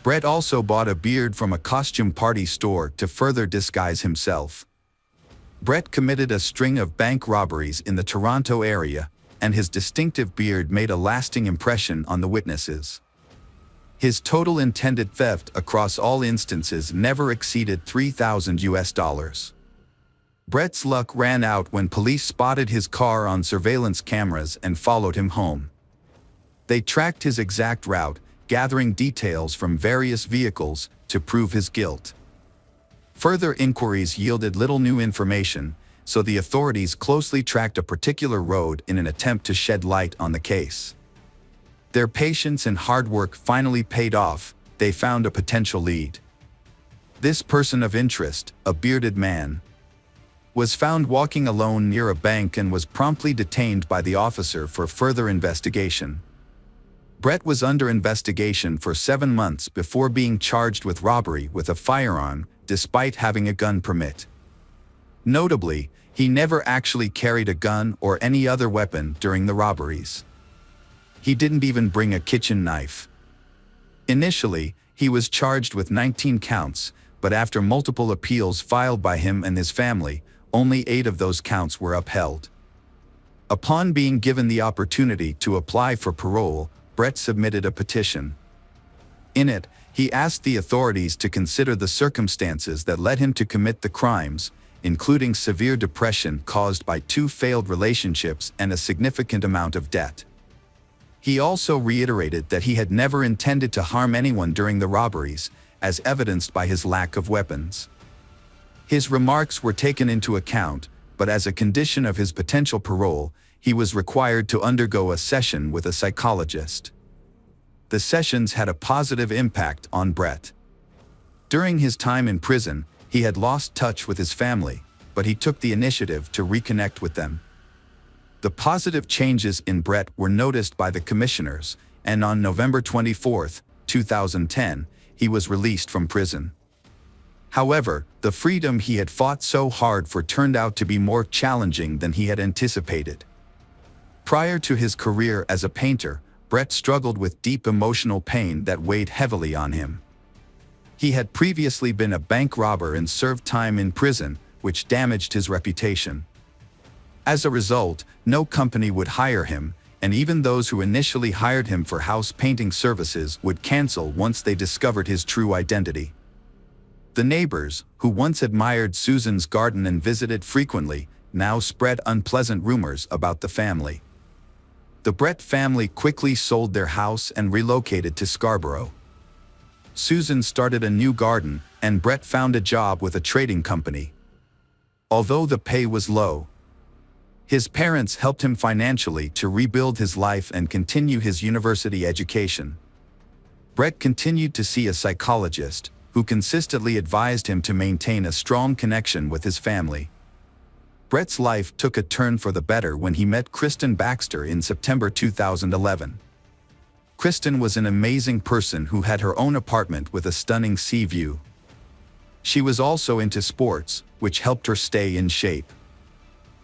Brett also bought a beard from a costume party store to further disguise himself. Brett committed a string of bank robberies in the Toronto area, and his distinctive beard made a lasting impression on the witnesses. His total intended theft across all instances never exceeded $3,000. Brett's luck ran out when police spotted his car on surveillance cameras and followed him home. They tracked his exact route, gathering details from various vehicles to prove his guilt. Further inquiries yielded little new information, so the authorities closely tracked a particular road in an attempt to shed light on the case. Their patience and hard work finally paid off. They found a potential lead. This person of interest, a bearded man, was found walking alone near a bank and was promptly detained by the officer for further investigation. Brett was under investigation for 7 months before being charged with robbery with a firearm, despite having a gun permit. Notably, he never actually carried a gun or any other weapon during the robberies. He didn't even bring a kitchen knife. Initially, he was charged with 19 counts, but after multiple appeals filed by him and his family, only 8 of those counts were upheld. Upon being given the opportunity to apply for parole, Brett submitted a petition. In it, he asked the authorities to consider the circumstances that led him to commit the crimes, including severe depression caused by 2 failed relationships and a significant amount of debt. He also reiterated that he had never intended to harm anyone during the robberies, as evidenced by his lack of weapons. His remarks were taken into account, but as a condition of his potential parole, he was required to undergo a session with a psychologist. The sessions had a positive impact on Brett. During his time in prison, he had lost touch with his family, but he took the initiative to reconnect with them. The positive changes in Brett were noticed by the commissioners, and on November 24, 2010, he was released from prison. However, the freedom he had fought so hard for turned out to be more challenging than he had anticipated. Prior to his career as a painter, Brett struggled with deep emotional pain that weighed heavily on him. He had previously been a bank robber and served time in prison, which damaged his reputation. As a result, no company would hire him, and even those who initially hired him for house painting services would cancel once they discovered his true identity. The neighbors, who once admired Susan's garden and visited frequently, now spread unpleasant rumors about the family. The Brett family quickly sold their house and relocated to Scarborough. Susan started a new garden, and Brett found a job with a trading company. Although the pay was low, his parents helped him financially to rebuild his life and continue his university education. Brett continued to see a psychologist, who consistently advised him to maintain a strong connection with his family. Brett's life took a turn for the better when he met Kristen Baxter in September 2011. Kristen was an amazing person who had her own apartment with a stunning sea view. She was also into sports, which helped her stay in shape.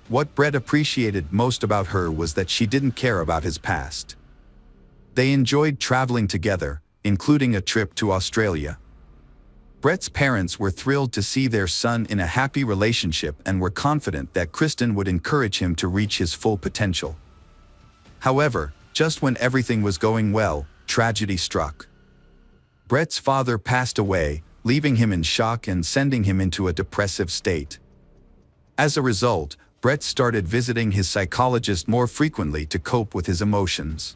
What Brett appreciated most about her was that she didn't care about his past. They enjoyed traveling together, including a trip to Australia. Brett's parents were thrilled to see their son in a happy relationship and were confident that Kristen would encourage him to reach his full potential. However, just when everything was going well, tragedy struck. Brett's father passed away, leaving him in shock and sending him into a depressive state. As a result, Brett started visiting his psychologist more frequently to cope with his emotions.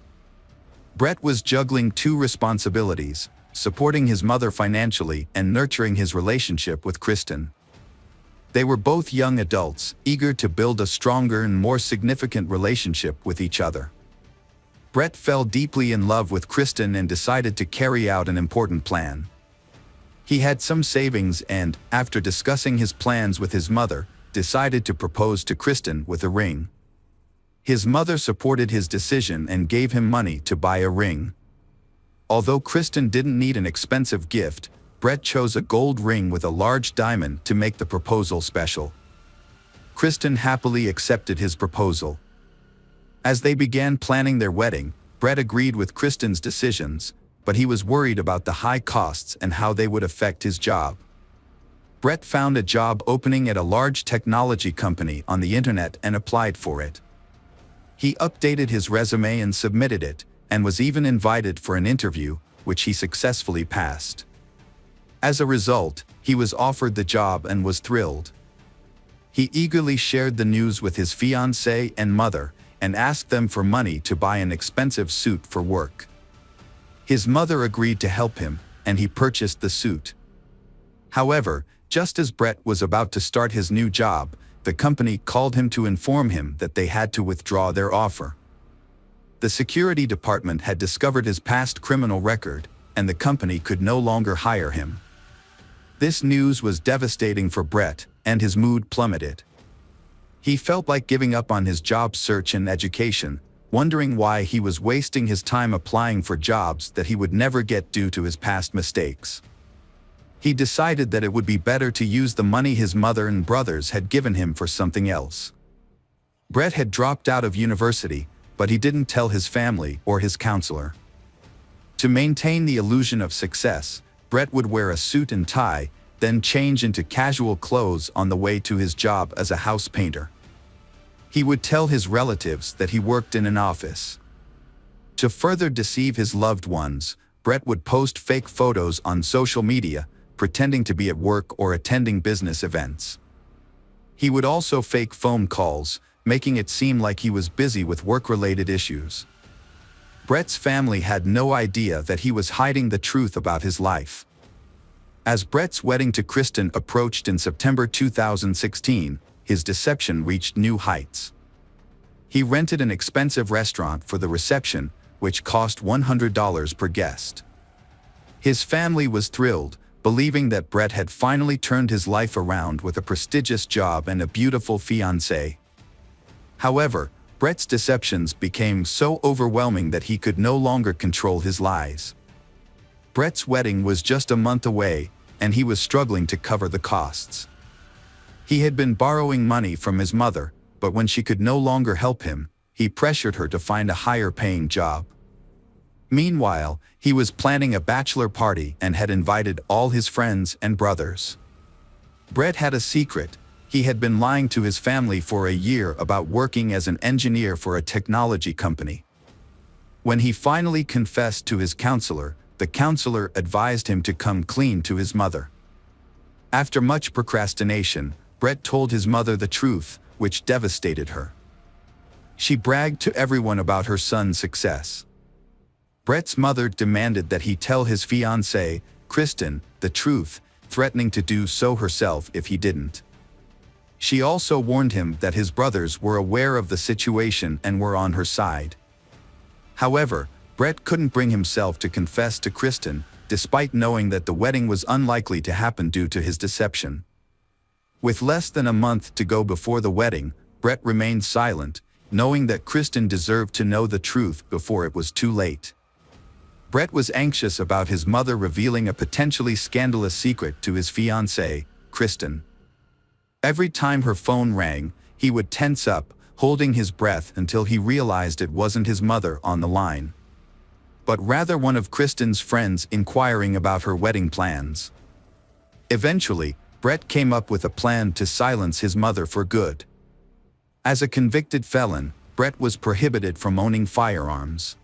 Brett was juggling 2 responsibilities: supporting his mother financially and nurturing his relationship with Kristen. They were both young adults, eager to build a stronger and more significant relationship with each other. Brett fell deeply in love with Kristen and decided to carry out an important plan. He had some savings and, after discussing his plans with his mother, decided to propose to Kristen with a ring. His mother supported his decision and gave him money to buy a ring. Although Kristen didn't need an expensive gift, Brett chose a gold ring with a large diamond to make the proposal special. Kristen happily accepted his proposal. As they began planning their wedding, Brett agreed with Kristen's decisions, but he was worried about the high costs and how they would affect his job. Brett found a job opening at a large technology company on the internet and applied for it. He updated his resume and submitted it, and was even invited for an interview, which he successfully passed. As a result, he was offered the job and was thrilled. He eagerly shared the news with his fiancée and mother, and asked them for money to buy an expensive suit for work. His mother agreed to help him, and he purchased the suit. However, just as Brett was about to start his new job, the company called him to inform him that they had to withdraw their offer. The security department had discovered his past criminal record, and the company could no longer hire him. This news was devastating for Brett, and his mood plummeted. He felt like giving up on his job search and education, wondering why he was wasting his time applying for jobs that he would never get due to his past mistakes. He decided that it would be better to use the money his mother and brothers had given him for something else. Brett had dropped out of university, but he didn't tell his family or his counselor. To maintain the illusion of success, Brett would wear a suit and tie, then change into casual clothes on the way to his job as a house painter. He would tell his relatives that he worked in an office. To further deceive his loved ones, Brett would post fake photos on social media, pretending to be at work or attending business events. He would also fake phone calls, making it seem like he was busy with work-related issues. Brett's family had no idea that he was hiding the truth about his life. As Brett's wedding to Kristen approached in September 2016, his deception reached new heights. He rented an expensive restaurant for the reception, which cost $100 per guest. His family was thrilled, believing that Brett had finally turned his life around with a prestigious job and a beautiful fiancée. However, Brett's deceptions became so overwhelming that he could no longer control his lies. Brett's wedding was just a month away, and he was struggling to cover the costs. He had been borrowing money from his mother, but when she could no longer help him, he pressured her to find a higher-paying job. Meanwhile, he was planning a bachelor party and had invited all his friends and brothers. Brett had a secret. He had been lying to his family for a year about working as an engineer for a technology company. When he finally confessed to his counselor, the counselor advised him to come clean to his mother. After much procrastination, Brett told his mother the truth, which devastated her. She bragged to everyone about her son's success. Brett's mother demanded that he tell his fiancée, Kristen, the truth, threatening to do so herself if he didn't. She also warned him that his brothers were aware of the situation and were on her side. However, Brett couldn't bring himself to confess to Kristen, despite knowing that the wedding was unlikely to happen due to his deception. With less than a month to go before the wedding, Brett remained silent, knowing that Kristen deserved to know the truth before it was too late. Brett was anxious about his mother revealing a potentially scandalous secret to his fiancée, Kristen. Every time her phone rang, he would tense up, holding his breath until he realized it wasn't his mother on the line, but rather one of Kristen's friends inquiring about her wedding plans. Eventually, Brett came up with a plan to silence his mother for good. As a convicted felon, Brett was prohibited from owning firearms.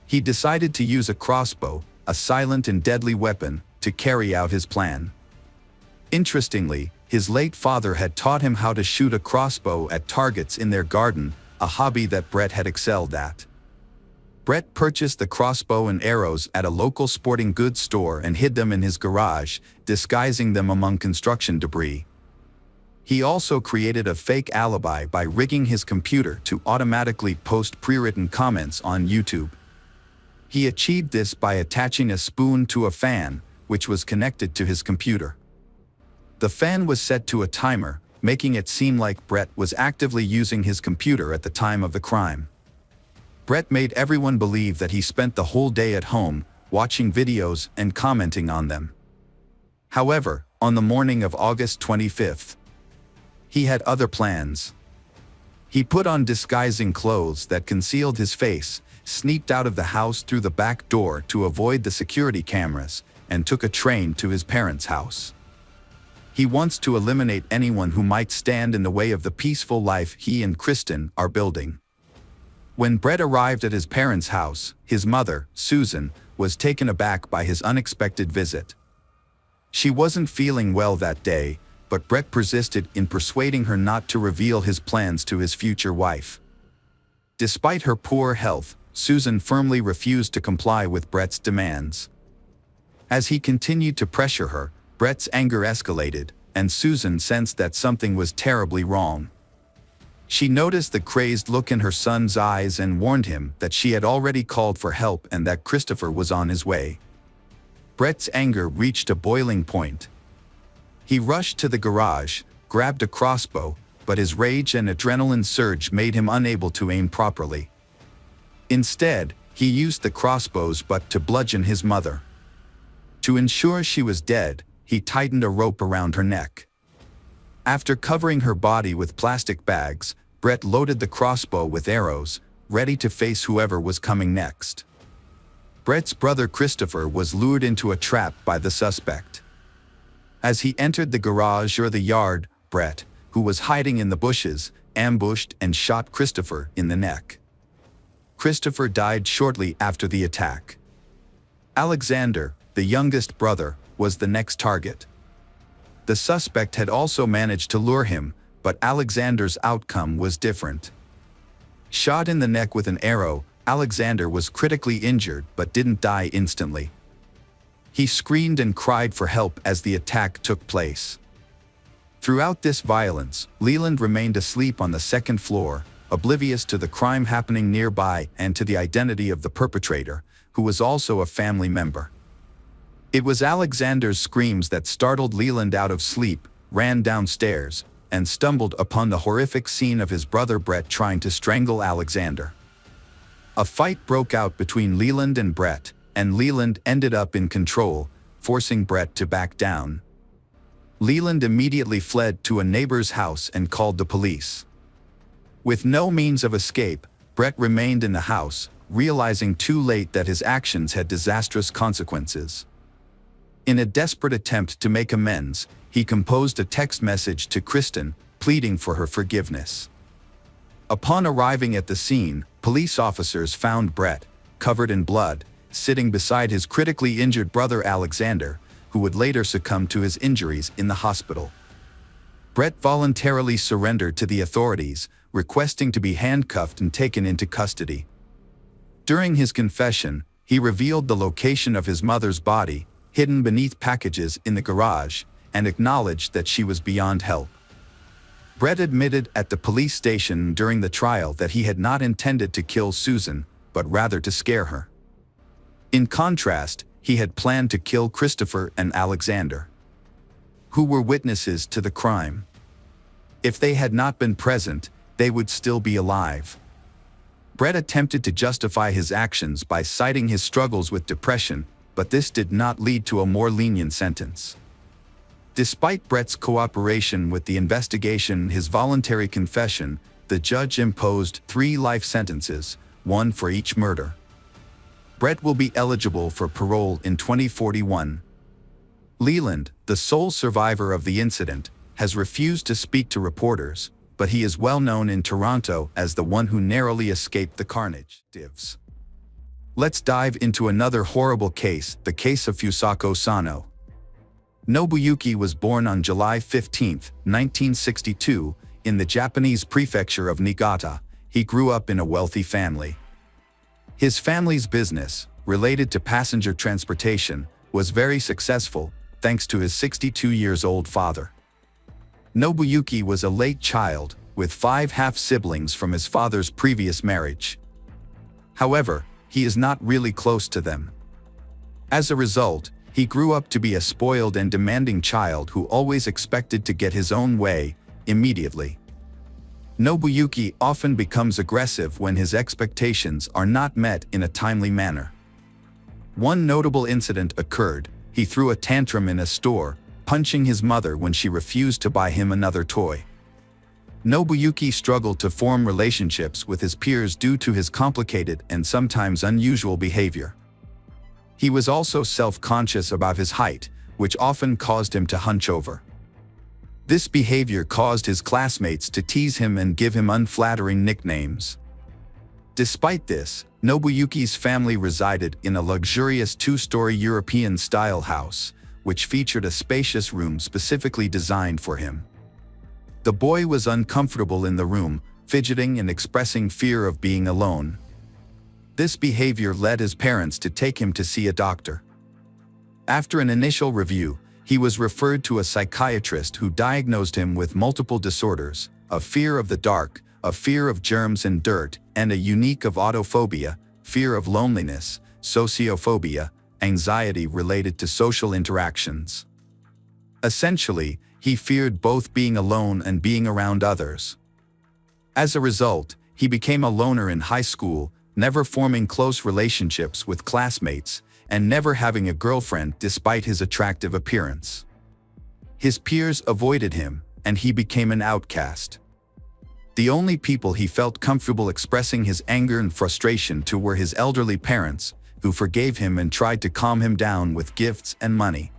He decided to use a crossbow, a silent and deadly weapon, to carry out his plan. Interestingly, his late father had taught him how to shoot a crossbow at targets in their garden, a hobby that Brett had excelled at. Brett purchased the crossbow and arrows at a local sporting goods store and hid them in his garage, disguising them among construction debris. He also created a fake alibi by rigging his computer to automatically post pre-written comments on YouTube. He achieved this by attaching a spoon to a fan, which was connected to his computer. The fan was set to a timer, making it seem like Brett was actively using his computer at the time of the crime. Brett made everyone believe that he spent the whole day at home, watching videos and commenting on them. However, on the morning of August 25th, he had other plans. He put on disguising clothes that concealed his face, sneaked out of the house through the back door to avoid the security cameras, and took a train to his parents' house. He wants to eliminate anyone who might stand in the way of the peaceful life he and Kristen are building. When Brett arrived at his parents' house, his mother, Susan, was taken aback by his unexpected visit. She wasn't feeling well that day, but Brett persisted in persuading her not to reveal his plans to his future wife. Despite her poor health, Susan firmly refused to comply with Brett's demands. As he continued to pressure her, Brett's anger escalated, and Susan sensed that something was terribly wrong. She noticed the crazed look in her son's eyes and warned him that she had already called for help and that Christopher was on his way. Brett's anger reached a boiling point. He rushed to the garage, grabbed a crossbow, but his rage and adrenaline surge made him unable to aim properly. Instead, he used the crossbow's butt to bludgeon his mother. To ensure she was dead, he tightened a rope around her neck. After covering her body with plastic bags, Brett loaded the crossbow with arrows, ready to face whoever was coming next. Brett's brother Christopher was lured into a trap by the suspect. As he entered the garage or the yard, Brett, who was hiding in the bushes, ambushed and shot Christopher in the neck. Christopher died shortly after the attack. Alexander, the youngest brother, was the next target. The suspect had also managed to lure him, but Alexander's outcome was different. Shot in the neck with an arrow, Alexander was critically injured but didn't die instantly. He screamed and cried for help as the attack took place. Throughout this violence, Leland remained asleep on the second floor, oblivious to the crime happening nearby and to the identity of the perpetrator, who was also a family member. It was Alexander's screams that startled Leland out of sleep, ran downstairs, and stumbled upon the horrific scene of his brother Brett trying to strangle Alexander. A fight broke out between Leland and Brett, and Leland ended up in control, forcing Brett to back down. Leland immediately fled to a neighbor's house and called the police. With no means of escape, Brett remained in the house, realizing too late that his actions had disastrous consequences. In a desperate attempt to make amends, he composed a text message to Kristen, pleading for her forgiveness. Upon arriving at the scene, police officers found Brett, covered in blood, sitting beside his critically injured brother Alexander, who would later succumb to his injuries in the hospital. Brett voluntarily surrendered to the authorities, requesting to be handcuffed and taken into custody. During his confession, he revealed the location of his mother's body, hidden beneath packages in the garage, and acknowledged that she was beyond help. Brett admitted at the police station during the trial that he had not intended to kill Susan, but rather to scare her. In contrast, he had planned to kill Christopher and Alexander, who were witnesses to the crime. If they had not been present, they would still be alive. Brett attempted to justify his actions by citing his struggles with depression, but this did not lead to a more lenient sentence. Despite Brett's cooperation with the investigation and his voluntary confession, the judge imposed 3 life sentences, 1 for each murder. Brett will be eligible for parole in 2041. Leland, the sole survivor of the incident, has refused to speak to reporters, but he is well known in Toronto as the one who narrowly escaped the carnage. Let's dive into another horrible case, the case of Fusako Sano. Nobuyuki was born on July 15, 1962, in the Japanese prefecture of Niigata. He grew up in a wealthy family. His family's business, related to passenger transportation, was very successful, thanks to his 62-year-old father. Nobuyuki was a late child, with 5 half-siblings from his father's previous marriage. However, he is not really close to them. As a result, he grew up to be a spoiled and demanding child who always expected to get his own way, immediately. Nobuyuki often becomes aggressive when his expectations are not met in a timely manner. One notable incident occurred. He threw a tantrum in a store, punching his mother when she refused to buy him another toy. Nobuyuki struggled to form relationships with his peers due to his complicated and sometimes unusual behavior. He was also self-conscious about his height, which often caused him to hunch over. This behavior caused his classmates to tease him and give him unflattering nicknames. Despite this, Nobuyuki's family resided in a luxurious two-story European-style house, which featured a spacious room specifically designed for him. The boy was uncomfortable in the room, fidgeting and expressing fear of being alone. This behavior led his parents to take him to see a doctor. After an initial review, he was referred to a psychiatrist who diagnosed him with multiple disorders, a fear of the dark, a fear of germs and dirt, and a unique of autophobia, fear of loneliness, sociophobia, anxiety related to social interactions. Essentially, he feared both being alone and being around others. As a result, he became a loner in high school, never forming close relationships with classmates, and never having a girlfriend despite his attractive appearance. His peers avoided him, and he became an outcast. The only people he felt comfortable expressing his anger and frustration to were his elderly parents, who forgave him and tried to calm him down with gifts and money.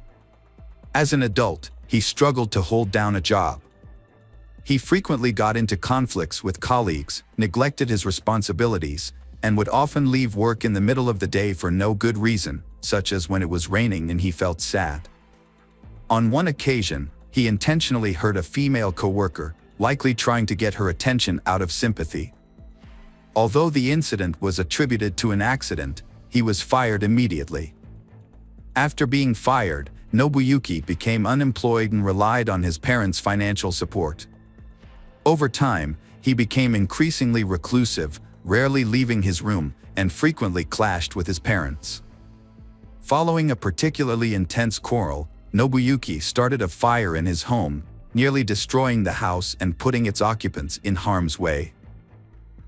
As an adult, he struggled to hold down a job. He frequently got into conflicts with colleagues, neglected his responsibilities, and would often leave work in the middle of the day for no good reason, such as when it was raining and he felt sad. On one occasion, he intentionally hurt a female coworker, likely trying to get her attention out of sympathy. Although the incident was attributed to an accident, he was fired immediately. After being fired, Nobuyuki became unemployed and relied on his parents' financial support. Over time, he became increasingly reclusive, rarely leaving his room, and frequently clashed with his parents. Following a particularly intense quarrel, Nobuyuki started a fire in his home, nearly destroying the house and putting its occupants in harm's way.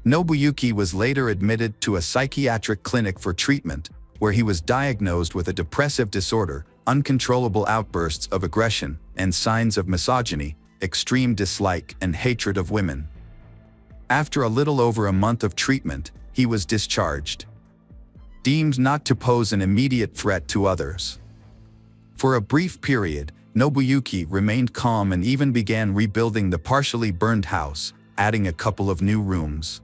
Nobuyuki was later admitted to a psychiatric clinic for treatment, where he was diagnosed with a depressive disorder, uncontrollable outbursts of aggression, and signs of misogyny, extreme dislike and hatred of women. After a little over a month of treatment, he was discharged, deemed not to pose an immediate threat to others. For a brief period, Nobuyuki remained calm and even began rebuilding the partially burned house, adding a couple of new rooms.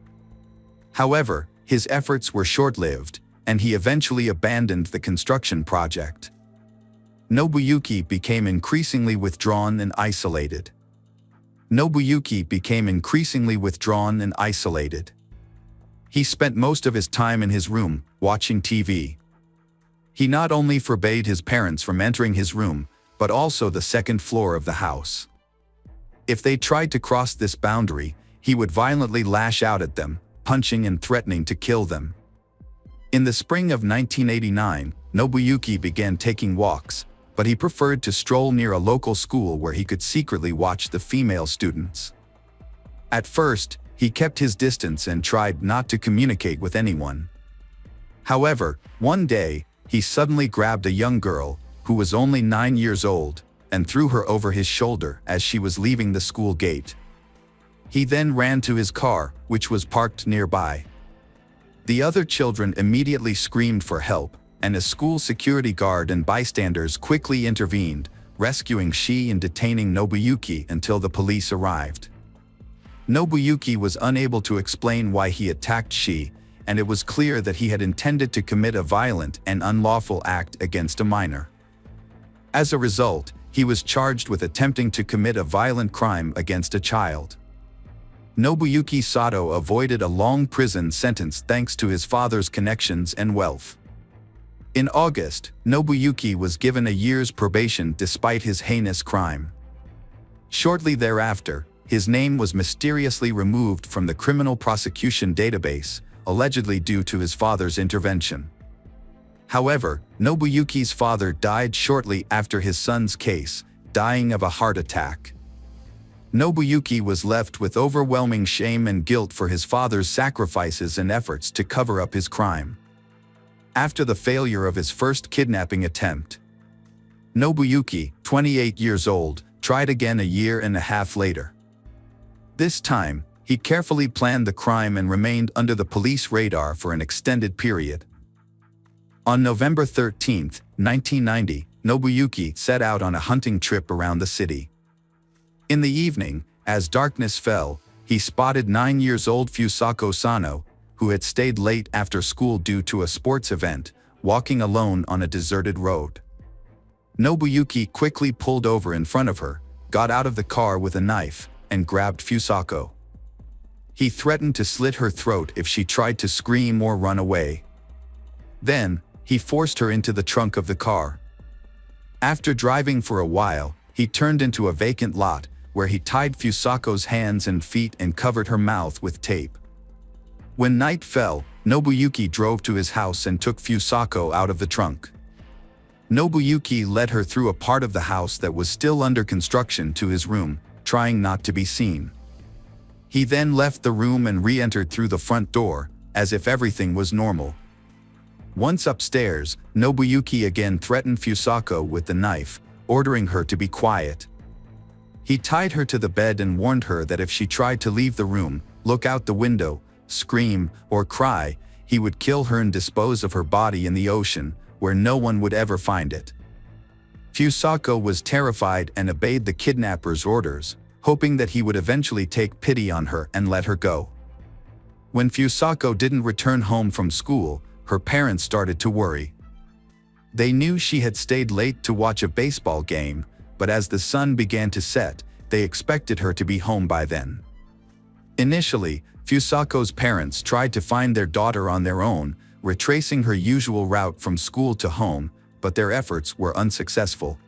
However, his efforts were short-lived, and he eventually abandoned the construction project. Nobuyuki became increasingly withdrawn and isolated. He spent most of his time in his room, watching TV. He not only forbade his parents from entering his room, but also the second floor of the house. If they tried to cross this boundary, he would violently lash out at them, punching and threatening to kill them. In the spring of 1989, Nobuyuki began taking walks, but he preferred to stroll near a local school where he could secretly watch the female students. At first, he kept his distance and tried not to communicate with anyone. However, one day, he suddenly grabbed a young girl, who was only 9 years old, and threw her over his shoulder as she was leaving the school gate. He then ran to his car, which was parked nearby. The other children immediately screamed for help, and a school security guard and bystanders quickly intervened, rescuing Shi and detaining Nobuyuki until the police arrived. Nobuyuki was unable to explain why he attacked Shi, and it was clear that he had intended to commit a violent and unlawful act against a minor. As a result, he was charged with attempting to commit a violent crime against a child. Nobuyuki Sato avoided a long prison sentence thanks to his father's connections and wealth. In August, Nobuyuki was given a year's probation despite his heinous crime. Shortly thereafter, his name was mysteriously removed from the criminal prosecution database, allegedly due to his father's intervention. However, Nobuyuki's father died shortly after his son's case, dying of a heart attack. Nobuyuki was left with overwhelming shame and guilt for his father's sacrifices and efforts to cover up his crime. After the failure of his first kidnapping attempt, Nobuyuki, 28 years old, tried again a year and a half later. This time, he carefully planned the crime and remained under the police radar for an extended period. On November 13, 1990, Nobuyuki set out on a hunting trip around the city. In the evening, as darkness fell, he spotted 9-year-old Fusako Sano, who had stayed late after school due to a sports event, walking alone on a deserted road. Nobuyuki quickly pulled over in front of her, got out of the car with a knife, and grabbed Fusako. He threatened to slit her throat if she tried to scream or run away. Then, he forced her into the trunk of the car. After driving for a while, he turned into a vacant lot, where he tied Fusako's hands and feet and covered her mouth with tape. When night fell, Nobuyuki drove to his house and took Fusako out of the trunk. Nobuyuki led her through a part of the house that was still under construction to his room, trying not to be seen. He then left the room and re-entered through the front door, as if everything was normal. Once upstairs, Nobuyuki again threatened Fusako with the knife, ordering her to be quiet. He tied her to the bed and warned her that if she tried to leave the room, look out the window, scream, or cry, he would kill her and dispose of her body in the ocean, where no one would ever find it. Fusako was terrified and obeyed the kidnapper's orders, hoping that he would eventually take pity on her and let her go. When Fusako didn't return home from school, her parents started to worry. They knew she had stayed late to watch a baseball game, but as the sun began to set, they expected her to be home by then. Initially, Fusako's parents tried to find their daughter on their own, retracing her usual route from school to home, but their efforts were unsuccessful.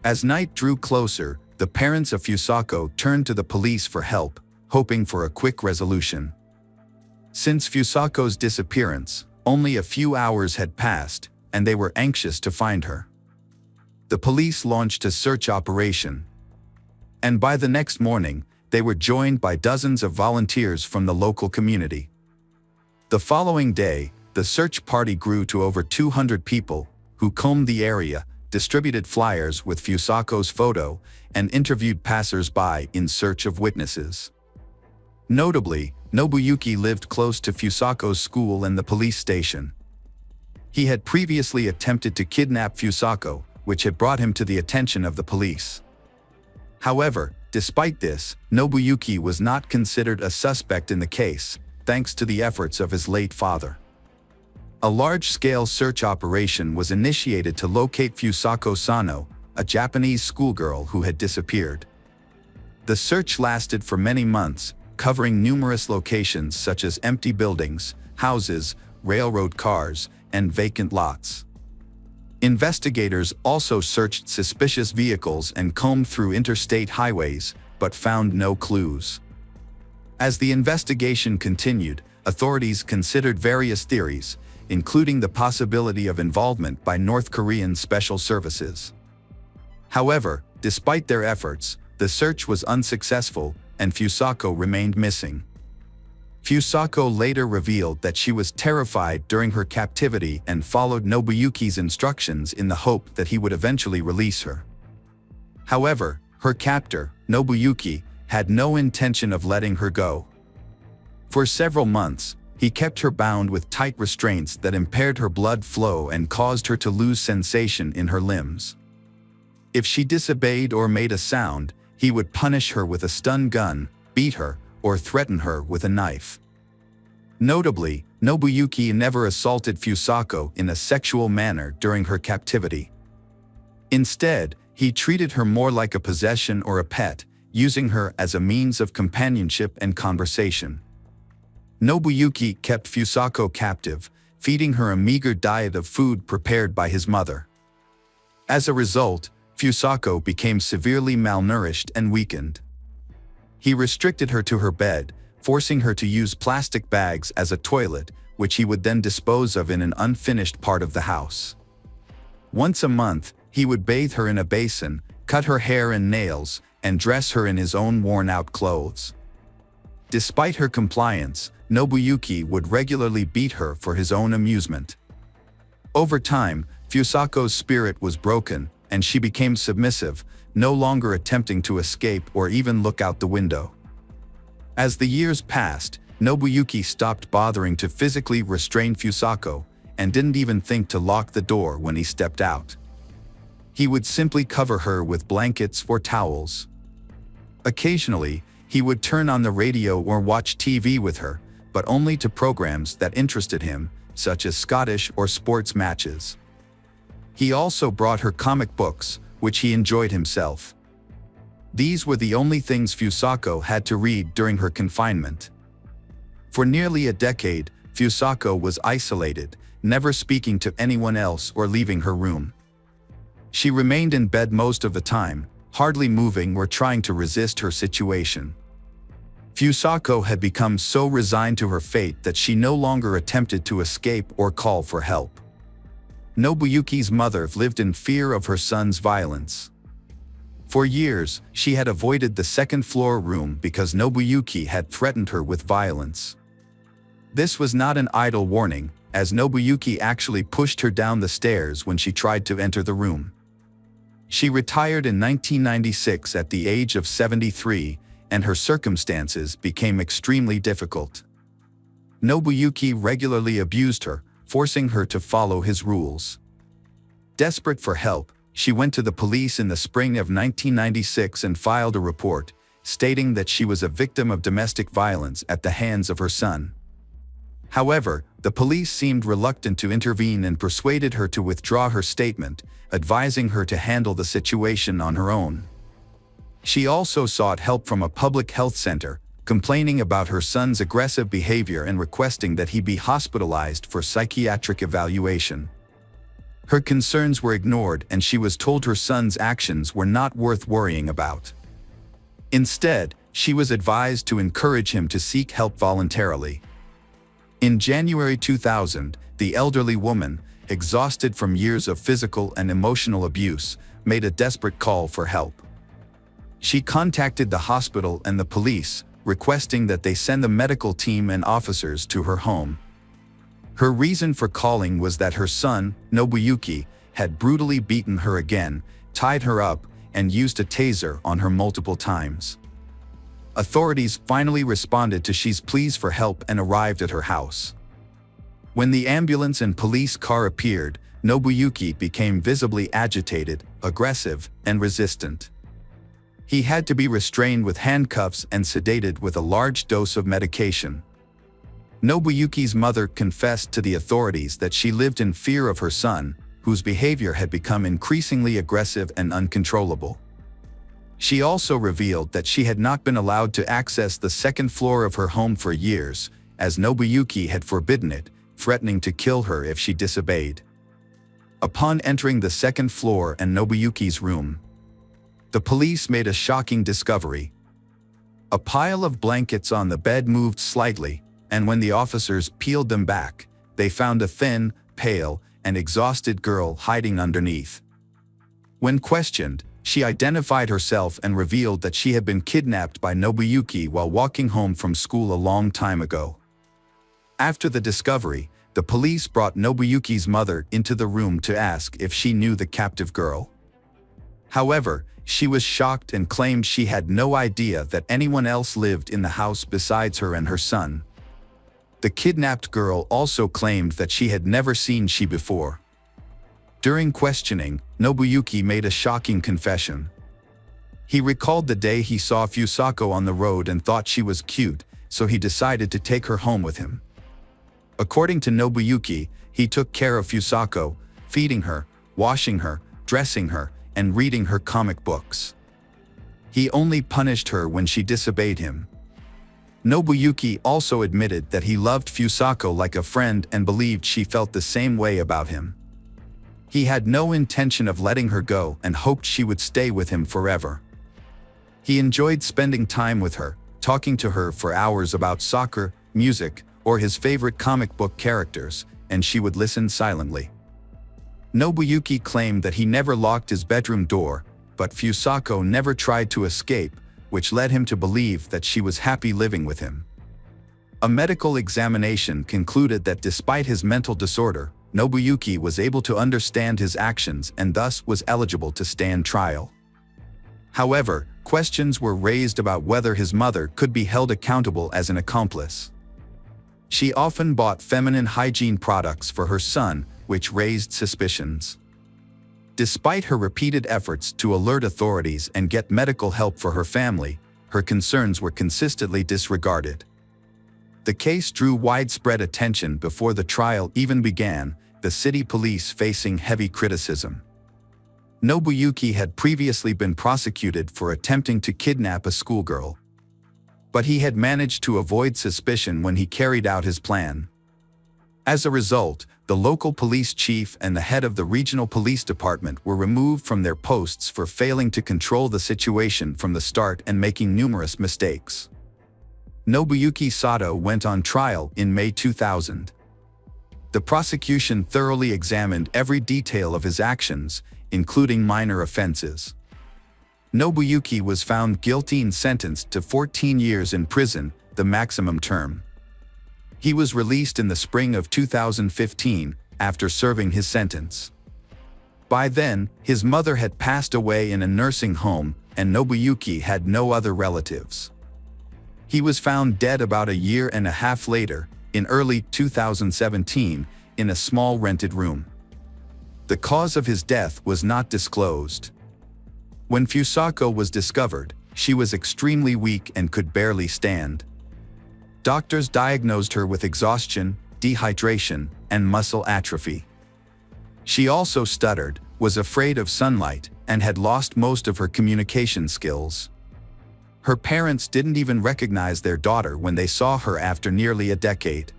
As night drew closer, the parents of Fusako turned to the police for help, hoping for a quick resolution. Since Fusako's disappearance, only a few hours had passed, and they were anxious to find her. The police launched a search operation. And by the next morning, they were joined by dozens of volunteers from the local community. The following day, the search party grew to over 200 people, who combed the area, distributed flyers with Fusako's photo, and interviewed passers-by in search of witnesses. Notably, Nobuyuki lived close to Fusako's school and the police station. He had previously attempted to kidnap Fusako, which had brought him to the attention of the police. However, despite this, Nobuyuki was not considered a suspect in the case, thanks to the efforts of his late father. A large-scale search operation was initiated to locate Fusako Sano, a Japanese schoolgirl who had disappeared. The search lasted for many months, covering numerous locations such as empty buildings, houses, railroad cars, and vacant lots. Investigators also searched suspicious vehicles and combed through interstate highways, but found no clues. As the investigation continued, authorities considered various theories, including the possibility of involvement by North Korean special services. However, despite their efforts, the search was unsuccessful, and Fusako remained missing. Fusako later revealed that she was terrified during her captivity and followed Nobuyuki's instructions in the hope that he would eventually release her. However, her captor, Nobuyuki, had no intention of letting her go. For several months, he kept her bound with tight restraints that impaired her blood flow and caused her to lose sensation in her limbs. If she disobeyed or made a sound, he would punish her with a stun gun, beat her, or threaten her with a knife. Notably, Nobuyuki never assaulted Fusako in a sexual manner during her captivity. Instead, he treated her more like a possession or a pet, using her as a means of companionship and conversation. Nobuyuki kept Fusako captive, feeding her a meager diet of food prepared by his mother. As a result, Fusako became severely malnourished and weakened. He restricted her to her bed, forcing her to use plastic bags as a toilet, which he would then dispose of in an unfinished part of the house. Once a month, he would bathe her in a basin, cut her hair and nails, and dress her in his own worn-out clothes. Despite her compliance, Nobuyuki would regularly beat her for his own amusement. Over time, Fusako's spirit was broken, and she became submissive, no longer attempting to escape or even look out the window. As the years passed, Nobuyuki stopped bothering to physically restrain Fusako, and didn't even think to lock the door when he stepped out. He would simply cover her with blankets or towels. Occasionally, he would turn on the radio or watch TV with her, but only to programs that interested him, such as Scottish or sports matches. He also brought her comic books, which he enjoyed himself. These were the only things Fusako had to read during her confinement. For nearly a decade, Fusako was isolated, never speaking to anyone else or leaving her room. She remained in bed most of the time, hardly moving or trying to resist her situation. Fusako had become so resigned to her fate that she no longer attempted to escape or call for help. Nobuyuki's mother lived in fear of her son's violence. For years, she had avoided the second-floor room because Nobuyuki had threatened her with violence. This was not an idle warning, as Nobuyuki actually pushed her down the stairs when she tried to enter the room. She retired in 1996 at the age of 73, and her circumstances became extremely difficult. Nobuyuki regularly abused her, forcing her to follow his rules. Desperate for help, she went to the police in the spring of 1996 and filed a report, stating that she was a victim of domestic violence at the hands of her son. However, the police seemed reluctant to intervene and persuaded her to withdraw her statement, advising her to handle the situation on her own. She also sought help from a public health center, complaining about her son's aggressive behavior and requesting that he be hospitalized for psychiatric evaluation. Her concerns were ignored, and she was told her son's actions were not worth worrying about. Instead, she was advised to encourage him to seek help voluntarily. In January 2000, the elderly woman, exhausted from years of physical and emotional abuse, made a desperate call for help. She contacted the hospital and the police, requesting that they send the medical team and officers to her home. Her reason for calling was that her son, Nobuyuki, had brutally beaten her again, tied her up, and used a taser on her multiple times. Authorities finally responded to she's pleas for help and arrived at her house. When the ambulance and police car appeared, Nobuyuki became visibly agitated, aggressive, and resistant. He had to be restrained with handcuffs and sedated with a large dose of medication. Nobuyuki's mother confessed to the authorities that she lived in fear of her son, whose behavior had become increasingly aggressive and uncontrollable. She also revealed that she had not been allowed to access the second floor of her home for years, as Nobuyuki had forbidden it, threatening to kill her if she disobeyed. Upon entering the second floor and Nobuyuki's room, the police made a shocking discovery. A pile of blankets on the bed moved slightly, and when the officers peeled them back, they found a thin, pale, and exhausted girl hiding underneath. When questioned, she identified herself and revealed that she had been kidnapped by Nobuyuki while walking home from school a long time ago. After the discovery, the police brought Nobuyuki's mother into the room to ask if she knew the captive girl. However, she was shocked and claimed she had no idea that anyone else lived in the house besides her and her son. The kidnapped girl also claimed that she had never seen she before. During questioning, Nobuyuki made a shocking confession. He recalled the day he saw Fusako on the road and thought she was cute, so he decided to take her home with him. According to Nobuyuki, he took care of Fusako, feeding her, washing her, dressing her, and reading her comic books. He only punished her when she disobeyed him. Nobuyuki also admitted that he loved Fusako like a friend and believed she felt the same way about him. He had no intention of letting her go and hoped she would stay with him forever. He enjoyed spending time with her, talking to her for hours about soccer, music, or his favorite comic book characters, and she would listen silently. Nobuyuki claimed that he never locked his bedroom door, but Fusako never tried to escape, which led him to believe that she was happy living with him. A medical examination concluded that despite his mental disorder, Nobuyuki was able to understand his actions and thus was eligible to stand trial. However, questions were raised about whether his mother could be held accountable as an accomplice. She often bought feminine hygiene products for her son, which raised suspicions. Despite her repeated efforts to alert authorities and get medical help for her family, her concerns were consistently disregarded. The case drew widespread attention before the trial even began, the city police facing heavy criticism. Nobuyuki had previously been prosecuted for attempting to kidnap a schoolgirl. But he had managed to avoid suspicion when he carried out his plan. As a result, the local police chief and the head of the regional police department were removed from their posts for failing to control the situation from the start and making numerous mistakes. Nobuyuki Sato went on trial in May 2000. The prosecution thoroughly examined every detail of his actions, including minor offenses. Nobuyuki was found guilty and sentenced to 14 years in prison, the maximum term. He was released in the spring of 2015 after serving his sentence. By then, his mother had passed away in a nursing home, and Nobuyuki had no other relatives. He was found dead about a year and a half later, in early 2017, in a small rented room. The cause of his death was not disclosed. When Fusako was discovered, she was extremely weak and could barely stand. Doctors diagnosed her with exhaustion, dehydration, and muscle atrophy. She also stuttered, was afraid of sunlight, and had lost most of her communication skills. Her parents didn't even recognize their daughter when they saw her after nearly a decade.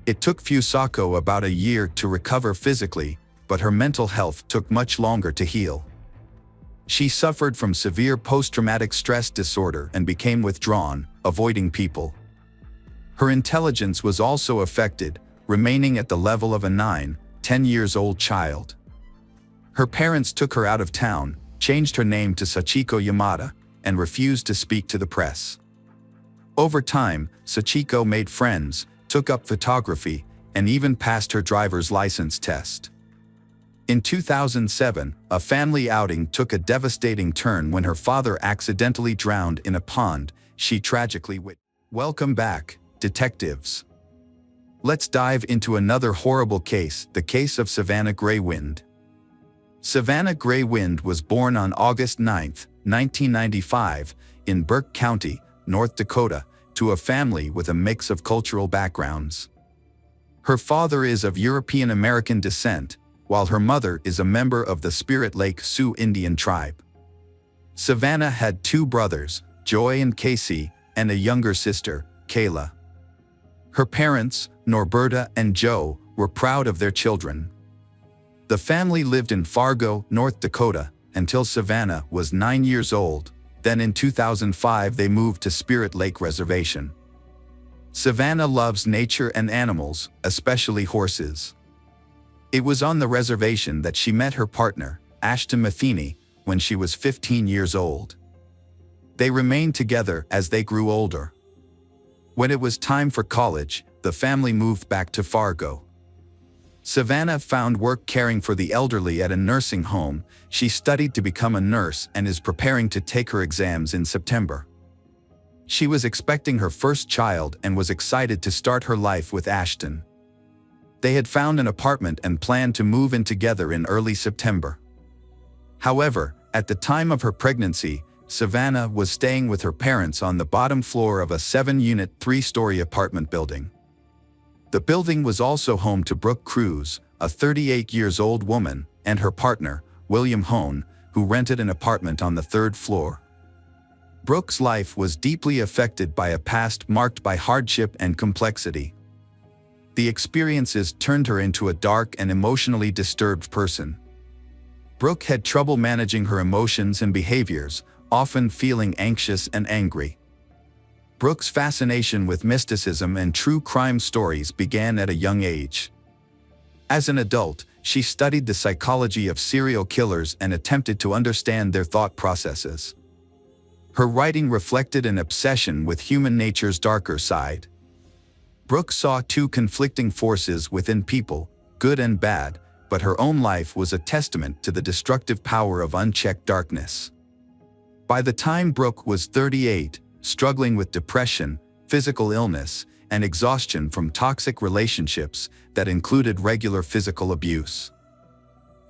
It took Fusako about a year to recover physically, but her mental health took much longer to heal. She suffered from severe post-traumatic stress disorder and became withdrawn, avoiding people. Her intelligence was also affected, remaining at the level of a 9-10 years old child. Her parents took her out of town, changed her name to Sachiko Yamada, and refused to speak to the press. Over time, Sachiko made friends, took up photography, and even passed her driver's license test. In 2007, a family outing took a devastating turn when her father accidentally drowned in a pond. She tragically witnessed. Welcome back, detectives. Let's dive into another horrible case, the case of Savannah Gray Wind. Savannah Gray Wind was born on August 9, 1995, in Burke County, North Dakota, to a family with a mix of cultural backgrounds. Her father is of European American descent, while her mother is a member of the Spirit Lake Sioux Indian tribe. Savannah had two brothers, Joy and Casey, and a younger sister, Kayla. Her parents, Norberta and Joe, were proud of their children. The family lived in Fargo, North Dakota, until Savannah was 9 years old. Then in 2005 they moved to Spirit Lake Reservation. Savannah loves nature and animals, especially horses. It was on the reservation that she met her partner, Ashton Matheny, when she was 15 years old. They remained together as they grew older. When it was time for college, the family moved back to Fargo. Savannah found work caring for the elderly at a nursing home. She studied to become a nurse and is preparing to take her exams in September. She was expecting her first child and was excited to start her life with Ashton. They had found an apartment and planned to move in together in early September. However, at the time of her pregnancy, Savannah was staying with her parents on the bottom floor of a 7-unit, 3-story apartment building. The building was also home to Brooke Cruz, a 38-year-old woman, and her partner, William Hone, who rented an apartment on the 3rd floor. Brooke's life was deeply affected by a past marked by hardship and complexity. The experiences turned her into a dark and emotionally disturbed person. Brooke had trouble managing her emotions and behaviors, often feeling anxious and angry. Brooke's fascination with mysticism and true crime stories began at a young age. As an adult, She studied the psychology of serial killers and attempted to understand their thought processes. Her writing reflected an obsession with human nature's darker side. Brooke saw two conflicting forces within people, good and bad, but her own life was a testament to the destructive power of unchecked darkness. By the time Brooke was 38, struggling with depression, physical illness, and exhaustion from toxic relationships that included regular physical abuse.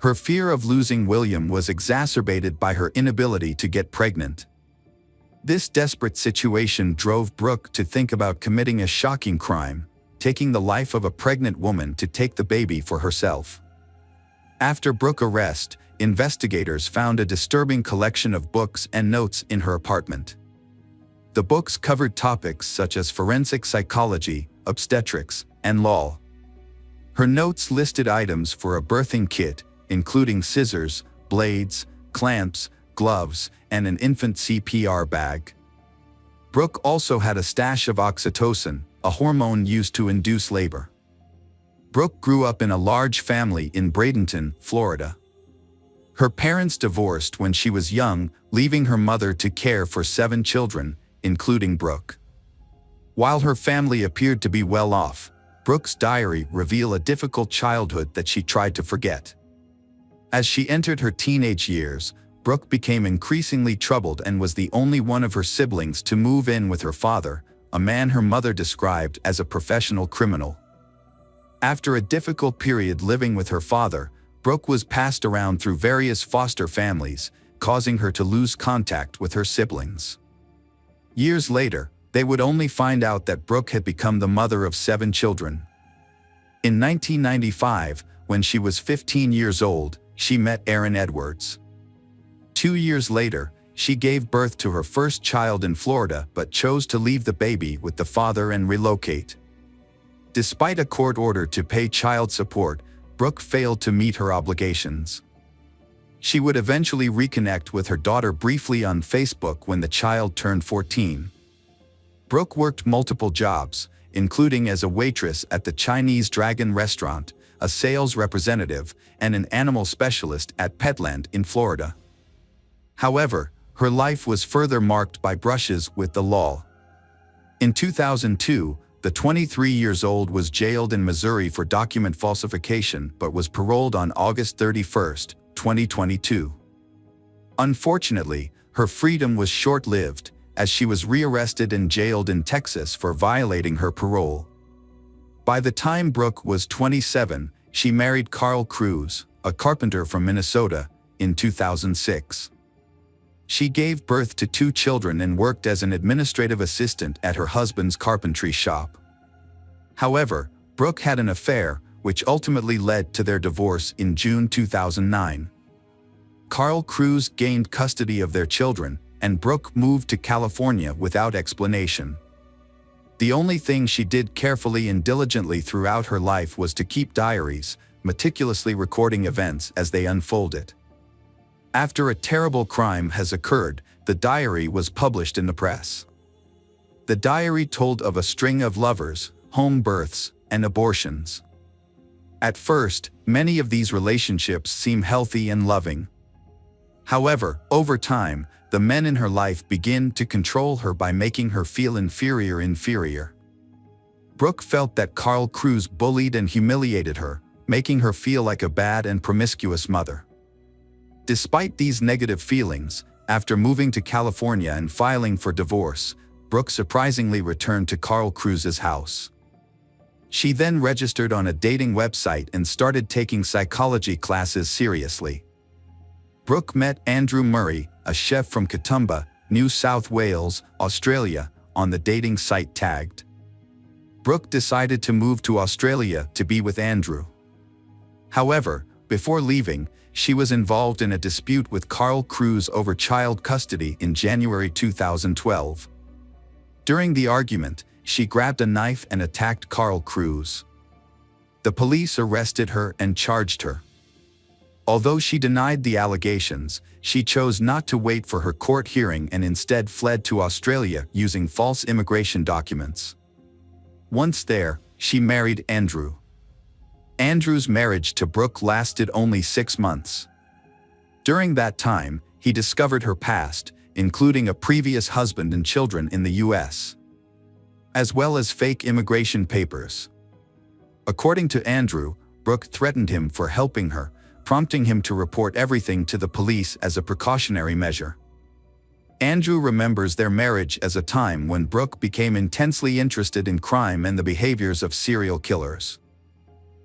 Her fear of losing William was exacerbated by her inability to get pregnant. This desperate situation drove Brooke to think about committing a shocking crime, taking the life of a pregnant woman to take the baby for herself. After Brooke's arrest, investigators found a disturbing collection of books and notes in her apartment. The books covered topics such as forensic psychology, obstetrics, and law. Her notes listed items for a birthing kit, including scissors, blades, clamps, gloves, and an infant CPR bag. Brooke also had a stash of oxytocin, a hormone used to induce labor. Brooke grew up in a large family in Bradenton, Florida. Her parents divorced when she was young, leaving her mother to care for 7 children, including Brooke. While her family appeared to be well off, Brooke's diary revealed a difficult childhood that she tried to forget. As she entered her teenage years, Brooke became increasingly troubled and was the only one of her siblings to move in with her father, a man her mother described as a professional criminal. After a difficult period living with her father, Brooke was passed around through various foster families, causing her to lose contact with her siblings. Years later, they would only find out that Brooke had become the mother of 7 children. In 1995, when she was 15 years old, she met Aaron Edwards. 2 years later, she gave birth to her first child in Florida but chose to leave the baby with the father and relocate. Despite a court order to pay child support, Brooke failed to meet her obligations. She would eventually reconnect with her daughter briefly on Facebook when the child turned 14. Brooke worked multiple jobs, including as a waitress at the Chinese Dragon restaurant, a sales representative, and an animal specialist at Petland in Florida. However, her life was further marked by brushes with the law. In 2002, the 23-year-old was jailed in Missouri for document falsification but was paroled on August 31, 2022. Unfortunately, her freedom was short-lived, as she was rearrested and jailed in Texas for violating her parole. By the time Brooke was 27, she married Carl Cruz, a carpenter from Minnesota, in 2006. She gave birth to 2 children and worked as an administrative assistant at her husband's carpentry shop. However, Brooke had an affair, which ultimately led to their divorce in June 2009. Carl Cruz gained custody of their children, and Brooke moved to California without explanation. The only thing she did carefully and diligently throughout her life was to keep diaries, meticulously recording events as they unfolded. After a terrible crime has occurred, the diary was published in the press. The diary told of a string of lovers, home births, and abortions. At first, many of these relationships seem healthy and loving. However, over time, the men in her life begin to control her by making her feel inferior. Brooke felt that Carl Cruz bullied and humiliated her, making her feel like a bad and promiscuous mother. Despite these negative feelings, after moving to California and filing for divorce, Brooke surprisingly returned to Carl Cruz's house. She then registered on a dating website and started taking psychology classes seriously. Brooke met Andrew Murray, a chef from Katoomba, New South Wales, Australia, on the dating site Tagged. Brooke decided to move to Australia to be with Andrew. However, before leaving, she was involved in a dispute with Carl Cruz over child custody in January 2012. During the argument, she grabbed a knife and attacked Carl Cruz. The police arrested her and charged her. Although she denied the allegations, she chose not to wait for her court hearing and instead fled to Australia using false immigration documents. Once there, she married Andrew. Andrew's marriage to Brooke lasted only 6 months. During that time, he discovered her past, including a previous husband and children in the US, as well as fake immigration papers. According to Andrew, Brooke threatened him for helping her, prompting him to report everything to the police as a precautionary measure. Andrew remembers their marriage as a time when Brooke became intensely interested in crime and the behaviors of serial killers.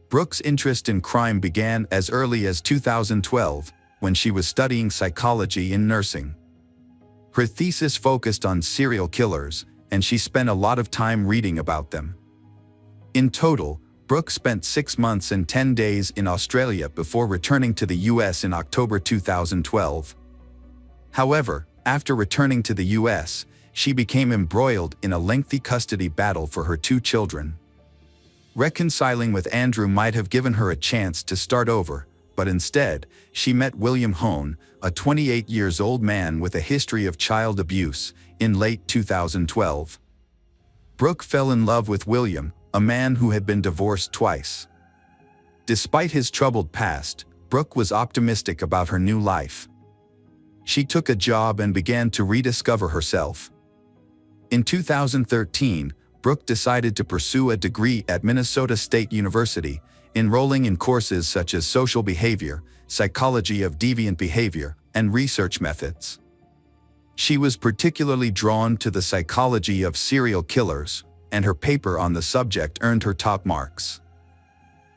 Brooke's interest in crime began as early as 2012, when she was studying psychology in nursing. Her thesis focused on serial killers, and she spent a lot of time reading about them. In total, Brooke spent 6 months and 10 days in Australia before returning to the US in October 2012. However, after returning to the US, she became embroiled in a lengthy custody battle for her 2 children. Reconciling with Andrew might have given her a chance to start over, but instead, she met William Hone, a 28-year-old man with a history of child abuse, in late 2012. Brooke fell in love with William, a man who had been divorced twice. Despite his troubled past, Brooke was optimistic about her new life. She took a job and began to rediscover herself. In 2013, Brooke decided to pursue a degree at Minnesota State University, enrolling in courses such as social behavior, psychology of deviant behavior, and research methods. She was particularly drawn to the psychology of serial killers, and her paper on the subject earned her top marks.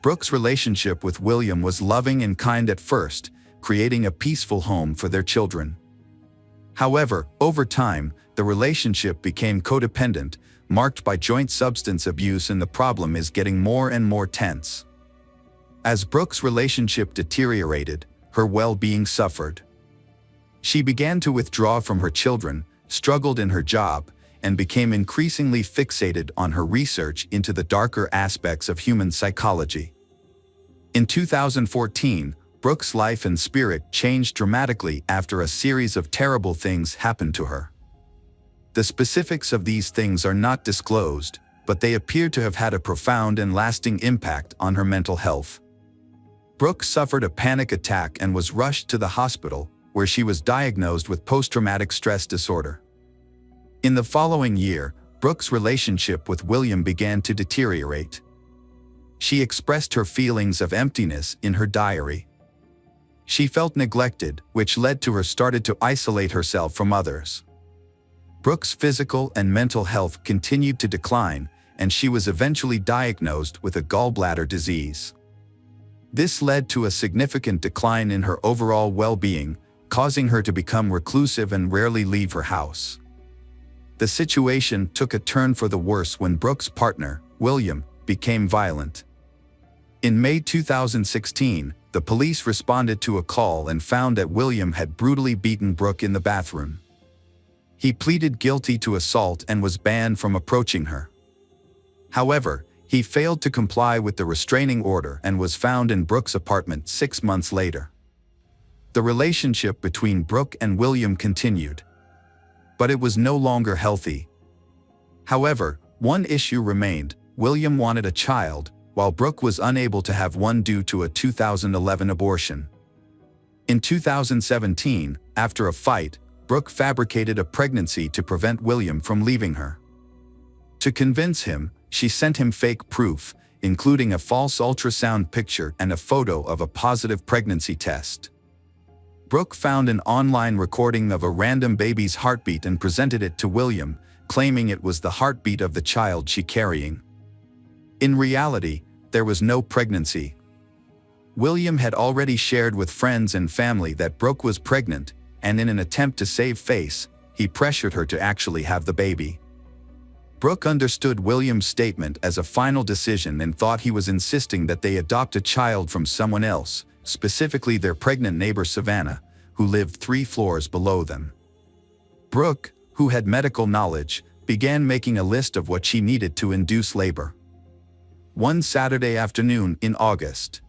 Brooke's relationship with William was loving and kind at first, creating a peaceful home for their children. However, over time, the relationship became codependent, marked by joint substance abuse, and the problem is getting more and more tense. As Brooke's relationship deteriorated, her well-being suffered. She began to withdraw from her children, struggled in her job, and became increasingly fixated on her research into the darker aspects of human psychology. In 2014, Brooke's life and spirit changed dramatically after a series of terrible things happened to her. The specifics of these things are not disclosed, but they appear to have had a profound and lasting impact on her mental health. Brooke suffered a panic attack and was rushed to the hospital, where she was diagnosed with post-traumatic stress disorder. In the following year, Brooke's relationship with William began to deteriorate. She expressed her feelings of emptiness in her diary. She felt neglected, which led to her started to isolate herself from others. Brooke's physical and mental health continued to decline, and she was eventually diagnosed with a gallbladder disease. This led to a significant decline in her overall well-being, causing her to become reclusive and rarely leave her house. The situation took a turn for the worse when Brooke's partner, William, became violent. In May 2016, the police responded to a call and found that William had brutally beaten Brooke in the bathroom. He pleaded guilty to assault and was banned from approaching her. However, he failed to comply with the restraining order and was found in Brooke's apartment 6 months later. The relationship between Brooke and William continued, but it was no longer healthy. However, one issue remained: William wanted a child, while Brooke was unable to have one due to a 2011 abortion. In 2017, after a fight, Brooke fabricated a pregnancy to prevent William from leaving her. To convince him, she sent him fake proof, including a false ultrasound picture and a photo of a positive pregnancy test. Brooke found an online recording of a random baby's heartbeat and presented it to William, claiming it was the heartbeat of the child she carrying. In reality, there was no pregnancy. William had already shared with friends and family that Brooke was pregnant, and in an attempt to save face, he pressured her to actually have the baby. Brooke understood William's statement as a final decision and thought he was insisting that they adopt a child from someone else, specifically their pregnant neighbor Savannah, who lived 3 floors below them. Brooke, who had medical knowledge, began making a list of what she needed to induce labor. One Saturday afternoon in August,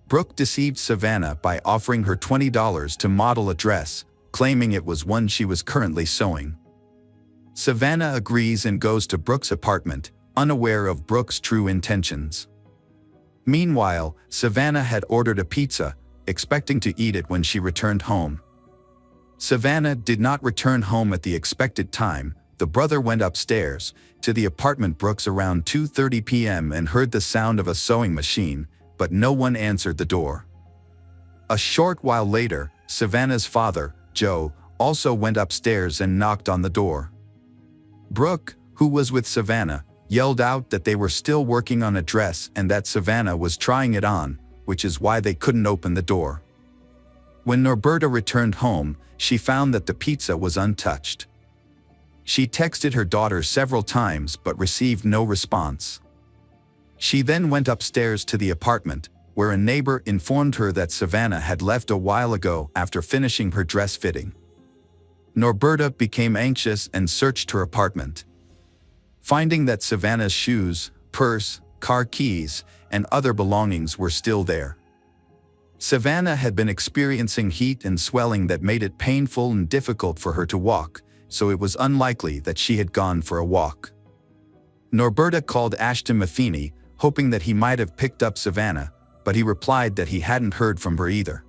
Brooke deceived Savannah by offering her $20 to model a dress, claiming it was one she was currently sewing. Savannah agrees and goes to Brooke's apartment, unaware of Brooke's true intentions. Meanwhile, Savannah had ordered a pizza, expecting to eat it when she returned home. Savannah did not return home at the expected time. The brother went upstairs to the apartment Brooks around 2:30 p.m. and heard the sound of a sewing machine, but no one answered the door. A short while later, Savannah's father, Joe, also went upstairs and knocked on the door. Brooke, who was with Savannah, yelled out that they were still working on a dress and that Savannah was trying it on, which is why they couldn't open the door. When Norberta returned home, she found that the pizza was untouched. She texted her daughter several times but received no response. She then went upstairs to the apartment, where a neighbor informed her that Savannah had left a while ago after finishing her dress fitting. Norberta became anxious and searched her apartment. Finding that Savannah's shoes, purse, car keys, and other belongings were still there. Savannah had been experiencing heat and swelling that made it painful and difficult for her to walk, so it was unlikely that she had gone for a walk. Norberta called Ashton Matheny, hoping that he might have picked up Savannah, but he replied that he hadn't heard from her either.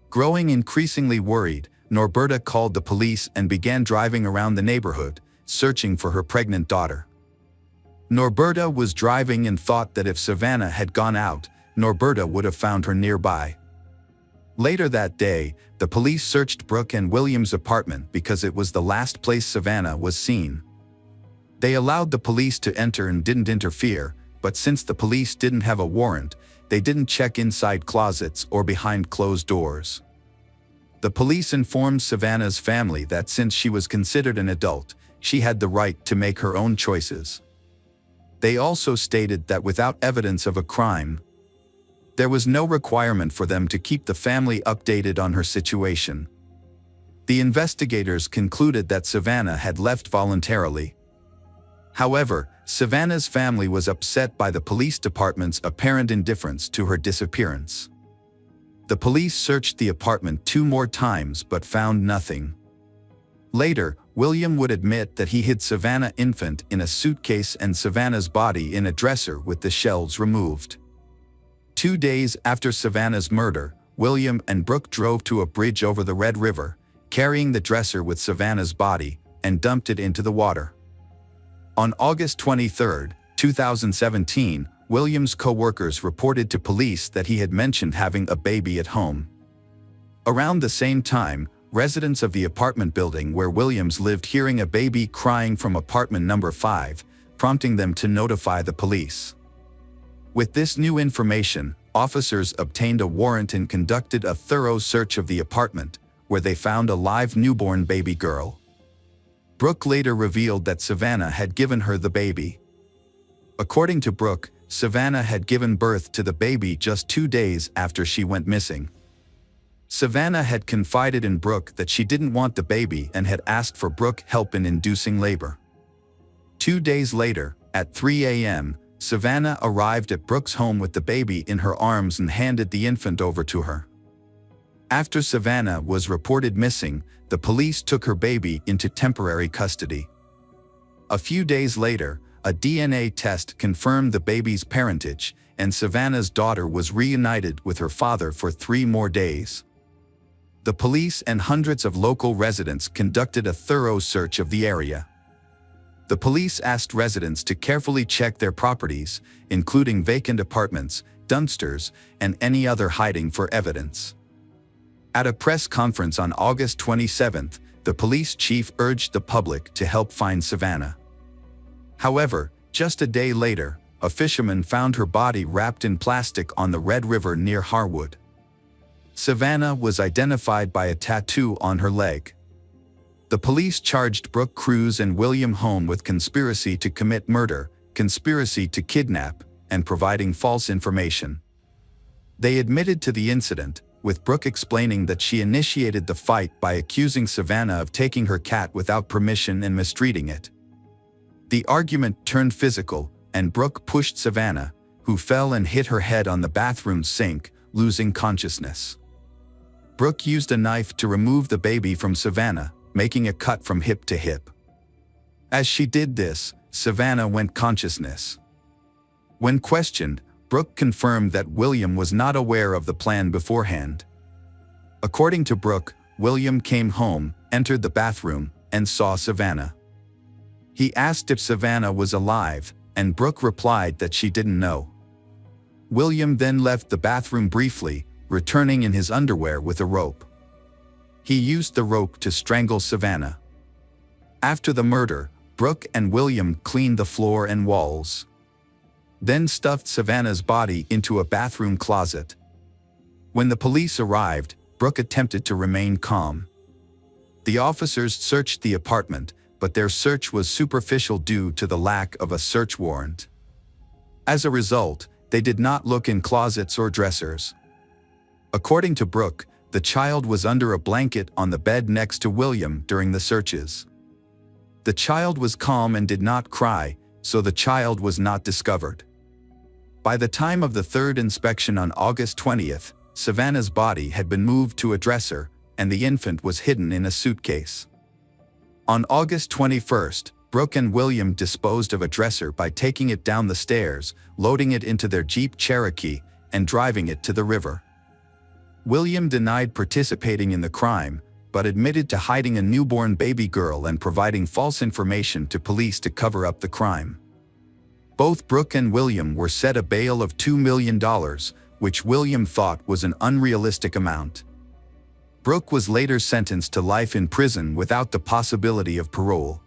Growing increasingly worried, Norberta called the police and began driving around the neighborhood, searching for her pregnant daughter. Norberta was driving and thought that if Savannah had gone out, Norberta would have found her nearby. Later that day, the police searched Brooke and William's apartment because it was the last place Savannah was seen. They allowed the police to enter and didn't interfere, but since the police didn't have a warrant, they didn't check inside closets or behind closed doors. The police informed Savannah's family that since she was considered an adult, she had the right to make her own choices. They also stated that without evidence of a crime, there was no requirement for them to keep the family updated on her situation. The investigators concluded that Savannah had left voluntarily. However, Savannah's family was upset by the police department's apparent indifference to her disappearance. The police searched the apartment 2 more times but found nothing. Later, William would admit that he hid Savannah infant in a suitcase and Savannah's body in a dresser with the shelves removed. 2 days after Savannah's murder, William and Brooke drove to a bridge over the Red River, carrying the dresser with Savannah's body, and dumped it into the water. On August 23, 2017, William's co-workers reported to police that he had mentioned having a baby at home. Around the same time, residents of the apartment building where Williams lived hearing a baby crying from apartment number 5, prompting them to notify the police. With this new information, officers obtained a warrant and conducted a thorough search of the apartment, where they found a live newborn baby girl. Brooke later revealed that Savannah had given her the baby. According to Brooke, Savannah had given birth to the baby just 2 days after she went missing. Savannah had confided in Brooke that she didn't want the baby and had asked for Brooke help in inducing labor. 2 days later, at 3 a.m., Savannah arrived at Brooke's home with the baby in her arms and handed the infant over to her. After Savannah was reported missing, the police took her baby into temporary custody. A few days later, a DNA test confirmed the baby's parentage, and Savannah's daughter was reunited with her father for 3 more days. The police and hundreds of local residents conducted a thorough search of the area. The police asked residents to carefully check their properties, including vacant apartments, dumpsters, and any other hiding for evidence. At a press conference on August 27, the police chief urged the public to help find Savannah. However, just a day later, a fisherman found her body wrapped in plastic on the Red River near Harwood. Savannah was identified by a tattoo on her leg. The police charged Brooke Cruz and William Home with conspiracy to commit murder, conspiracy to kidnap, and providing false information. They admitted to the incident, with Brooke explaining that she initiated the fight by accusing Savannah of taking her cat without permission and mistreating it. The argument turned physical, and Brooke pushed Savannah, who fell and hit her head on the bathroom sink, losing consciousness. Brooke used a knife to remove the baby from Savannah, making a cut from hip to hip. As she did this, Savannah went consciousness. When questioned, Brooke confirmed that William was not aware of the plan beforehand. According to Brooke, William came home, entered the bathroom, and saw Savannah. He asked if Savannah was alive, and Brooke replied that she didn't know. William then left the bathroom briefly, returning in his underwear with a rope. He used the rope to strangle Savannah. After the murder, Brooke and William cleaned the floor and walls. Then stuffed Savannah's body into a bathroom closet. When the police arrived, Brooke attempted to remain calm. The officers searched the apartment, but their search was superficial due to the lack of a search warrant. As a result, they did not look in closets or dressers. According to Brooke, the child was under a blanket on the bed next to William during the searches. The child was calm and did not cry, so the child was not discovered. By the time of the third inspection on August 20th, Savannah's body had been moved to a dresser, and the infant was hidden in a suitcase. On August 21st, Brooke and William disposed of a dresser by taking it down the stairs, loading it into their Jeep Cherokee, and driving it to the river. William denied participating in the crime, but admitted to hiding a newborn baby girl and providing false information to police to cover up the crime. Both Brooke and William were set a bail of $2 million, which William thought was an unrealistic amount. Brooke was later sentenced to life in prison without the possibility of parole.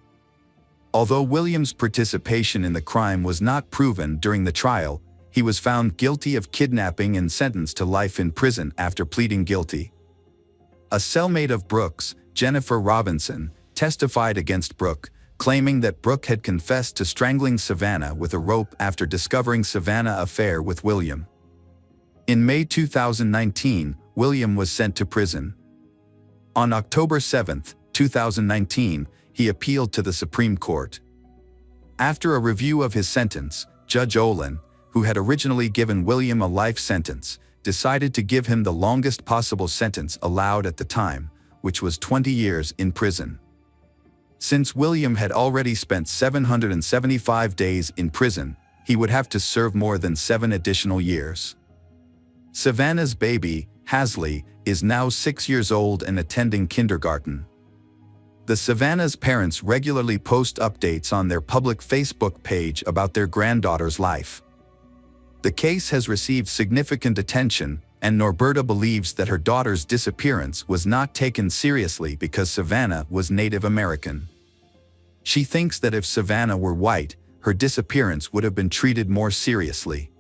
Although William's participation in the crime was not proven during the trial, he was found guilty of kidnapping and sentenced to life in prison after pleading guilty. A cellmate of Brooke's, Jennifer Robinson, testified against Brooke, claiming that Brooke had confessed to strangling Savannah with a rope after discovering Savannah's affair with William. In May 2019, William was sent to prison. On October 7, 2019, he appealed to the Supreme Court. After a review of his sentence, Judge Olin, who had originally given William a life sentence, decided to give him the longest possible sentence allowed at the time, which was 20 years in prison. Since William had already spent 775 days in prison, he would have to serve more than 7 additional years. Savannah's baby, Hasley, is now 6 years old and attending kindergarten. The Savannah's parents regularly post updates on their public Facebook page about their granddaughter's life. The case has received significant attention, and Norberta believes that her daughter's disappearance was not taken seriously because Savannah was Native American. She thinks that if Savannah were white, her disappearance would have been treated more seriously.